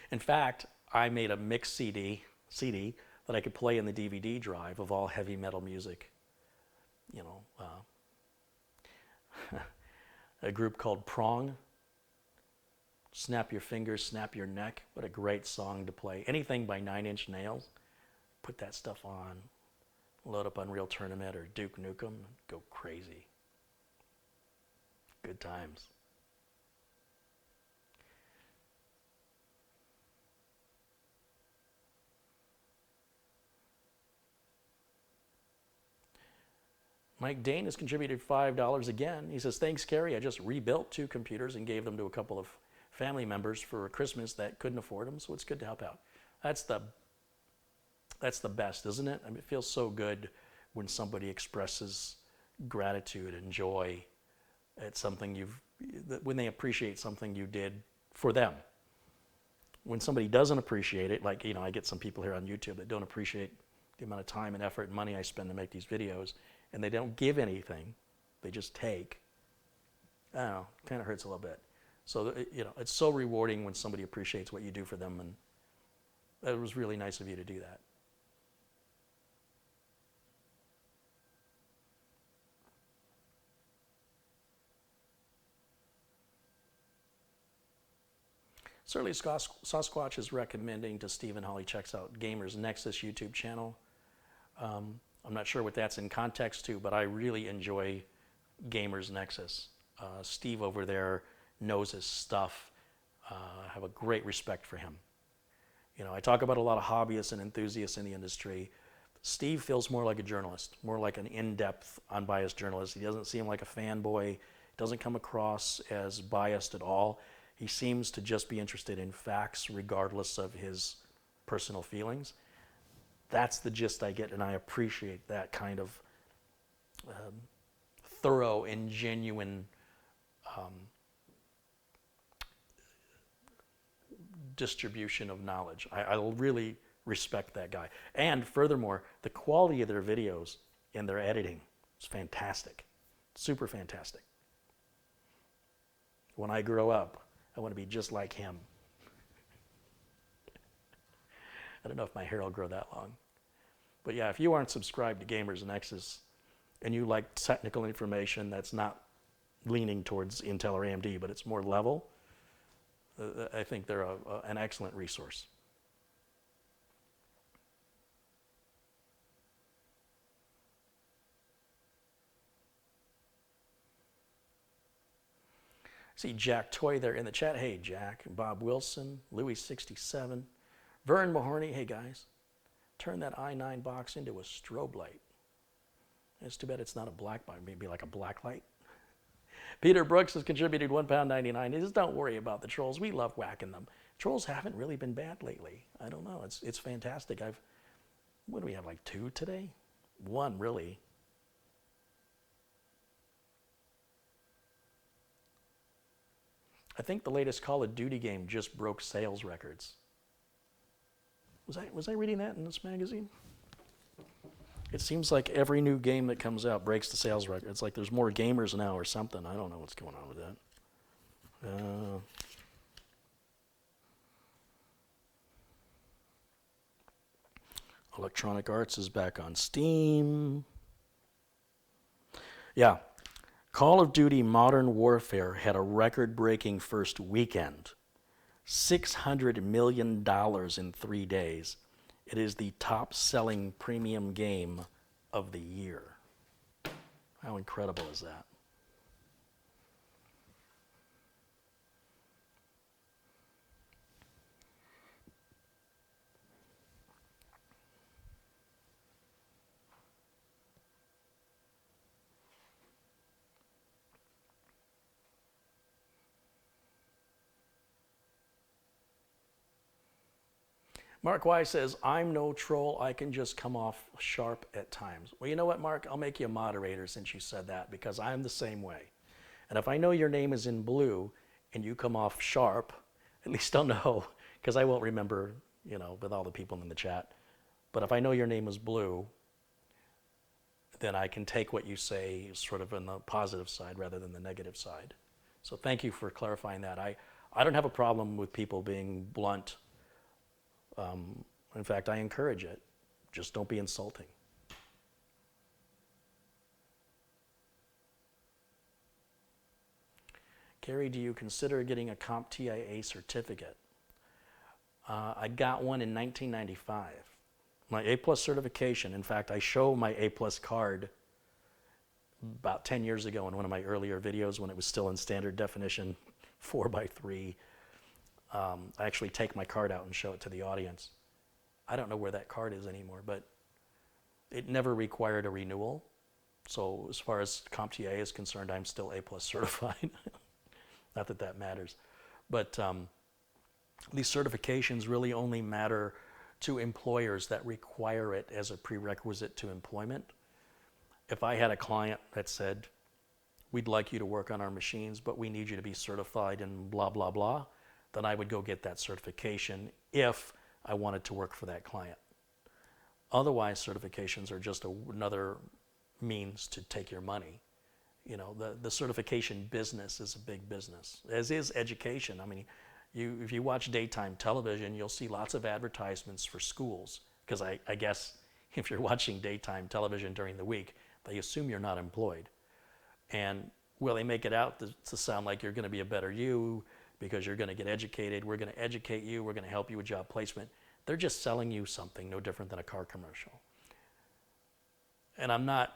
In fact, I made a mix CD that I could play in the DVD drive of all heavy metal music. a group called Prong. Snap Your Fingers, Snap Your Neck. What a great song to play. Anything by Nine Inch Nails. Put that stuff on. Load up Unreal Tournament or Duke Nukem. Go crazy. Good times. Mike Dane has contributed $5 again. He says, thanks, Carey. I just rebuilt 2 computers and gave them to a couple of family members for Christmas that couldn't afford them, so it's good to help out. That's the best, isn't it? I mean, it feels so good when somebody expresses gratitude and joy at something when they appreciate something you did for them. When somebody doesn't appreciate it, like, I get some people here on YouTube that don't appreciate the amount of time and effort and money I spend to make these videos, and they don't give anything, they just take. I don't know, it kind of hurts a little bit. So, it's so rewarding when somebody appreciates what you do for them, and it was really nice of you to do that. Certainly, Sasquatch is recommending to Stephen Hawley checks out Gamers Nexus YouTube channel. I'm not sure what that's in context to, but I really enjoy Gamers Nexus. Steve over there knows his stuff. I have a great respect for him. I talk about a lot of hobbyists and enthusiasts in the industry. Steve feels more like a journalist, more like an in-depth, unbiased journalist. He doesn't seem like a fanboy. Doesn't come across as biased at all. He seems to just be interested in facts regardless of his personal feelings. That's the gist I get, and I appreciate that kind of thorough and genuine distribution of knowledge. I really respect that guy. And furthermore, the quality of their videos and their editing is fantastic. Super fantastic. When I grow up, I want to be just like him. I don't know if my hair will grow that long. But yeah, if you aren't subscribed to Gamers Nexus and you like technical information that's not leaning towards Intel or AMD, but it's more level, I think they're an excellent resource. See Jack Toy there in the chat. Hey, Jack. Bob Wilson, Louis67, Vern Mahorny. Hey, guys. Turn that i9 box into a strobe light. It's too bad it's not a black light. Maybe like a black light. Peter Brooks has contributed £1.99. He says, don't worry about the trolls. We love whacking them. Trolls haven't really been bad lately. I don't know. It's fantastic. What do we have, like 2 today? 1, really. I think the latest Call of Duty game just broke sales records. Was I reading that in this magazine? It seems like every new game that comes out breaks the sales record. It's like there's more gamers now or something. I don't know what's going on with that. Electronic Arts is back on Steam. Yeah. Call of Duty Modern Warfare had a record-breaking first weekend. $600 million in 3 days. It is the top-selling premium game of the year. How incredible is that? Mark Y says, I'm no troll. I can just come off sharp at times. Well, you know what, Mark? I'll make you a moderator since you said that, because I'm the same way. And if I know your name is in blue and you come off sharp, at least I'll know, because I won't remember, with all the people in the chat. But if I know your name is blue, then I can take what you say sort of on the positive side rather than the negative side. So thank you for clarifying that. I don't have a problem with people being blunt. In fact, I encourage it. Just don't be insulting. Carey, do you consider getting a CompTIA certificate? I got one in 1995. My A+ certification, in fact, I show my A+ card about 10 years ago in one of my earlier videos when it was still in standard definition 4:3. I actually take my card out and show it to the audience. I don't know where that card is anymore, but it never required a renewal. So as far as CompTIA is concerned, I'm still A+ certified. Not that that matters. But these certifications really only matter to employers that require it as a prerequisite to employment. If I had a client that said, we'd like you to work on our machines, but we need you to be certified in blah, blah, blah, then I would go get that certification if I wanted to work for that client. Otherwise, certifications are just another means to take your money. You know, the certification business is a big business, as is education. I mean, if you watch daytime television, you'll see lots of advertisements for schools, because I guess if you're watching daytime television during the week, they assume you're not employed. And well, they make it out to sound like you're going to be a better you because you're going to get educated. We're going to educate you. We're going to help you with job placement. They're just selling you something no different than a car commercial. And I'm not,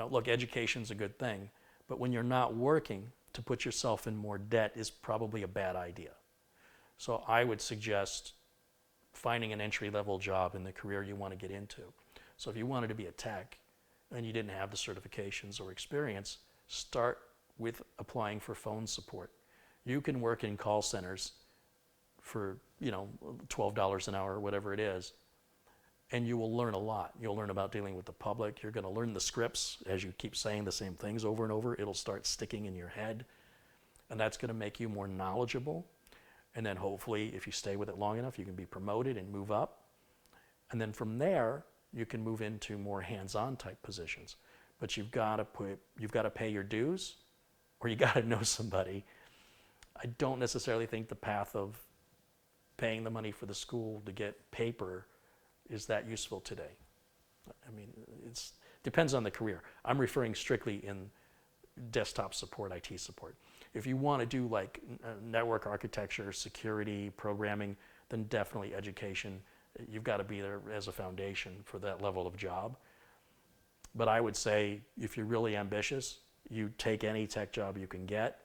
look, education's a good thing, but when you're not working, to put yourself in more debt is probably a bad idea. So I would suggest finding an entry-level job in the career you want to get into. So if you wanted to be a tech and you didn't have the certifications or experience, start with applying for phone support. You can work in call centers for, $12 an hour or whatever it is, and you will learn a lot. You'll learn about dealing with the public. You're going to learn the scripts. As you keep saying the same things over and over, it'll start sticking in your head, and that's going to make you more knowledgeable. And then hopefully, if you stay with it long enough, you can be promoted and move up. And then from there, you can move into more hands-on type positions. But you've got to pay your dues, or you got to know somebody. I don't necessarily think the path of paying the money for the school to get paper is that useful today. I mean, it depends on the career. I'm referring strictly in desktop support, IT support. If you want to do like network architecture, security, programming, then definitely education. You've got to be there as a foundation for that level of job. But I would say if you're really ambitious, you take any tech job you can get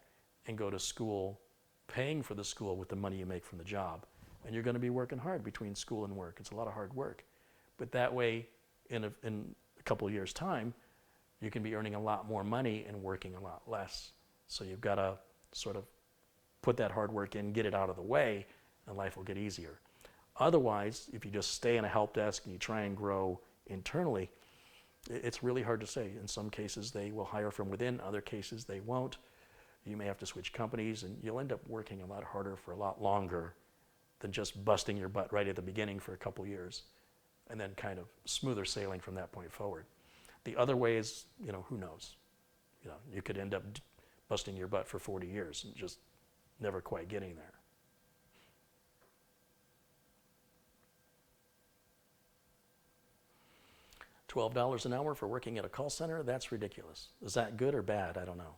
and go to school, paying for the school with the money you make from the job. And you're going to be working hard between school and work. It's a lot of hard work. But that way, in a couple of years' time, you can be earning a lot more money and working a lot less. So you've got to sort of put that hard work in, get it out of the way, and life will get easier. Otherwise, if you just stay in a help desk and you try and grow internally, it's really hard to say. In some cases, they will hire from within. Other cases, they won't. You may have to switch companies, and you'll end up working a lot harder for a lot longer than just busting your butt right at the beginning for a couple years, and then kind of smoother sailing from that point forward. The other way is, who knows? You could end up busting your butt for 40 years and just never quite getting there. $12 an hour for working at a call center? That's ridiculous. Is that good or bad? I don't know.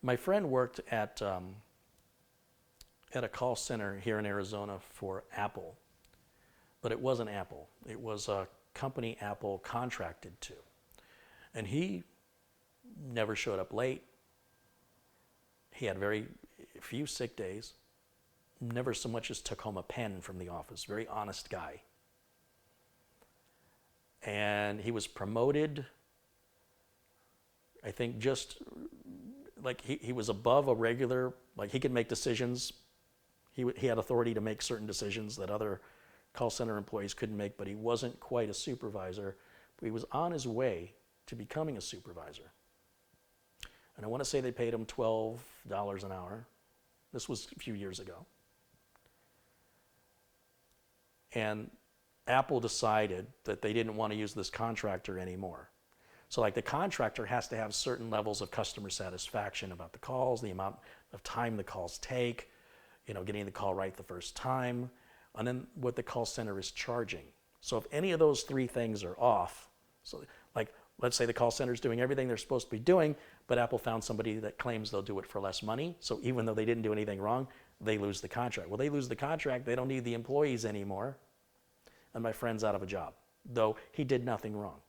My friend worked at a call center here in Arizona for Apple, but it wasn't Apple. It was a company Apple contracted to. And he never showed up late. He had very few sick days, never so much as took home a pen from the office. Very honest guy. And he was promoted, I think just like he was above a regular, like he could make decisions. He had authority to make certain decisions that other call center employees couldn't make, but he wasn't quite a supervisor. But he was on his way to becoming a supervisor. And I want to say they paid him $12 an hour. This was a few years ago. And Apple decided that they didn't want to use this contractor anymore. So like the contractor has to have certain levels of customer satisfaction about the calls, the amount of time the calls take, getting the call right the first time, and then what the call center is charging. So if any of those three things are off, so like let's say the call center is doing everything they're supposed to be doing, but Apple found somebody that claims they'll do it for less money. So even though they didn't do anything wrong, they lose the contract. Well, they lose the contract, they don't need the employees anymore, and my friend's out of a job, though he did nothing wrong.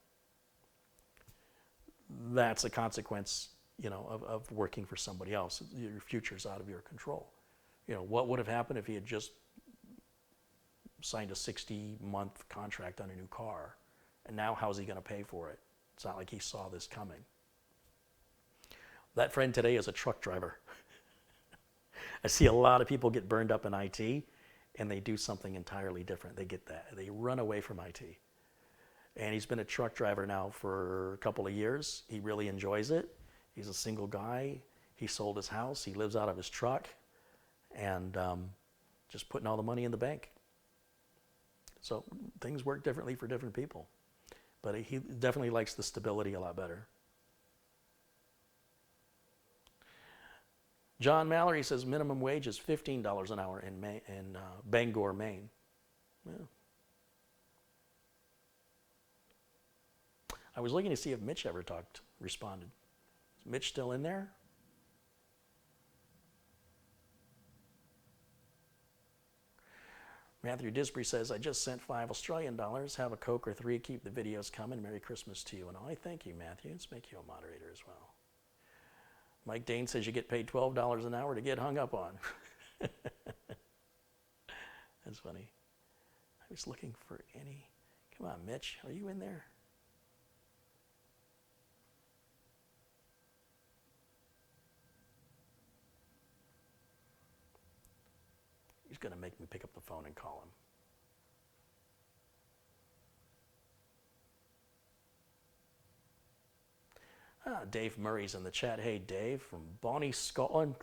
That's a consequence, of working for somebody else. Your future's out of your control. What would have happened if he had just signed a 60-month contract on a new car? And now how's he going to pay for it? It's not like he saw this coming. That friend today is a truck driver. I see a lot of people get burned up in IT, and they do something entirely different. They run away from IT. And he's been a truck driver now for a couple of years. He really enjoys it. He's a single guy. He sold his house. He lives out of his truck, and just putting all the money in the bank. So things work differently for different people. But he definitely likes the stability a lot better. John Mallory says minimum wage is $15 an hour in Bangor, Maine. Yeah. I was looking to see if Mitch ever responded. Is Mitch still in there? Matthew Disbury says, I just sent $5 Australian. Have a Coke or 3. Keep the videos coming. Merry Christmas to you. And I thank you, Matthew. Let's make you a moderator as well. Mike Dane says you get paid $12 an hour to get hung up on. That's funny. I was looking for any. Come on, Mitch. Are you in there? He's going to make me pick up the phone and call him. Dave Murray's in the chat. Hey, Dave, from Bonnie, Scotland.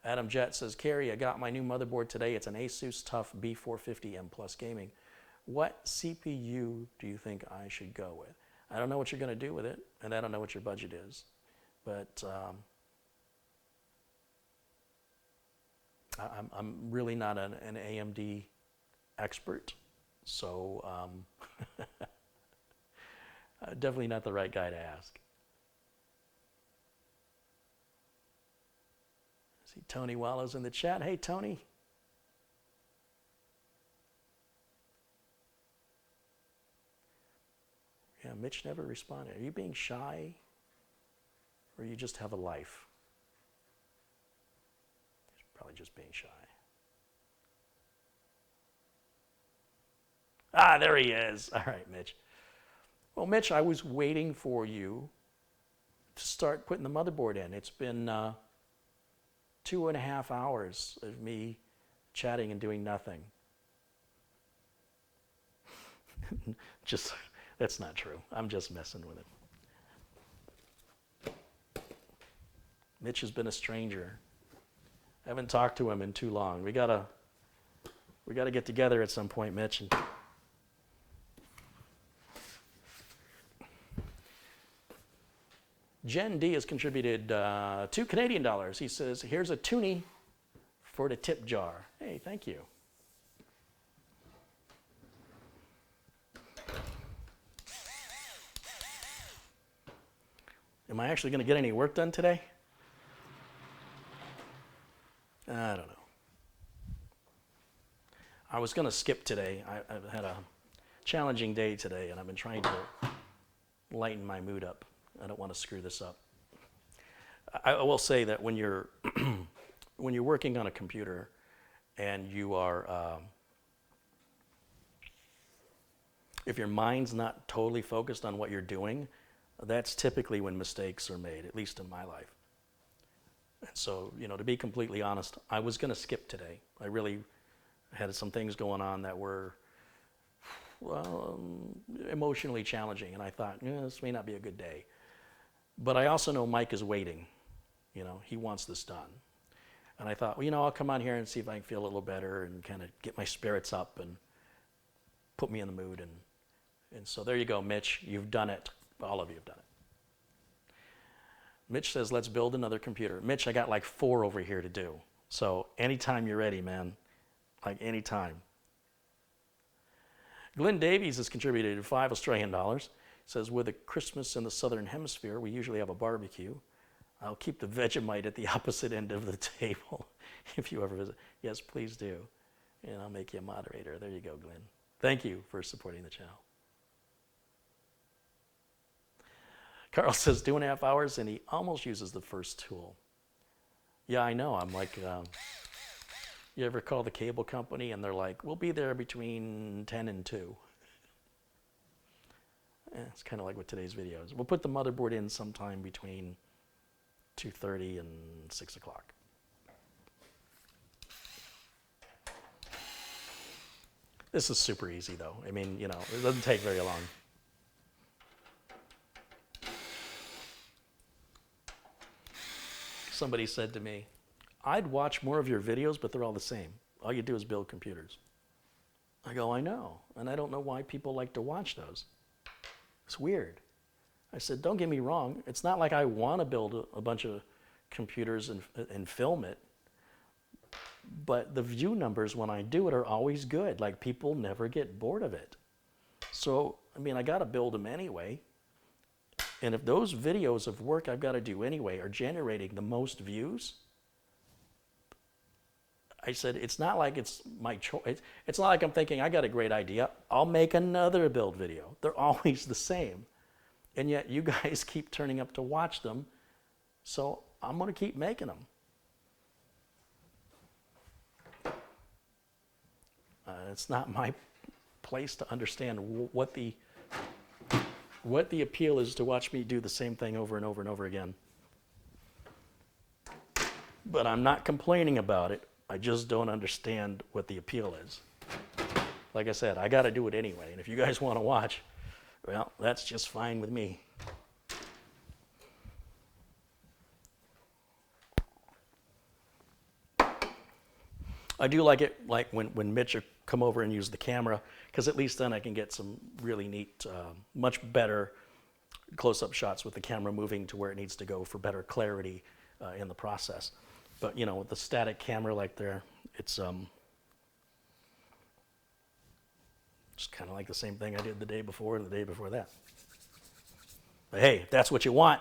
Adam Jett says, Carey, I got my new motherboard today. It's an Asus TUF B450M Plus Gaming. What CPU do you think I should go with? I don't know what you're going to do with it, and I don't know what your budget is. But I'm really not an AMD expert, so definitely not the right guy to ask. I see Tony Wallows in the chat. Hey, Tony. Yeah, Mitch never responded. Are you being shy, or you just have a life? He's probably just being shy. There he is. All right, Mitch. Well, Mitch, I was waiting for you to start putting the motherboard in. It's been 2.5 hours of me chatting and doing nothing. That's not true. I'm just messing with it. Mitch has been a stranger. I haven't talked to him in too long. We gotta get together at some point, Mitch. Jen D has contributed $2 Canadian. He says, here's a toonie for the tip jar. Hey, thank you. Am I actually going to get any work done today? I don't know. I was going to skip today. I've had a challenging day today, and I've been trying to lighten my mood up. I don't want to screw this up. I will say that when you're when you're working on a computer and you are, if your mind's not totally focused on what you're doing, that's typically when mistakes are made, at least in my life. And so, to be completely honest, I was going to skip today. I really had some things going on that were emotionally challenging, and I thought, this may not be a good day. But I also know Mike is waiting. He wants this done. And I thought, I'll come on here and see if I can feel a little better and kind of get my spirits up and put me in the mood. And so there you go, Mitch. You've done it. All of you have done it. Mitch says, let's build another computer. Mitch, I got like 4 over here to do. So anytime you're ready, man, like anytime. Glenn Davies has contributed $5 Australian. Says, with a Christmas in the Southern Hemisphere, we usually have a barbecue. I'll keep the Vegemite at the opposite end of the table if you ever visit. Yes, please do. And I'll make you a moderator. There you go, Glenn. Thank you for supporting the channel. Carl says 2.5 hours and he almost uses the first tool. Yeah, I know. I'm like, you ever call the cable company and they're like, we'll be there between 10 and 2. It's kind of like with today's videos. We'll put the motherboard in sometime between 2:30 and 6 o'clock. This is super easy though. I mean, you know, it doesn't take very long. Somebody said to me, I'd watch more of your videos, but they're all the same. All you do is build computers. I go, I know, and I don't know why people like to watch those. It's weird. I said, don't get me wrong. It's not like I want to build a bunch of computers and film it. But the view numbers when I do it are always good. Like people never get bored of it. So, I mean, I got to build them anyway. And if those videos of work I've got to do anyway are generating the most views, I said, it's not like it's my choice. It's not like I'm thinking, I got a great idea. I'll make another build video. They're always the same. And yet you guys keep turning up to watch them. So I'm going to keep making them. It's not my place to understand what the appeal is to watch me do the same thing over and over and over again. But I'm not complaining about it. I just don't understand what the appeal is. Like I said, I got to do it anyway. And if you guys want to watch, well, that's just fine with me. I do like it, like when Mitch will come over and use the camera, because at least then I can get some really neat, much better close-up shots with the camera moving to where it needs to go for better clarity in the process. But you know, with the static camera like there, it's just kind of like the same thing I did the day before and the day before that. But hey, if that's what you want,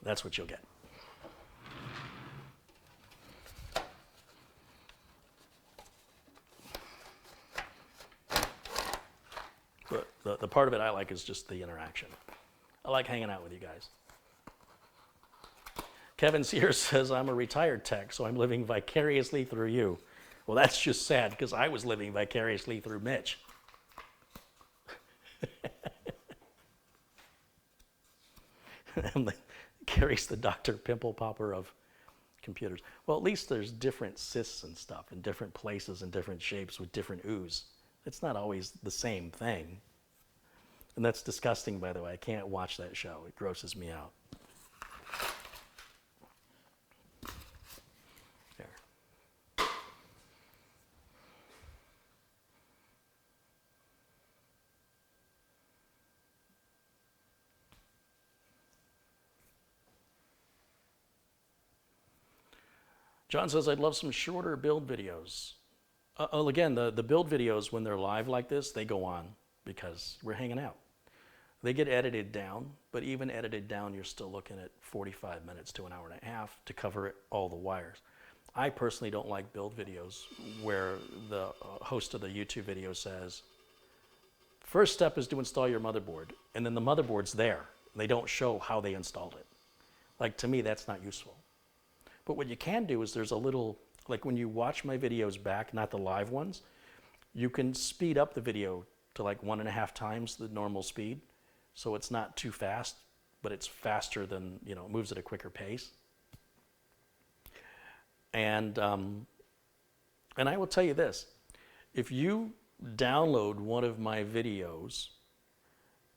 that's what you'll get. But the part of it I like is just the interaction. I like hanging out with you guys. Kevin Sears says, I'm a retired tech, so I'm living vicariously through you. Well, that's just sad, because I was living vicariously through Mitch. Carey's the Dr. Pimple Popper of computers. Well, at least there's different cysts and stuff in different places and different shapes with different ooze. It's not always the same thing. And that's disgusting, by the way. I can't watch that show. It grosses me out. There. John says, I'd love some shorter build videos. Again, the build videos, when they're live like this, they go on because we're hanging out. They get edited down, but even edited down, you're still looking at 45 minutes to an hour and a half to cover all the wires. I personally don't like build videos where the host of the YouTube video says, first step is to install your motherboard, and then the motherboard's there. They don't show how they installed it. Like, to me, that's not useful. But what you can do is there's a little, like when you watch my videos back, not the live ones, you can speed up the video to like 1.5 times the normal speed. So it's not too fast, but it's faster than, you know, it moves at a quicker pace. And I will tell you this, if you download one of my videos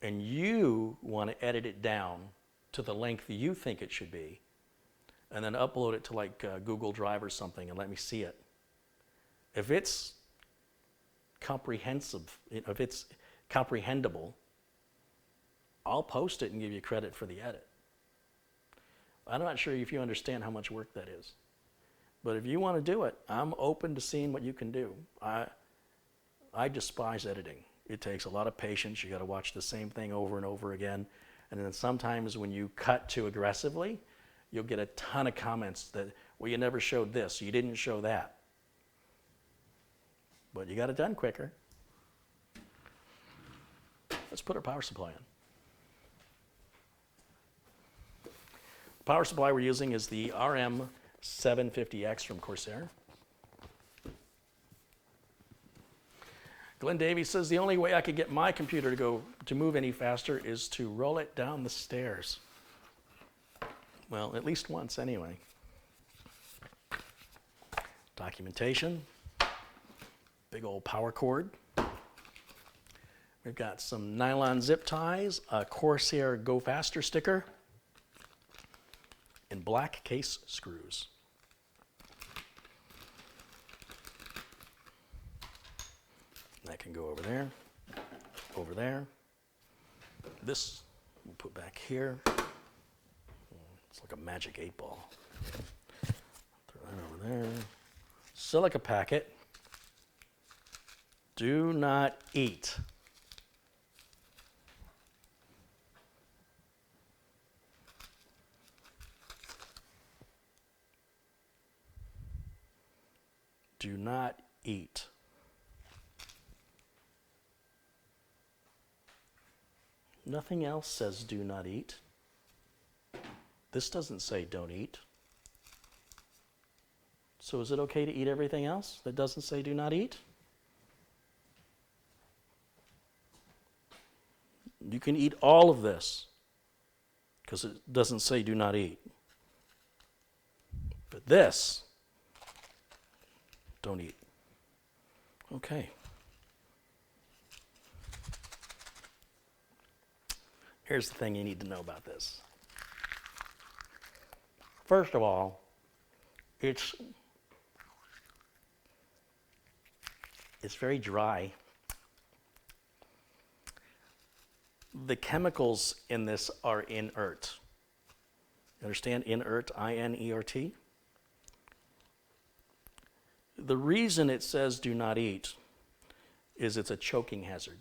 and you want to edit it down to the length you think it should be, and then upload it to like Google Drive or something and let me see it. If it's comprehensive, if it's comprehensible, I'll post it and give you credit for the edit. I'm not sure if you understand how much work that is. But if you want to do it, I'm open to seeing what you can do. I despise editing. It takes a lot of patience. You got to watch the same thing over and over again. And then sometimes when you cut too aggressively, you'll get a ton of comments that, well, you never showed this, you didn't show that. But you got it done quicker. Let's put our power supply in. The power supply we're using is the RM750X from Corsair. Glenn Davies says the only way I could get my computer to move any faster is to roll it down the stairs. Well, at least once anyway. Documentation. Big old power cord. We've got some nylon zip ties, a Corsair Go Faster sticker, and black case screws. That can go over there, over there. This we'll put back here. It's like a magic 8-ball. Throw that over there. Silica packet. Do not eat. Do not eat. Nothing else says do not eat. This doesn't say don't eat. So is it okay to eat everything else that doesn't say do not eat? You can eat all of this because it doesn't say do not eat. But this, don't eat. Okay. Here's the thing you need to know about this. First of all, it's very dry. The chemicals in this are inert. You understand inert, I-N-E-R-T? The reason it says do not eat is it's a choking hazard.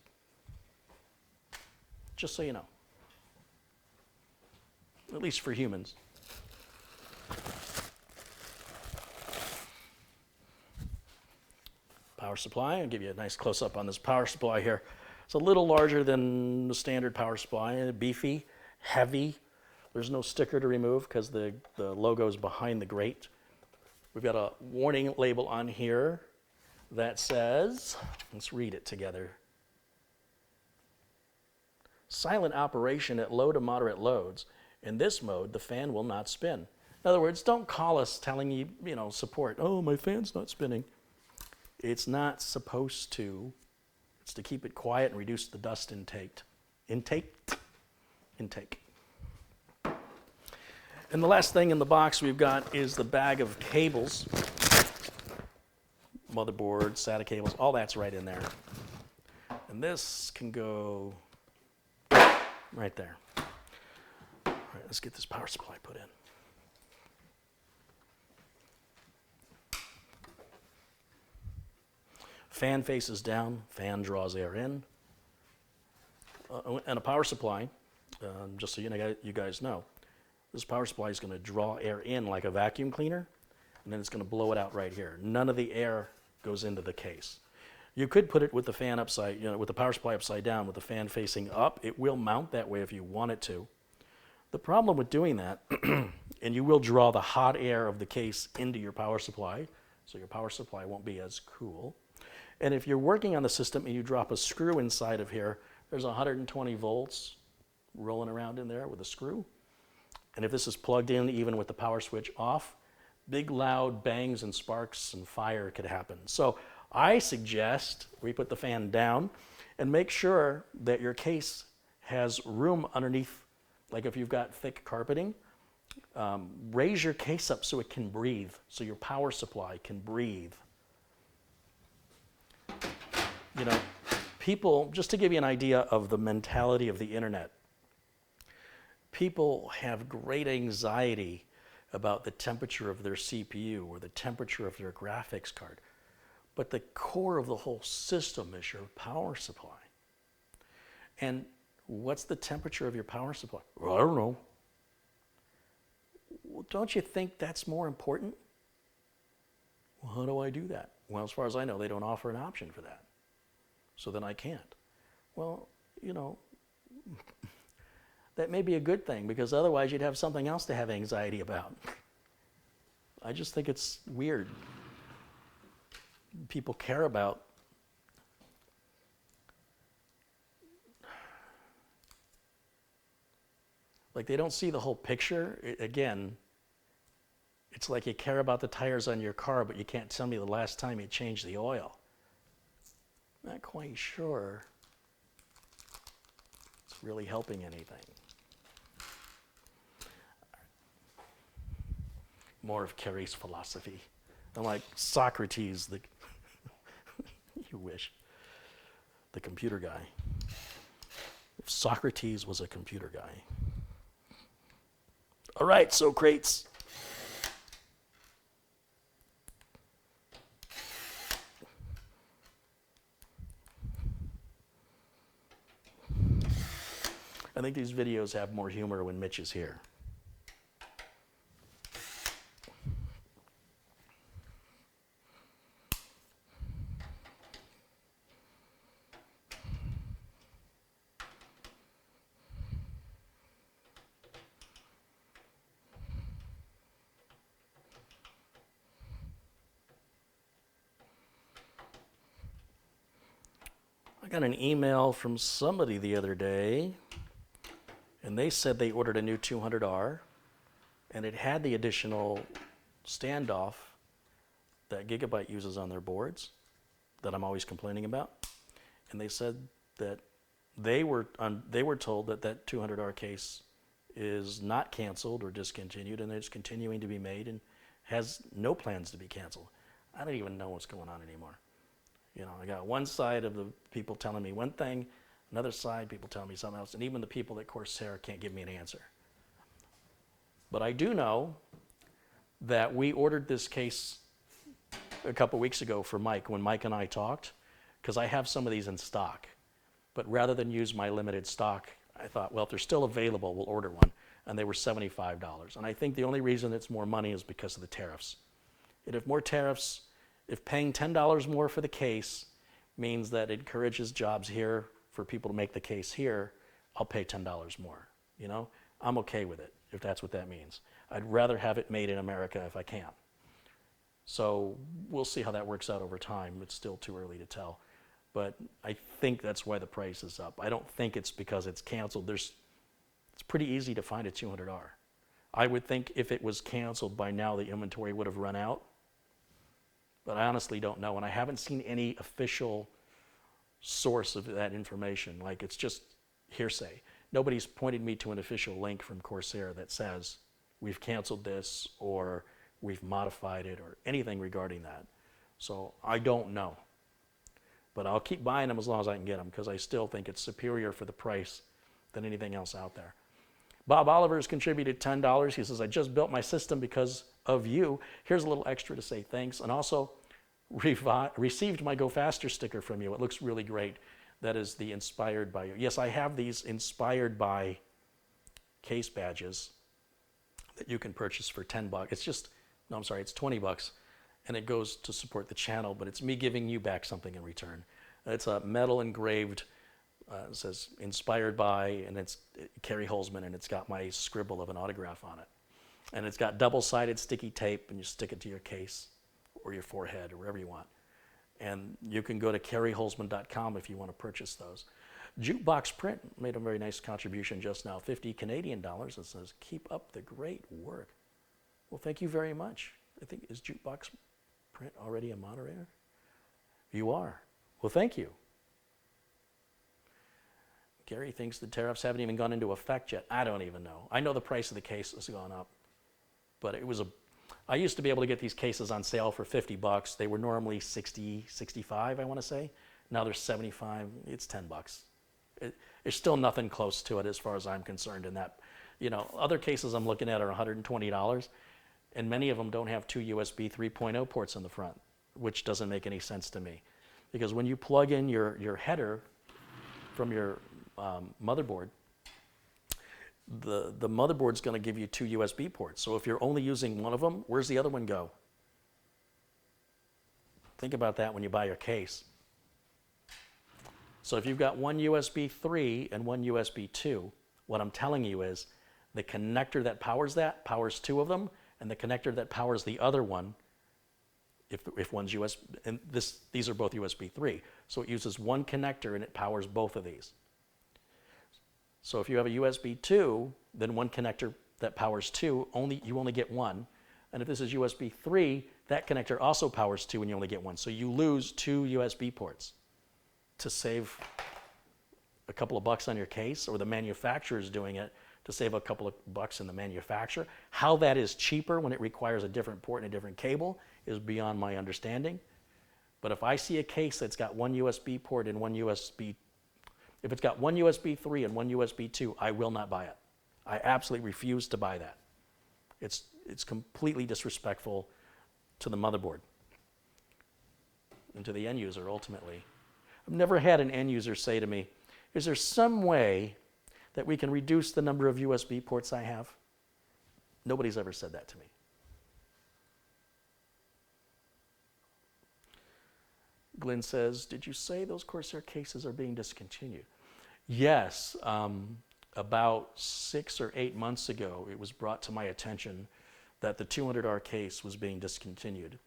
Just so you know. At least for humans. Power supply, I'll give you a nice close-up on this power supply here. It's a little larger than the standard power supply, beefy, heavy. There's no sticker to remove because the logo is behind the grate. We've got a warning label on here that says, let's read it together. Silent operation at low to moderate loads. In this mode, the fan will not spin. In other words, don't call us telling you, support. Oh, my fan's not spinning. It's not supposed to. It's to keep it quiet and reduce the dust intake. Intake. And the last thing in the box we've got is the bag of cables. Motherboard, SATA cables, all that's right in there. And this can go right there. All right, let's get this power supply put in. Fan faces down, fan draws air in. And a power supply, just so you guys know, this power supply is going to draw air in like a vacuum cleaner, and then it's going to blow it out right here. None of the air goes into the case. You could put it with the fan upside, with the power supply upside down, with the fan facing up. It will mount that way if you want it to. The problem with doing that, and you will draw the hot air of the case into your power supply, so your power supply won't be as cool. And if you're working on the system and you drop a screw inside of here, there's 120 volts rolling around in there with a screw. And if this is plugged in, even with the power switch off, big loud bangs and sparks and fire could happen. So I suggest we put the fan down and make sure that your case has room underneath. Like if you've got thick carpeting, raise your case up so it can breathe, so your power supply can breathe. People, just to give you an idea of the mentality of the internet, people have great anxiety about the temperature of their CPU or the temperature of their graphics card. But the core of the whole system is your power supply. And what's the temperature of your power supply? Well, I don't know. Well, don't you think that's more important? Well, how do I do that? Well, as far as I know, they don't offer an option for that. So then I can't. Well, you know, that may be a good thing, because otherwise you'd have something else to have anxiety about. I just think it's weird. People care about like they don't see the whole picture. Again, it's like you care about the tires on your car, but you can't tell me the last time you changed the oil. Not quite sure it's really helping anything. More of Carey's philosophy. I'm like Socrates, the you wish, the computer guy. If Socrates was a computer guy. All right, Socrates. I think these videos have more humor when Mitch is here. I got an email from somebody the other day, and they said they ordered a new 200R, and it had the additional standoff that Gigabyte uses on their boards that I'm always complaining about. And they said that they were told that that 200R case is not canceled or discontinued, and it's continuing to be made and has no plans to be canceled. I don't even know what's going on anymore. You know, I got one side of the people telling me one thing, another side people telling me something else, and even the people at Corsair can't give me an answer. But I do know that we ordered this case a couple weeks ago for Mike, when Mike and I talked, because I have some of these in stock. But rather than use my limited stock, I thought, well, if they're still available, we'll order one. And they were $75. And I think the only reason it's more money is because of the tariffs. And if more tariffs, if paying $10 more for the case means that it encourages jobs here for people to make the case here, I'll pay $10 more. You know, I'm okay with it if that's what that means. I'd rather have it made in America if I can. So we'll see how that works out over time. It's still too early to tell. But I think that's why the price is up. I don't think it's because it's canceled. It's pretty easy to find a 200R. I would think if it was canceled by now, the inventory would have run out. But I honestly don't know. And I haven't seen any official source of that information. Like, it's just hearsay. Nobody's pointed me to an official link from Corsair that says we've canceled this or we've modified it or anything regarding that. So I don't know. But I'll keep buying them as long as I can get them, because I still think it's superior for the price than anything else out there. Bob Oliver's contributed $10. He says, I just built my system because of you. Here's a little extra to say thanks. And also received my Go Faster sticker from you. It looks really great. That is the inspired by you. Yes, I have these inspired by case badges that you can purchase for $10. It's just, no, I'm sorry, it's $20. And it goes to support the channel, but it's me giving you back something in return. It's a metal engraved, it says inspired by, and it's Carey Holzman, and it's got my scribble of an autograph on it. And it's got double-sided sticky tape, and you stick it to your case or your forehead or wherever you want. And you can go to careyholzman.com if you want to purchase those. Jukebox Print made a very nice contribution just now, 50 Canadian dollars. It says, keep up the great work. Well, thank you very much. I think, is Jukebox Print already a moderator? You are. Well, thank you. Gary thinks the tariffs haven't even gone into effect yet. I don't even know. I know the price of the case has gone up, but I used to be able to get these cases on sale for $50. They were normally 60, 65, I want to say. Now they're 75. It's $10. There's still nothing close to it as far as I'm concerned in that. You know, other cases I'm looking at are $120. And many of them don't have two USB 3.0 ports in the front, which doesn't make any sense to me. Because when you plug in your header from your motherboard, the motherboard's going to give you two USB ports. So if you're only using one of them, where's the other one go? Think about that when you buy your case. So if you've got one USB 3 and one USB 2, what I'm telling you is the connector that powers two of them, and the connector that powers the other one, if one's USB, and these are both USB 3. So it uses one connector and it powers both of these. So if you have a USB 2, then one connector that powers two, you only get one. And if this is USB 3, that connector also powers two and you only get one. So you lose two USB ports. To save a couple of bucks on your case, or the manufacturer is doing it to save a couple of bucks in the manufacturer. How that is cheaper when it requires a different port and a different cable is beyond my understanding. But if I see a case that's got one USB port and one USB, if it's got one USB 3 and one USB 2, I will not buy it. I absolutely refuse to buy that. It's completely disrespectful to the motherboard and to the end user ultimately. I've never had an end user say to me, is there some way that we can reduce the number of USB ports I have? Nobody's ever said that to me. Glenn says, did you say those Corsair cases are being discontinued? Yes, about 6 or 8 months ago, it was brought to my attention that the 200R case was being discontinued.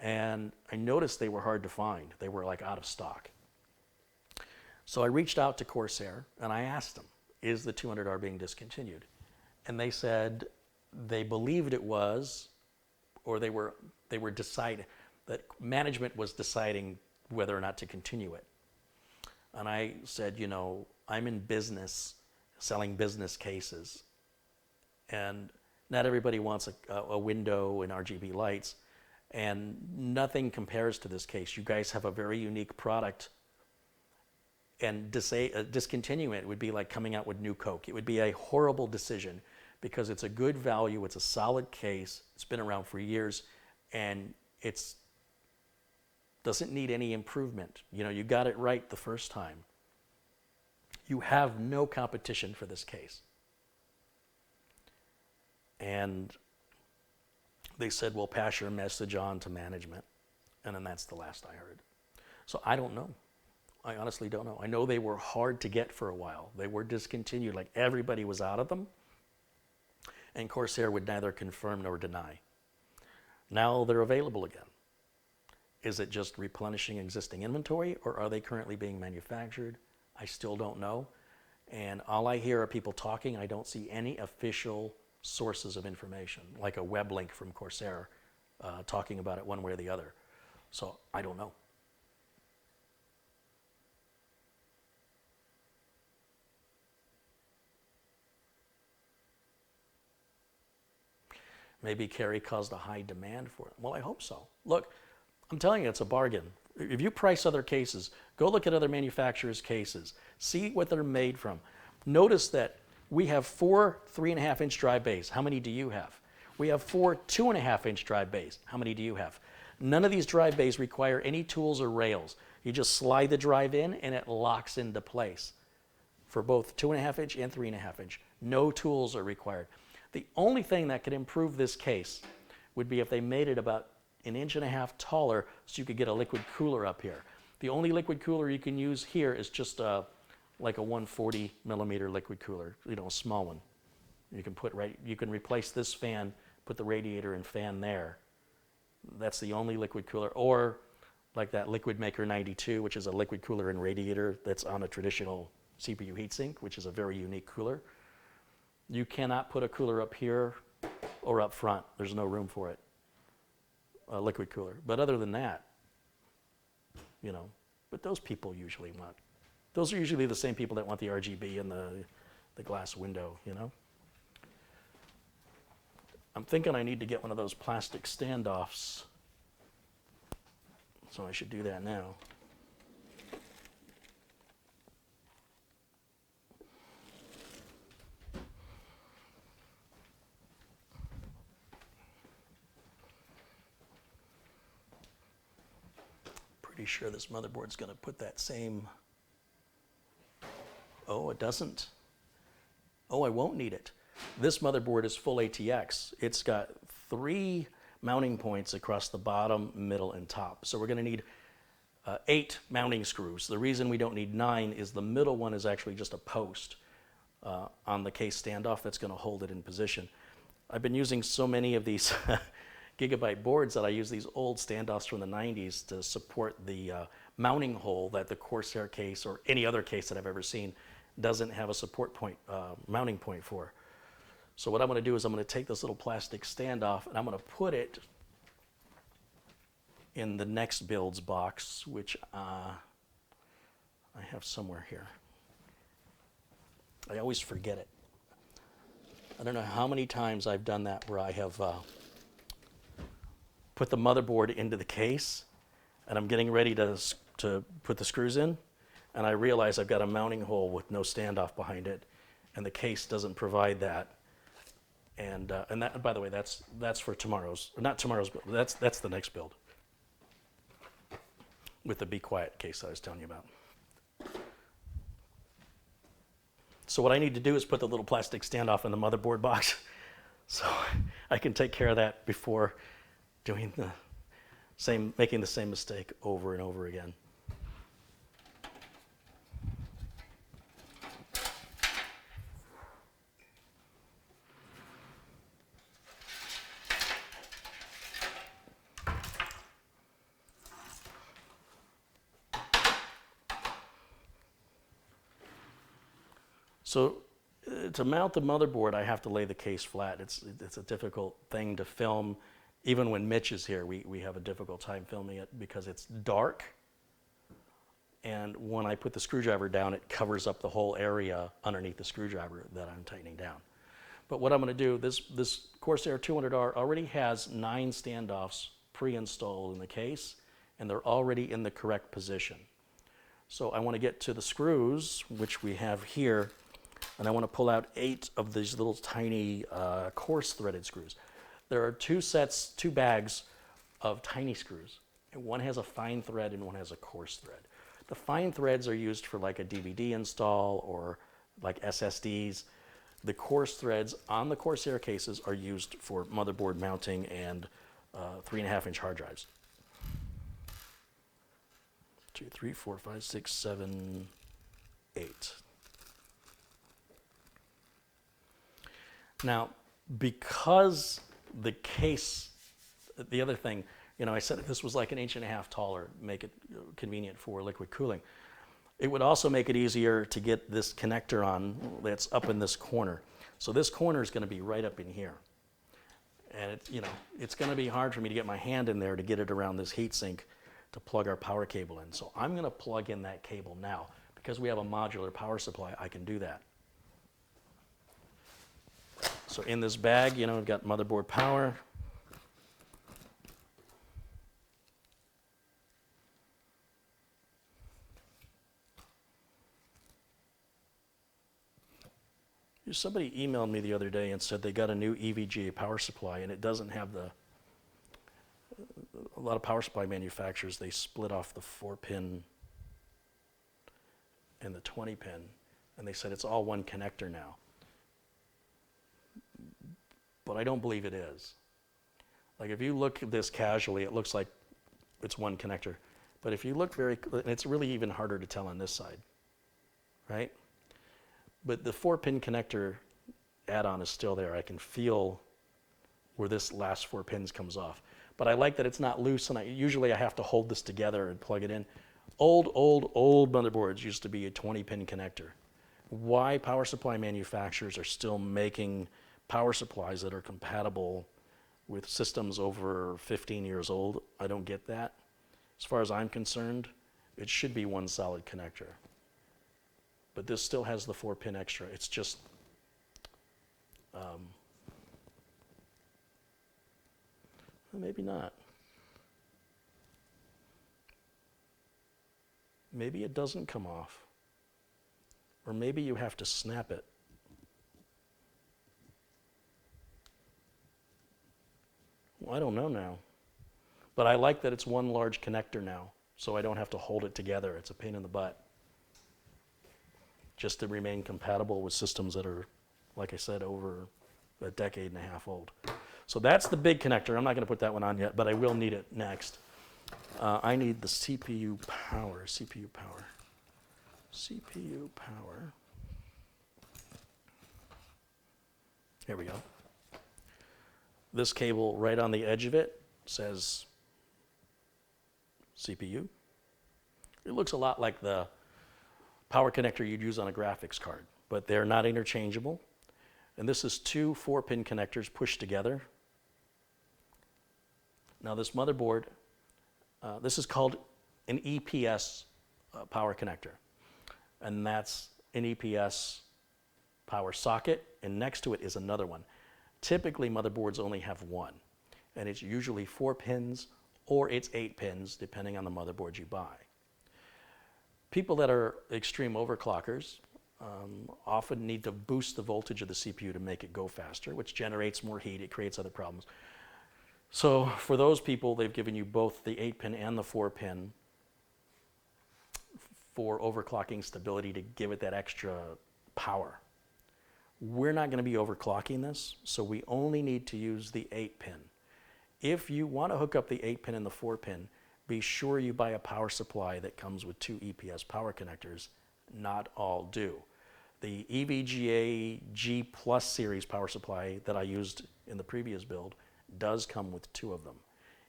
And I noticed they were hard to find. They were like out of stock. So I reached out to Corsair and I asked them, is the 200R being discontinued? And they said they believed it was, or they were deciding, that management was deciding whether or not to continue it. And I said, you know, I'm in business, selling business cases. And not everybody wants a window and RGB lights. And nothing compares to this case. You guys have a very unique product. And discontinuing it would be like coming out with new Coke. It would be a horrible decision because it's a good value. It's a solid case. It's been around for years. And it's doesn't need any improvement. You know, you got it right the first time. You have no competition for this case. And they said, well, pass your message on to management. And then that's the last I heard. So I don't know. I honestly don't know. I know they were hard to get for a while. They were discontinued, like everybody was out of them. And Corsair would neither confirm nor deny. Now they're available again. Is it just replenishing existing inventory, or are they currently being manufactured? I still don't know. And all I hear are people talking. I don't see any official sources of information, like a web link from Corsair talking about it one way or the other. So I don't know. Maybe Carey caused a high demand for it. Well, I hope so. Look, I'm telling you, it's a bargain. If you price other cases, go look at other manufacturers' cases. See what they're made from. Notice that we have 4 3.5-inch drive bays. How many do you have? We have 4 2.5-inch drive bays. How many do you have? None of these drive bays require any tools or rails. You just slide the drive in and it locks into place for both 2.5-inch and 3.5-inch. No tools are required. The only thing that could improve this case would be if they made it about 1.5 inches taller so you could get a liquid cooler up here. The only liquid cooler you can use here is just like a 140 millimeter liquid cooler, you know, a small one. You can replace this fan, put the radiator and fan there. That's the only liquid cooler. Or like that Liquid Maker 92, which is a liquid cooler and radiator that's on a traditional CPU heatsink, which is a very unique cooler. You cannot put a cooler up here or up front. There's no room for it, a liquid cooler. But other than that, you know, but those people usually want, those are usually the same people that want the RGB and the glass window, you know. I'm thinking I need to get one of those plastic standoffs, so I should do that now. Pretty sure this motherboard's going to put that same. Oh, it doesn't. Oh, I won't need it. This motherboard is full ATX. It's got 3 mounting points across the bottom, middle, and top. So we're going to need 8 mounting screws. The reason we don't need 9 is the middle one is actually just a post on the case standoff that's going to hold it in position. I've been using so many of these Gigabyte boards that I use these old standoffs from the 90s to support the mounting hole that the Corsair case or any other case that I've ever seen doesn't have a support point, mounting point for. So what I'm going to do is I'm going to take this little plastic standoff and I'm going to put it in the next builds box, which I have somewhere here. I always forget it. I don't know how many times I've done that where I have put the motherboard into the case and I'm getting ready to put the screws in and I realize I've got a mounting hole with no standoff behind it and the case doesn't provide that. And that, by the way, that's for tomorrow's, or not tomorrow's, but that's the next build with the Be Quiet case I was telling you about. So what I need to do is put the little plastic standoff in the motherboard box so I can take care of that before doing making the same mistake over and over again. So to mount the motherboard, I have to lay the case flat. It's a difficult thing to film. Even when Mitch is here, we have a difficult time filming it because it's dark. And when I put the screwdriver down, it covers up the whole area underneath the screwdriver that I'm tightening down. But what I'm going to do, this Corsair 200R already has 9 standoffs pre-installed in the case, and they're already in the correct position. So I want to get to the screws, which we have here, and I want to pull out 8 of these little tiny coarse threaded screws. There are 2 bags of tiny screws. And one has a fine thread and one has a coarse thread. The fine threads are used for like a DVD install or like SSDs. The coarse threads on the Corsair cases are used for motherboard mounting and 3.5-inch hard drives. 2, 3, 4, 5, 6, 7, 8. Now, because the case, the other thing, I said if this was like 1.5 inches taller, make it convenient for liquid cooling. It would also make it easier to get this connector on that's up in this corner. So this corner is going to be right up in here. And it's going to be hard for me to get my hand in there to get it around this heatsink to plug our power cable in. So I'm going to plug in that cable now. Because we have a modular power supply, I can do that. So in this bag, we've got motherboard power. Somebody emailed me the other day and said they got a new EVGA power supply and it doesn't have a lot of power supply manufacturers, they split off the 4-pin and the 20-pin, and they said it's all one connector now. But I don't believe it is. Like if you look at this casually, it looks like it's one connector. But if you look and it's really even harder to tell on this side, right? But the 4-pin connector add-on is still there. I can feel where this last 4 pins comes off. But I like that it's not loose, and usually I have to hold this together and plug it in. Old motherboards used to be a 20-pin connector. Why power supply manufacturers are still making power supplies that are compatible with systems over 15 years old, I don't get that. As far as I'm concerned, it should be one solid connector. But this still has the 4-pin extra. It's just, maybe not. Maybe it doesn't come off. Or maybe you have to snap it. Well, I don't know now. But I like that it's one large connector now. so I don't have to hold it together. It's a pain in the butt. Just to remain compatible with systems that are, like I said, over a decade and a half old. So that's the big connector. I'm not going to put that one on yet, but I will need it next. I need the CPU power. CPU power. Here we go. This cable right on the edge of it says CPU. It looks a lot like the power connector you'd use on a graphics card, but they're not interchangeable. And this is two 4-pin connectors pushed together. Now this motherboard, this is called an EPS power connector. And that's an EPS power socket, and next to it is another one. Typically motherboards only have one, and it's usually 4 pins or it's 8 pins, depending on the motherboard you buy. People that are extreme overclockers often need to boost the voltage of the CPU to make it go faster, which generates more heat. It creates other problems. So for those people, they've given you both the 8-pin and the 4-pin for overclocking stability to give it that extra power. We're not going to be overclocking this, so we only need to use the 8-pin. If you want to hook up the 8-pin and the 4-pin, be sure you buy a power supply that comes with 2 EPS power connectors. Not all do. The EVGA G Plus series power supply that I used in the previous build does come with 2 of them.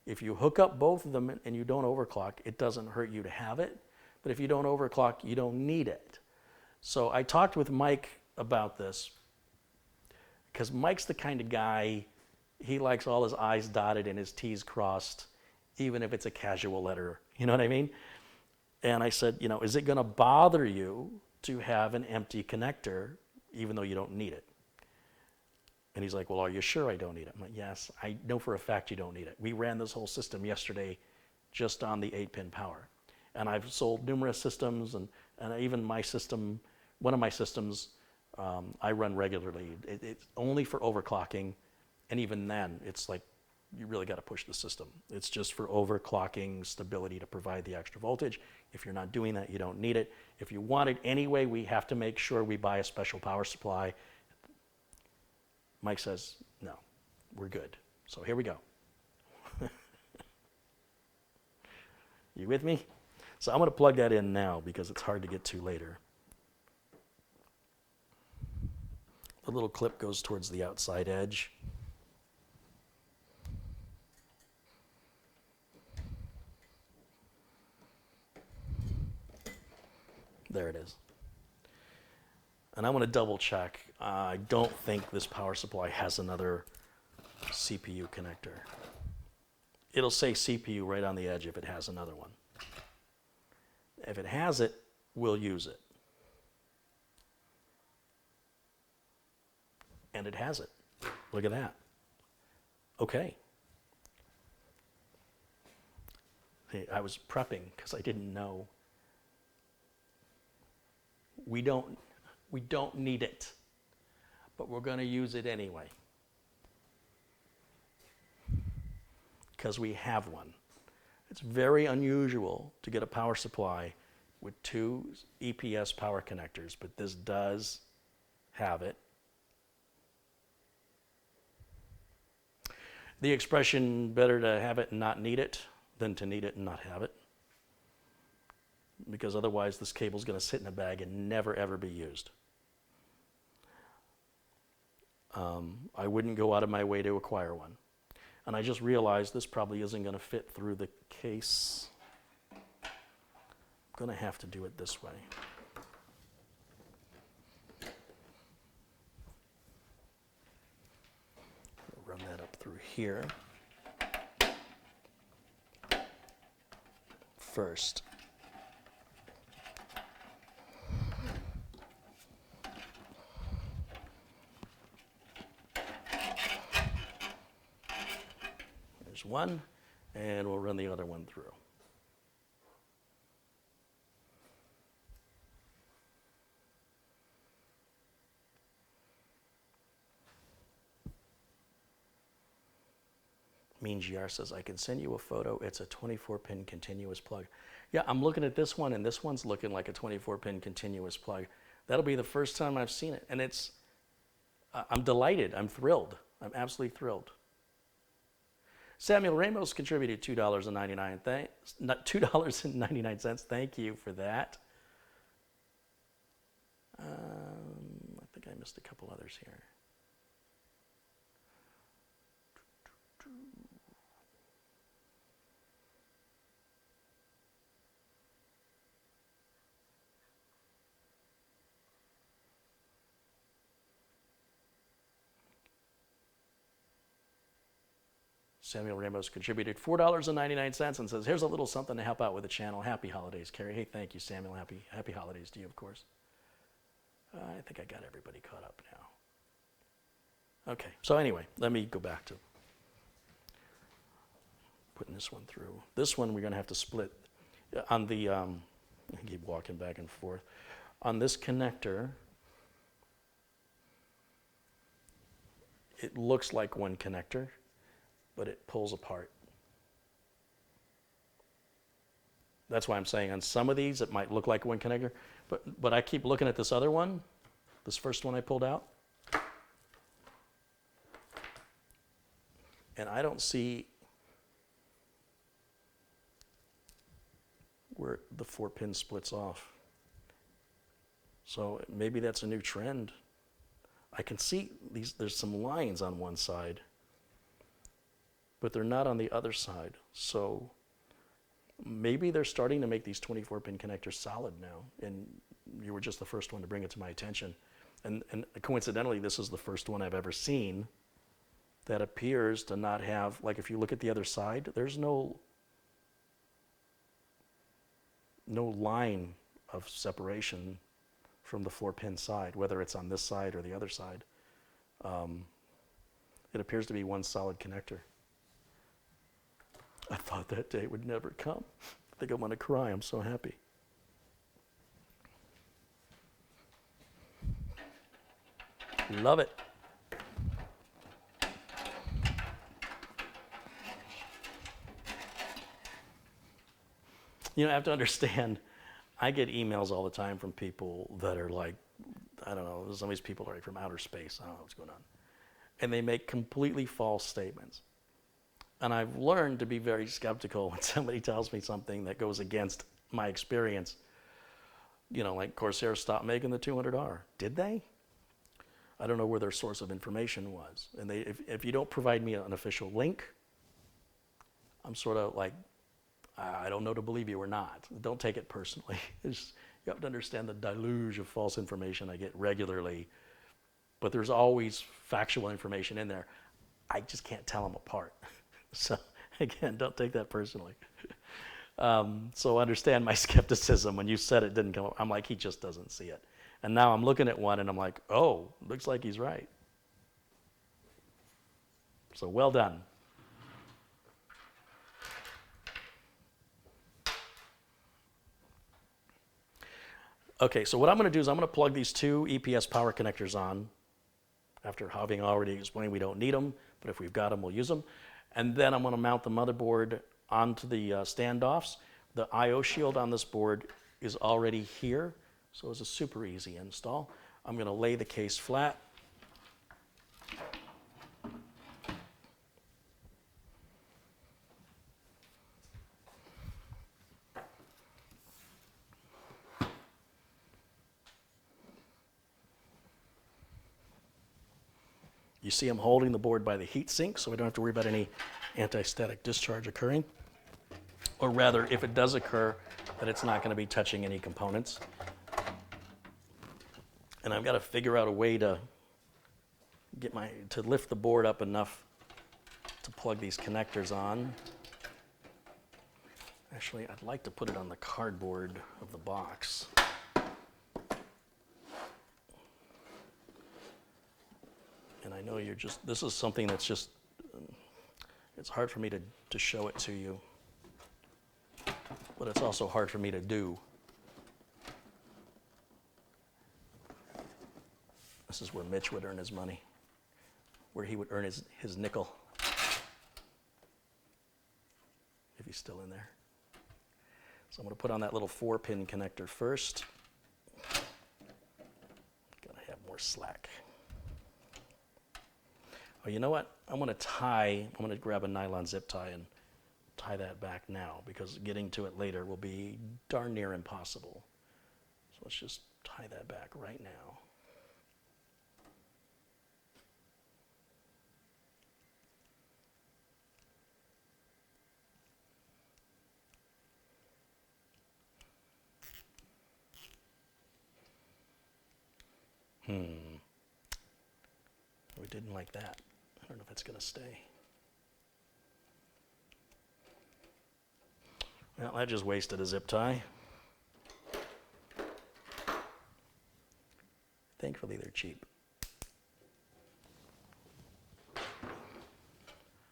If you hook up both of them and you don't overclock, it doesn't hurt you to have it. But if you don't overclock, you don't need it. So I talked with Mike about this, because Mike's the kind of guy, he likes all his I's dotted and his T's crossed, even if it's a casual letter. You know what I mean? And I said, you know, is it going to bother you to have an empty connector even though you don't need it? And he's like, well, are you sure I don't need it? I'm like, yes, I know for a fact you don't need it. We ran this whole system yesterday just on the 8-pin power. And I've sold numerous systems, and even my system, one of my systems, I run regularly. It's only for overclocking, and even then, it's like you really got to push the system. It's just for overclocking stability to provide the extra voltage. If you're not doing that, you don't need it. If you want it anyway, we have to make sure we buy a special power supply. Mike says, no, we're good. So here we go. You with me? So I'm going to plug that in now because it's hard to get to later. The little clip goes towards the outside edge. There it is. And I'm going to double check. I don't think this power supply has another CPU connector. It'll say CPU right on the edge if it has another one. If it has it, we'll use it. And it has it. Look at that. Okay. Hey, I was prepping because I didn't know. We don't need it, but we're going to use it anyway because we have one. It's very unusual to get a power supply with 2 EPS power connectors, but this does have it. The expression, better to have it and not need it than to need it and not have it, because otherwise this cable is going to sit in a bag and never ever be used. I wouldn't go out of my way to acquire one. And I just realized this probably isn't going to fit through the case. I'm going to have to do it this way. Run that up through here first. There's one, and we'll run the other one through. Mean GR says, I can send you a photo. It's a 24-pin continuous plug. Yeah, I'm looking at this one, and this one's looking like a 24-pin continuous plug. That'll be the first time I've seen it. And it's, I'm delighted. I'm thrilled. I'm absolutely thrilled. Samuel Ramos contributed $2.99. $2.99. Thank you for that. I think I missed a couple others here. Samuel Ramos contributed $4.99 and says, here's a little something to help out with the channel. Happy holidays, Carey. Hey, thank you, Samuel. Happy holidays to you, of course. I think I got everybody caught up now. Okay, so anyway, let me go back to putting this one through. This one we're going to have to split on the, I keep walking back and forth. On this connector, it looks like one connector, but it pulls apart. That's why I'm saying on some of these it might look like one connector, but I keep looking at this other one, this first one I pulled out, and I don't see where the 4-pin splits off. So maybe that's a new trend. I can see there's some lines on one side, but they're not on the other side. So maybe they're starting to make these 24-pin connectors solid now, and you were just the first one to bring it to my attention. And coincidentally, this is the first one I've ever seen that appears to not have, like if you look at the other side, there's no line of separation from the 4-pin side, whether it's on this side or the other side. It appears to be one solid connector. I thought that day would never come. I think I'm going to cry. I'm so happy. Love it. You know, I have to understand, I get emails all the time from people that are like, I don't know, some of these people are like from outer space. I don't know what's going on. And they make completely false statements. And I've learned to be very skeptical when somebody tells me something that goes against my experience. You know, like Corsair stopped making the 200R. Did they? I don't know where their source of information was. And if you don't provide me an official link, I'm sort of like, I don't know to believe you or not. Don't take it personally. You have to understand the deluge of false information I get regularly. But there's always factual information in there. I just can't tell them apart. So again, don't take that personally. So understand my skepticism. When you said it didn't come up, I'm like, he just doesn't see it. And now I'm looking at one and I'm like, oh, looks like he's right. So well done. Okay, so what I'm going to do is I'm going to plug these two EPS power connectors on. After having already explained we don't need them, but if we've got them, we'll use them. And then I'm going to mount the motherboard onto the standoffs. The I/O shield on this board is already here, so it's a super easy install. I'm going to lay the case flat. You see I'm holding the board by the heat sink, so we don't have to worry about any anti-static discharge occurring. Or rather, if it does occur, that it's not going to be touching any components. And I've got to figure out a way to lift the board up enough to plug these connectors on. Actually, I'd like to put it on the cardboard of the box. And I know this is something that's just, it's hard for me to show it to you, but it's also hard for me to do. This is where Mitch would earn his money, where he would earn his nickel. if he's still in there. So I'm going to put on that little 4-pin connector first. Gotta have more slack. Oh, you know what? I'm going to grab a nylon zip tie and tie that back now, because getting to it later will be darn near impossible. So let's just tie that back right now. We didn't like that. I don't know if it's going to stay. Well, I just wasted a zip tie. Thankfully, they're cheap.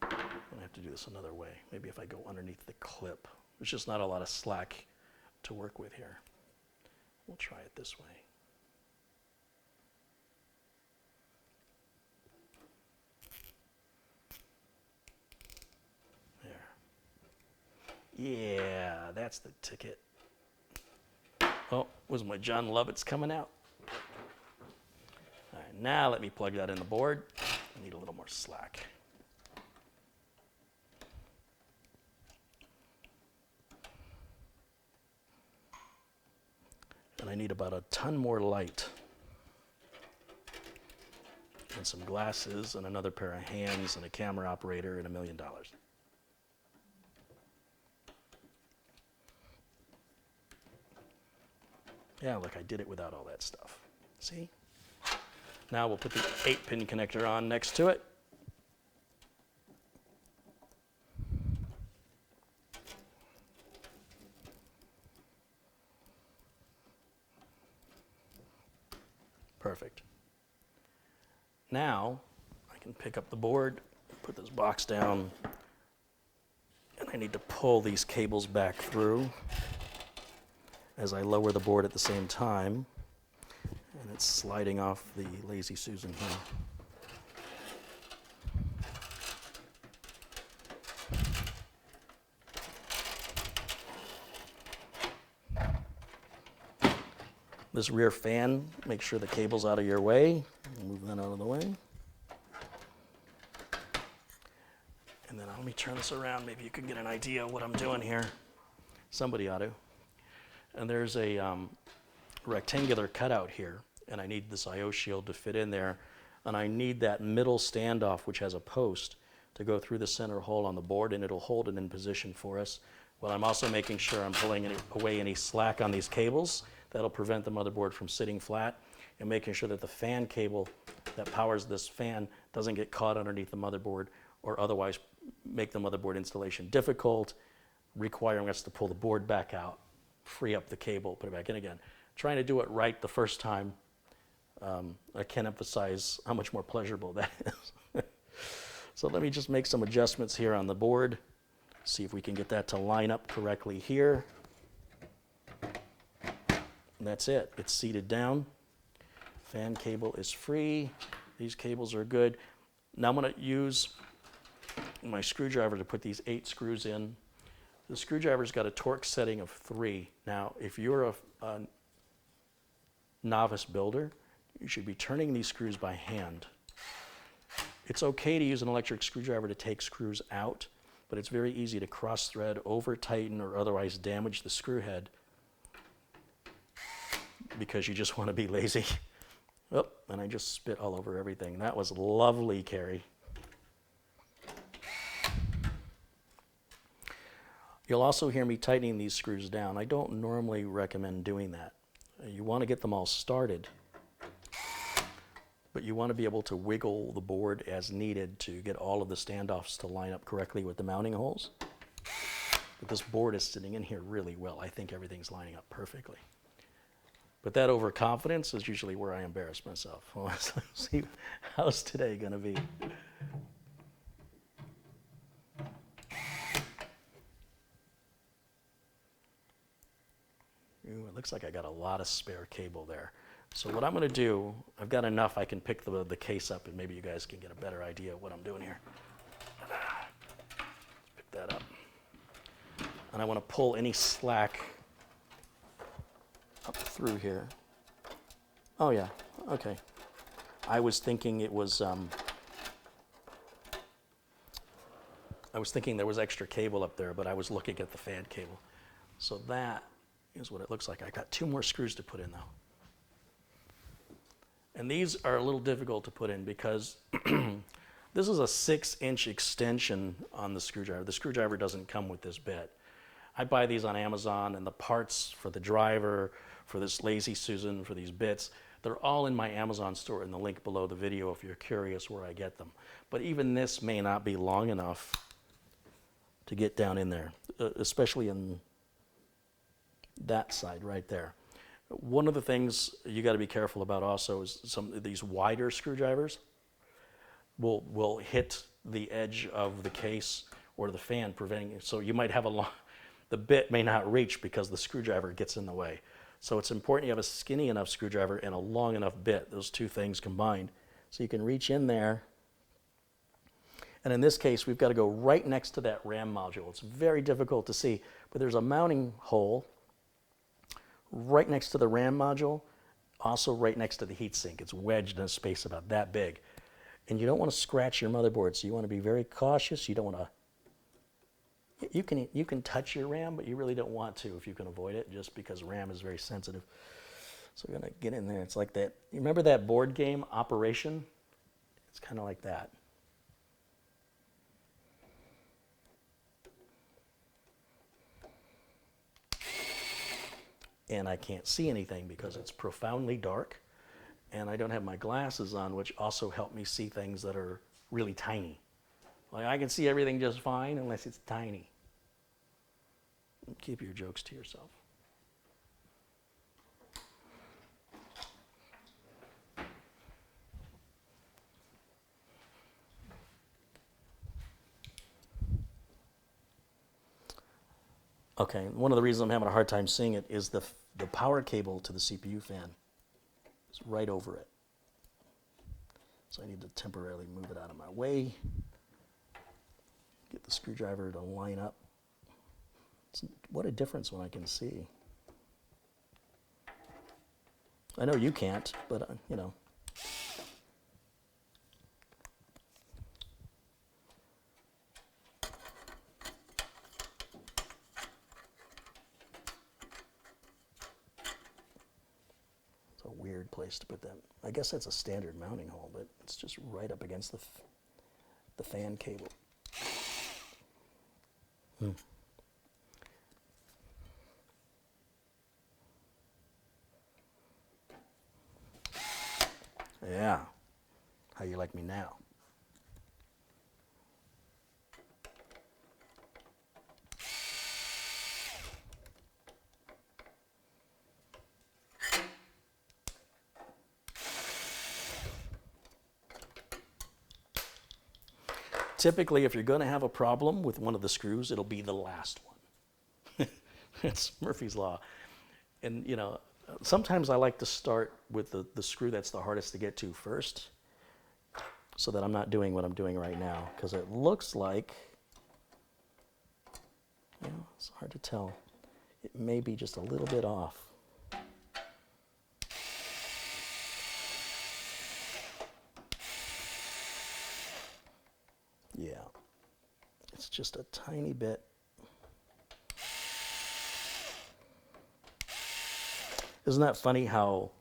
I'm going to have to do this another way. Maybe if I go underneath the clip. There's just not a lot of slack to work with here. We'll try it this way. Yeah, that's the ticket. Oh, was my John Lovett's coming out? All right, now let me plug that in the board. I need a little more slack. And I need about a ton more light. And some glasses and another pair of hands and a camera operator and $1 million. Yeah, look, I did it without all that stuff. See? Now we'll put the 8-pin connector on next to it. Perfect. Now I can pick up the board, put this box down, and I need to pull these cables back through as I lower the board at the same time, and it's sliding off the Lazy Susan here. This rear fan, make sure the cable's out of your way. Move that out of the way. And then let me turn this around. Maybe you can get an idea of what I'm doing here. Somebody ought to. And there's a rectangular cutout here, and I need this I/O shield to fit in there, and I need that middle standoff, which has a post, to go through the center hole on the board, and it'll hold it in position for us. While I'm also making sure I'm pulling away any slack on these cables. That'll prevent the motherboard from sitting flat, and making sure that the fan cable that powers this fan doesn't get caught underneath the motherboard or otherwise make the motherboard installation difficult, requiring us to pull the board back out, free up the cable, put it back in again. Trying to do it right the first time, I can't emphasize how much more pleasurable that is. So let me just make some adjustments here on the board, see if we can get that to line up correctly here. And that's it, it's seated down. Fan cable is free, these cables are good. Now I'm going to use my screwdriver to put these 8 screws in. The screwdriver's got a torque setting of 3. Now, if you're a novice builder, you should be turning these screws by hand. It's okay to use an electric screwdriver to take screws out, but it's very easy to cross-thread, over-tighten, or otherwise damage the screw head because you just want to be lazy. Oh, and I just spit all over everything. That was lovely, Carey. You'll also hear me tightening these screws down. I don't normally recommend doing that. You want to get them all started, but you want to be able to wiggle the board as needed to get all of the standoffs to line up correctly with the mounting holes. But this board is sitting in here really well. I think everything's lining up perfectly. But that overconfidence is usually where I embarrass myself. Well, let's see, how's today going to be? Ooh, it looks like I got a lot of spare cable there. So what I'm going to do, I've got enough I can pick the case up, and maybe you guys can get a better idea of what I'm doing here. Pick that up. and I want to pull any slack up through here. Oh yeah, okay. I was thinking it was, I was thinking there was extra cable up there, but I was looking at the fan cable. So that is what it looks like. I got 2 more screws to put in though. And these are a little difficult to put in because this is a 6-inch extension on the screwdriver. The screwdriver doesn't come with this bit. I buy these on Amazon, and the parts for the driver, for this Lazy Susan, for these bits, they're all in my Amazon store in the link below the video if you're curious where I get them. But even this may not be long enough to get down in there, especially in that side right there. One of the things you got to be careful about also is some of these wider screwdrivers will hit the edge of the case or the fan, preventing it. So you might have the bit may not reach because the screwdriver gets in the way. So it's important you have a skinny enough screwdriver and a long enough bit, those 2 things combined. So you can reach in there. And in this case, we've got to go right next to that RAM module. It's very difficult to see, but there's a mounting hole right next to the RAM module, also right next to the heatsink. It's wedged in a space about that big. And you don't want to scratch your motherboard, so you want to be very cautious. You don't want to, you can touch your RAM, but you really don't want to if you can avoid it, just because RAM is very sensitive. So we're going to get in there. It's like that. You remember that board game, Operation? It's kind of like that. And I can't see anything because it's profoundly dark, and I don't have my glasses on, which also help me see things that are really tiny. Like I can see everything just fine unless it's tiny. Keep your jokes to yourself. Okay, one of the reasons I'm having a hard time seeing it is the power cable to the CPU fan is right over it. So I need to temporarily move it out of my way. Get the screwdriver to line up. What a difference when I can see. I know you can't, but you know. It's a weird place to put that. I guess that's a standard mounting hole, but it's just right up against the fan cable. Yeah. How you like me now? Typically, if you're going to have a problem with one of the screws, it'll be the last one. It's Murphy's Law. And, you know, sometimes I like to start with the screw that's the hardest to get to first, so that I'm not doing what I'm doing right now, because it looks like, you know, it's hard to tell. It may be just a little bit off. Yeah, it's just a tiny bit. Isn't that funny how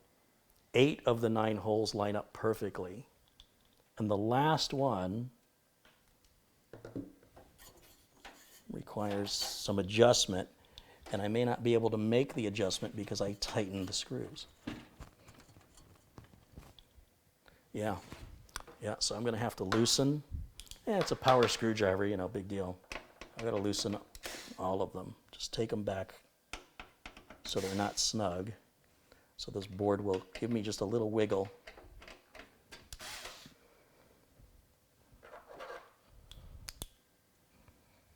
8 of the 9 holes line up perfectly, and the last one requires some adjustment, and I may not be able to make the adjustment because I tightened the screws. Yeah, so I'm going to have to loosen. Yeah, it's a power screwdriver, you know, big deal. I've got to loosen all of them. Just take them back so they're not snug. So this board will give me just a little wiggle.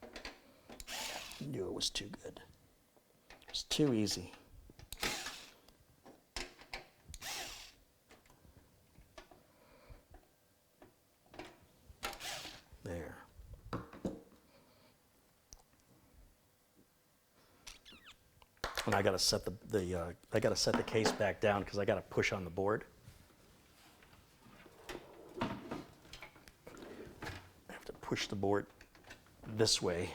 I knew it was too good. It was too easy. There. And I got to set the case back down because I got to push on the board. I have to push the board this way.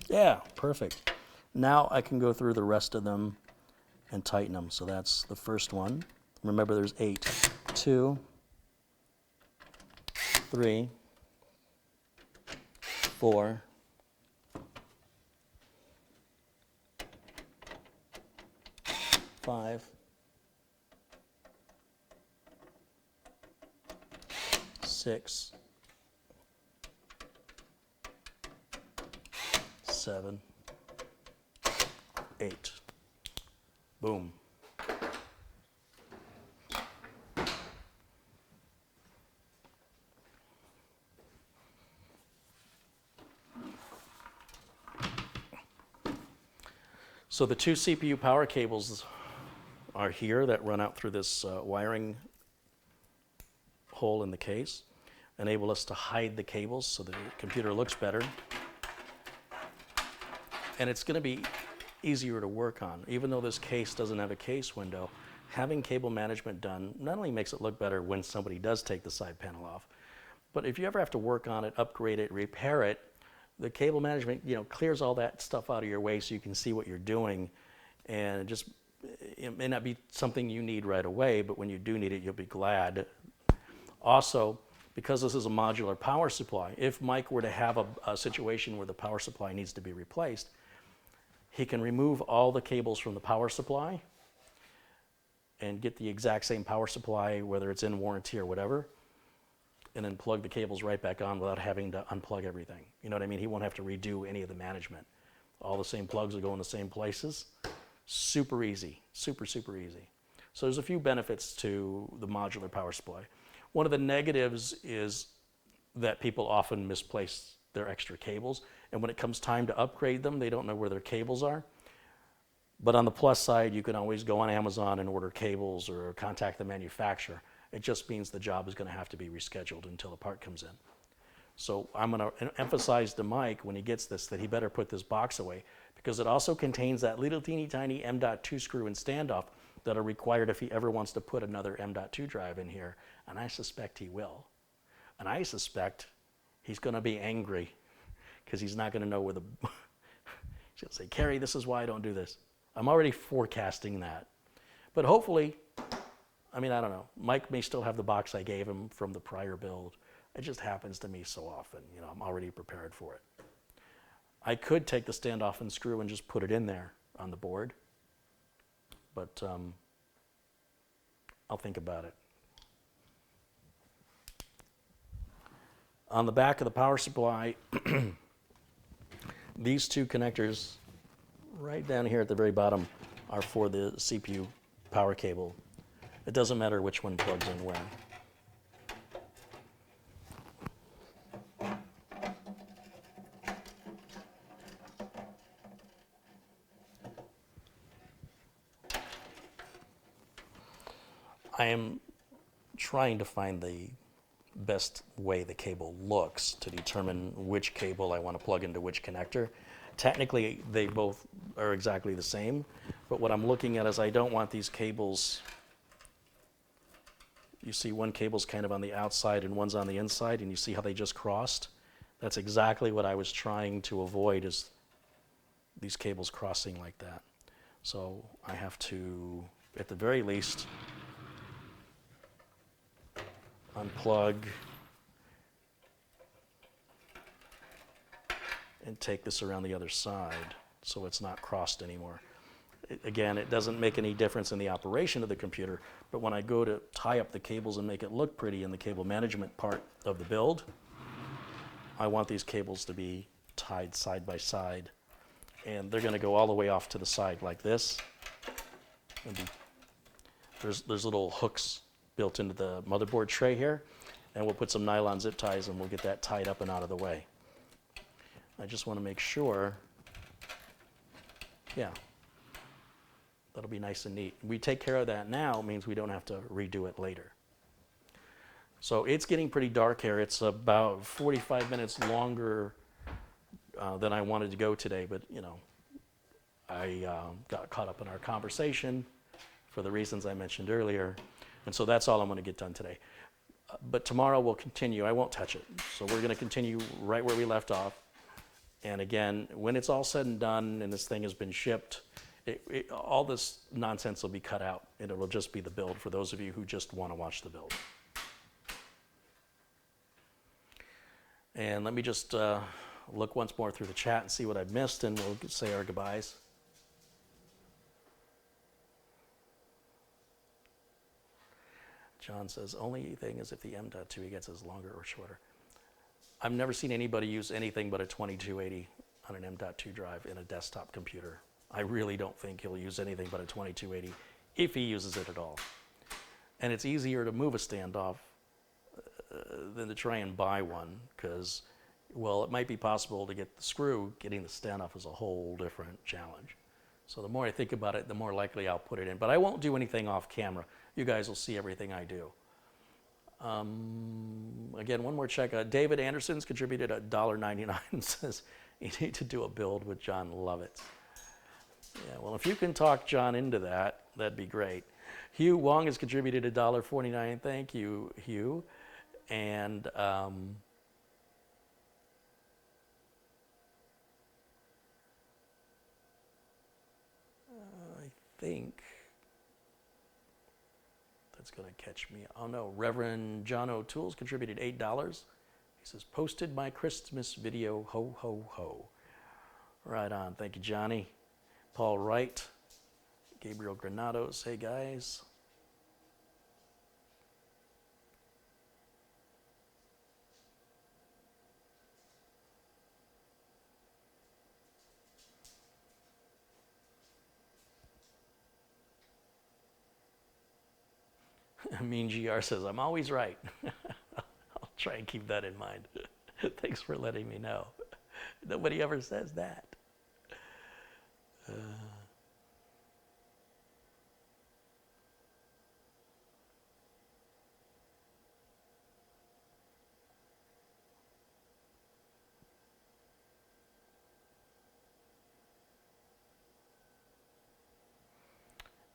Yeah, perfect. Now I can go through the rest of them and tighten them. So that's the first one. Remember, there's 8. 2, 3, 4, 5, 6, 7, 8. Boom. So the 2 CPU power cables are here that run out through this wiring hole in the case, enable us to hide the cables so the computer looks better. And it's going to be easier to work on. Even though this case doesn't have a case window, having cable management done not only makes it look better when somebody does take the side panel off, but if you ever have to work on it, upgrade it, repair it, the cable management, clears all that stuff out of your way so you can see what you're doing. And it may not be something you need right away, but when you do need it, you'll be glad. Also, because this is a modular power supply, if Mike were to have a situation where the power supply needs to be replaced, he can remove all the cables from the power supply and get the exact same power supply, whether it's in warranty or whatever, and then plug the cables right back on without having to unplug everything. You know what I mean? He won't have to redo any of the management. All the same plugs will go in the same places. Super easy, super, super easy. So there's a few benefits to the modular power supply. One of the negatives is that people often misplace their extra cables, and when it comes time to upgrade them, they don't know where their cables are. But on the plus side, you can always go on Amazon and order cables or contact the manufacturer. It just means the job is going to have to be rescheduled until the part comes in. So I'm going to emphasize to Mike when he gets this that he better put this box away, because it also contains that little teeny tiny M.2 screw and standoff that are required if he ever wants to put another M.2 drive in here, and I suspect he will. And I suspect he's going to be angry because he's not going to know where he's going to say, Carey, this is why I don't do this. I'm already forecasting that. But hopefully, I don't know. Mike may still have the box I gave him from the prior build. It just happens to me so often. I'm already prepared for it. I could take the standoff and screw and just put it in there on the board, but I'll think about it. On the back of the power supply, these 2 connectors right down here at the very bottom are for the CPU power cable. It doesn't matter which one plugs in where. I am trying to find the best way the cable looks to determine which cable I want to plug into which connector. Technically, they both are exactly the same, but what I'm looking at is I don't want these cables. You see one cable's kind of on the outside and one's on the inside, and you see how they just crossed? That's exactly what I was trying to avoid, is these cables crossing like that. So I have to, at the very least, unplug and take this around the other side so it's not crossed anymore. Again, it doesn't make any difference in the operation of the computer, but when I go to tie up the cables and make it look pretty in the cable management part of the build, I want these cables to be tied side by side, and they're going to go all the way off to the side like this. There's little hooks built into the motherboard tray here, and we'll put some nylon zip ties and we'll get that tied up and out of the way. I just want to make sure Yeah. That'll be nice and neat. We take care of that now, means we don't have to redo it later. So it's getting pretty dark here. It's about 45 minutes longer than I wanted to go today, but you know, I got caught up in our conversation for the reasons I mentioned earlier. And so that's all I'm going to get done today. But tomorrow we'll continue. I won't touch it. So we're going to continue right where we left off. And again, when it's all said and done and this thing has been shipped, all this nonsense will be cut out, and it will just be the build for those of you who just want to watch the build. And let me just look once more through the chat and see what I've missed, and we'll say our goodbyes. John says, only thing is if the M.2 gets is longer or shorter. I've never seen anybody use anything but a 2280 on an M.2 drive in a desktop computer. I really don't think he'll use anything but a 2280 if he uses it at all. And it's easier to move a standoff than to try and buy one, because, well, it might be possible to get the screw. Getting the standoff is a whole different challenge. So the more I think about it, the more likely I'll put it in. But I won't do anything off camera. You guys will see everything I do. Again, one more check. David Anderson's contributed $1.99 and says, you need to do a build with John Lovitz. Yeah, well, if you can talk John into that, that'd be great. Hugh Wong has contributed $1.49. Thank you, Hugh. And I think that's going to catch me. Oh no, Reverend John O'Toole's contributed $8. He says, posted my Christmas video, ho, ho, ho. Right on. Thank you, Johnny. Paul Wright, Gabriel Granados, hey guys. Mean GR says, I'm always right. I'll try and keep that in mind. Thanks for letting me know. Nobody ever says that.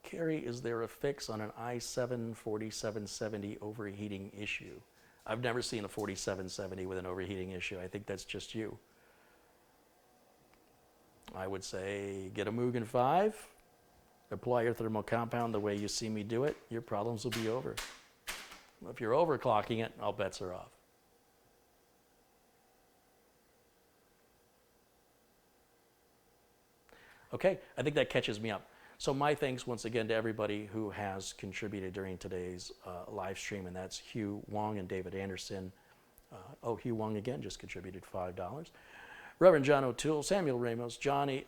Carey, is there a fix on an i7 4770 overheating issue? I've never seen a 4770 with an overheating issue. I think that's just you. I would say get a Mugen 5, apply your thermal compound the way you see me do it, your problems will be over. If you're overclocking it, all bets are off. Okay, I think that catches me up. So my thanks once again to everybody who has contributed during today's live stream, and that's Hugh Wong and David Anderson. Hugh Wong again just contributed $5. Reverend John O'Toole, Samuel Ramos, Johnny,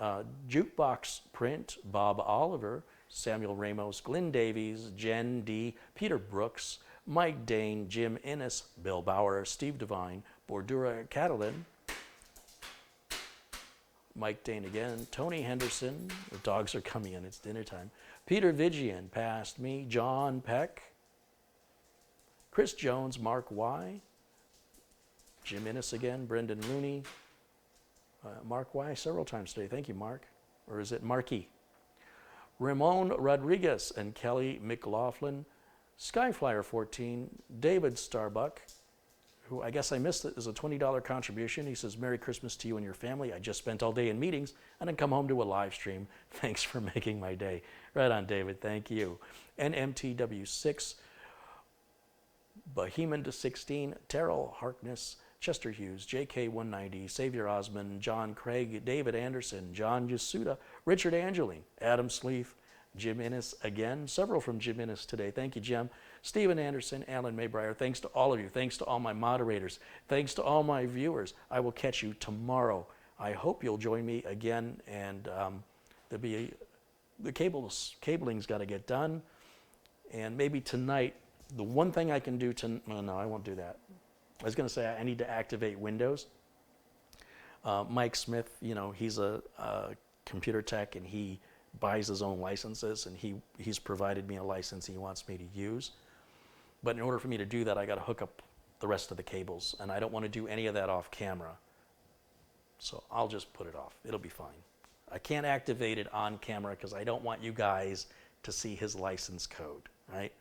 Jukebox Print, Bob Oliver, Samuel Ramos, Glenn Davies, Jen D, Peter Brooks, Mike Dane, Jim Innes, Bill Bauer, Steve Devine, Bordura Catalin, Mike Dane again, Tony Henderson, the dogs are coming in, it's dinner time, Peter Vigian, past me, John Peck, Chris Jones, Mark Y, Jim Innes again, Brendan Looney, Mark Y several times today, thank you Mark, or is it Marky? Ramon Rodriguez and Kelly McLaughlin, Skyflyer 14, David Starbuck, who I guess I missed it, is a $20 contribution. He says, Merry Christmas to you and your family. I just spent all day in meetings and then come home to a live stream. Thanks for making my day. Right on, David. Thank you. NMTW6, Bohemian to 16, Terrell Harkness, Chester Hughes, JK190, Xavier Osmond, John Craig, David Anderson, John Yasuda, Richard Angeline, Adam Sleeth, Jim Innes again, several from Jim Innes today. Thank you, Jim. Stephen Anderson, Alan Maybreyer, thanks to all of you. Thanks to all my moderators. Thanks to all my viewers. I will catch you tomorrow. I hope you'll join me again, and there'll be the cabling's got to get done. And maybe tonight, the one thing I can do no, I won't do that. I was going to say I need to activate Windows. Mike Smith, you know, he's a computer tech, and he buys his own licenses, and he's provided me a license he wants me to use. But in order for me to do that, I got to hook up the rest of the cables, and I don't want to do any of that off camera. So I'll just put it off. It'll be fine. I can't activate it on camera because I don't want you guys to see his license code, right?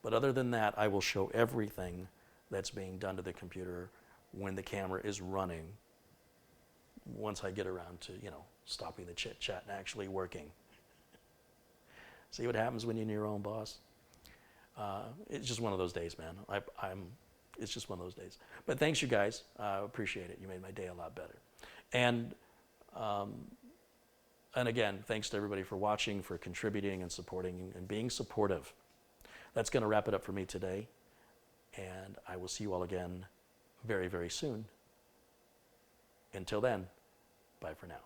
But other than that, I will show everything that's being done to the computer when the camera is running, once I get around to, stopping the chit-chat and actually working. See what happens when you're your own boss? It's just one of those days, man. It's just one of those days. But thanks, you guys. I appreciate it. You made my day a lot better. And again, thanks to everybody for watching, for contributing and supporting and being supportive. That's going to wrap it up for me today. And I will see you all again very, very soon. Until then, bye for now.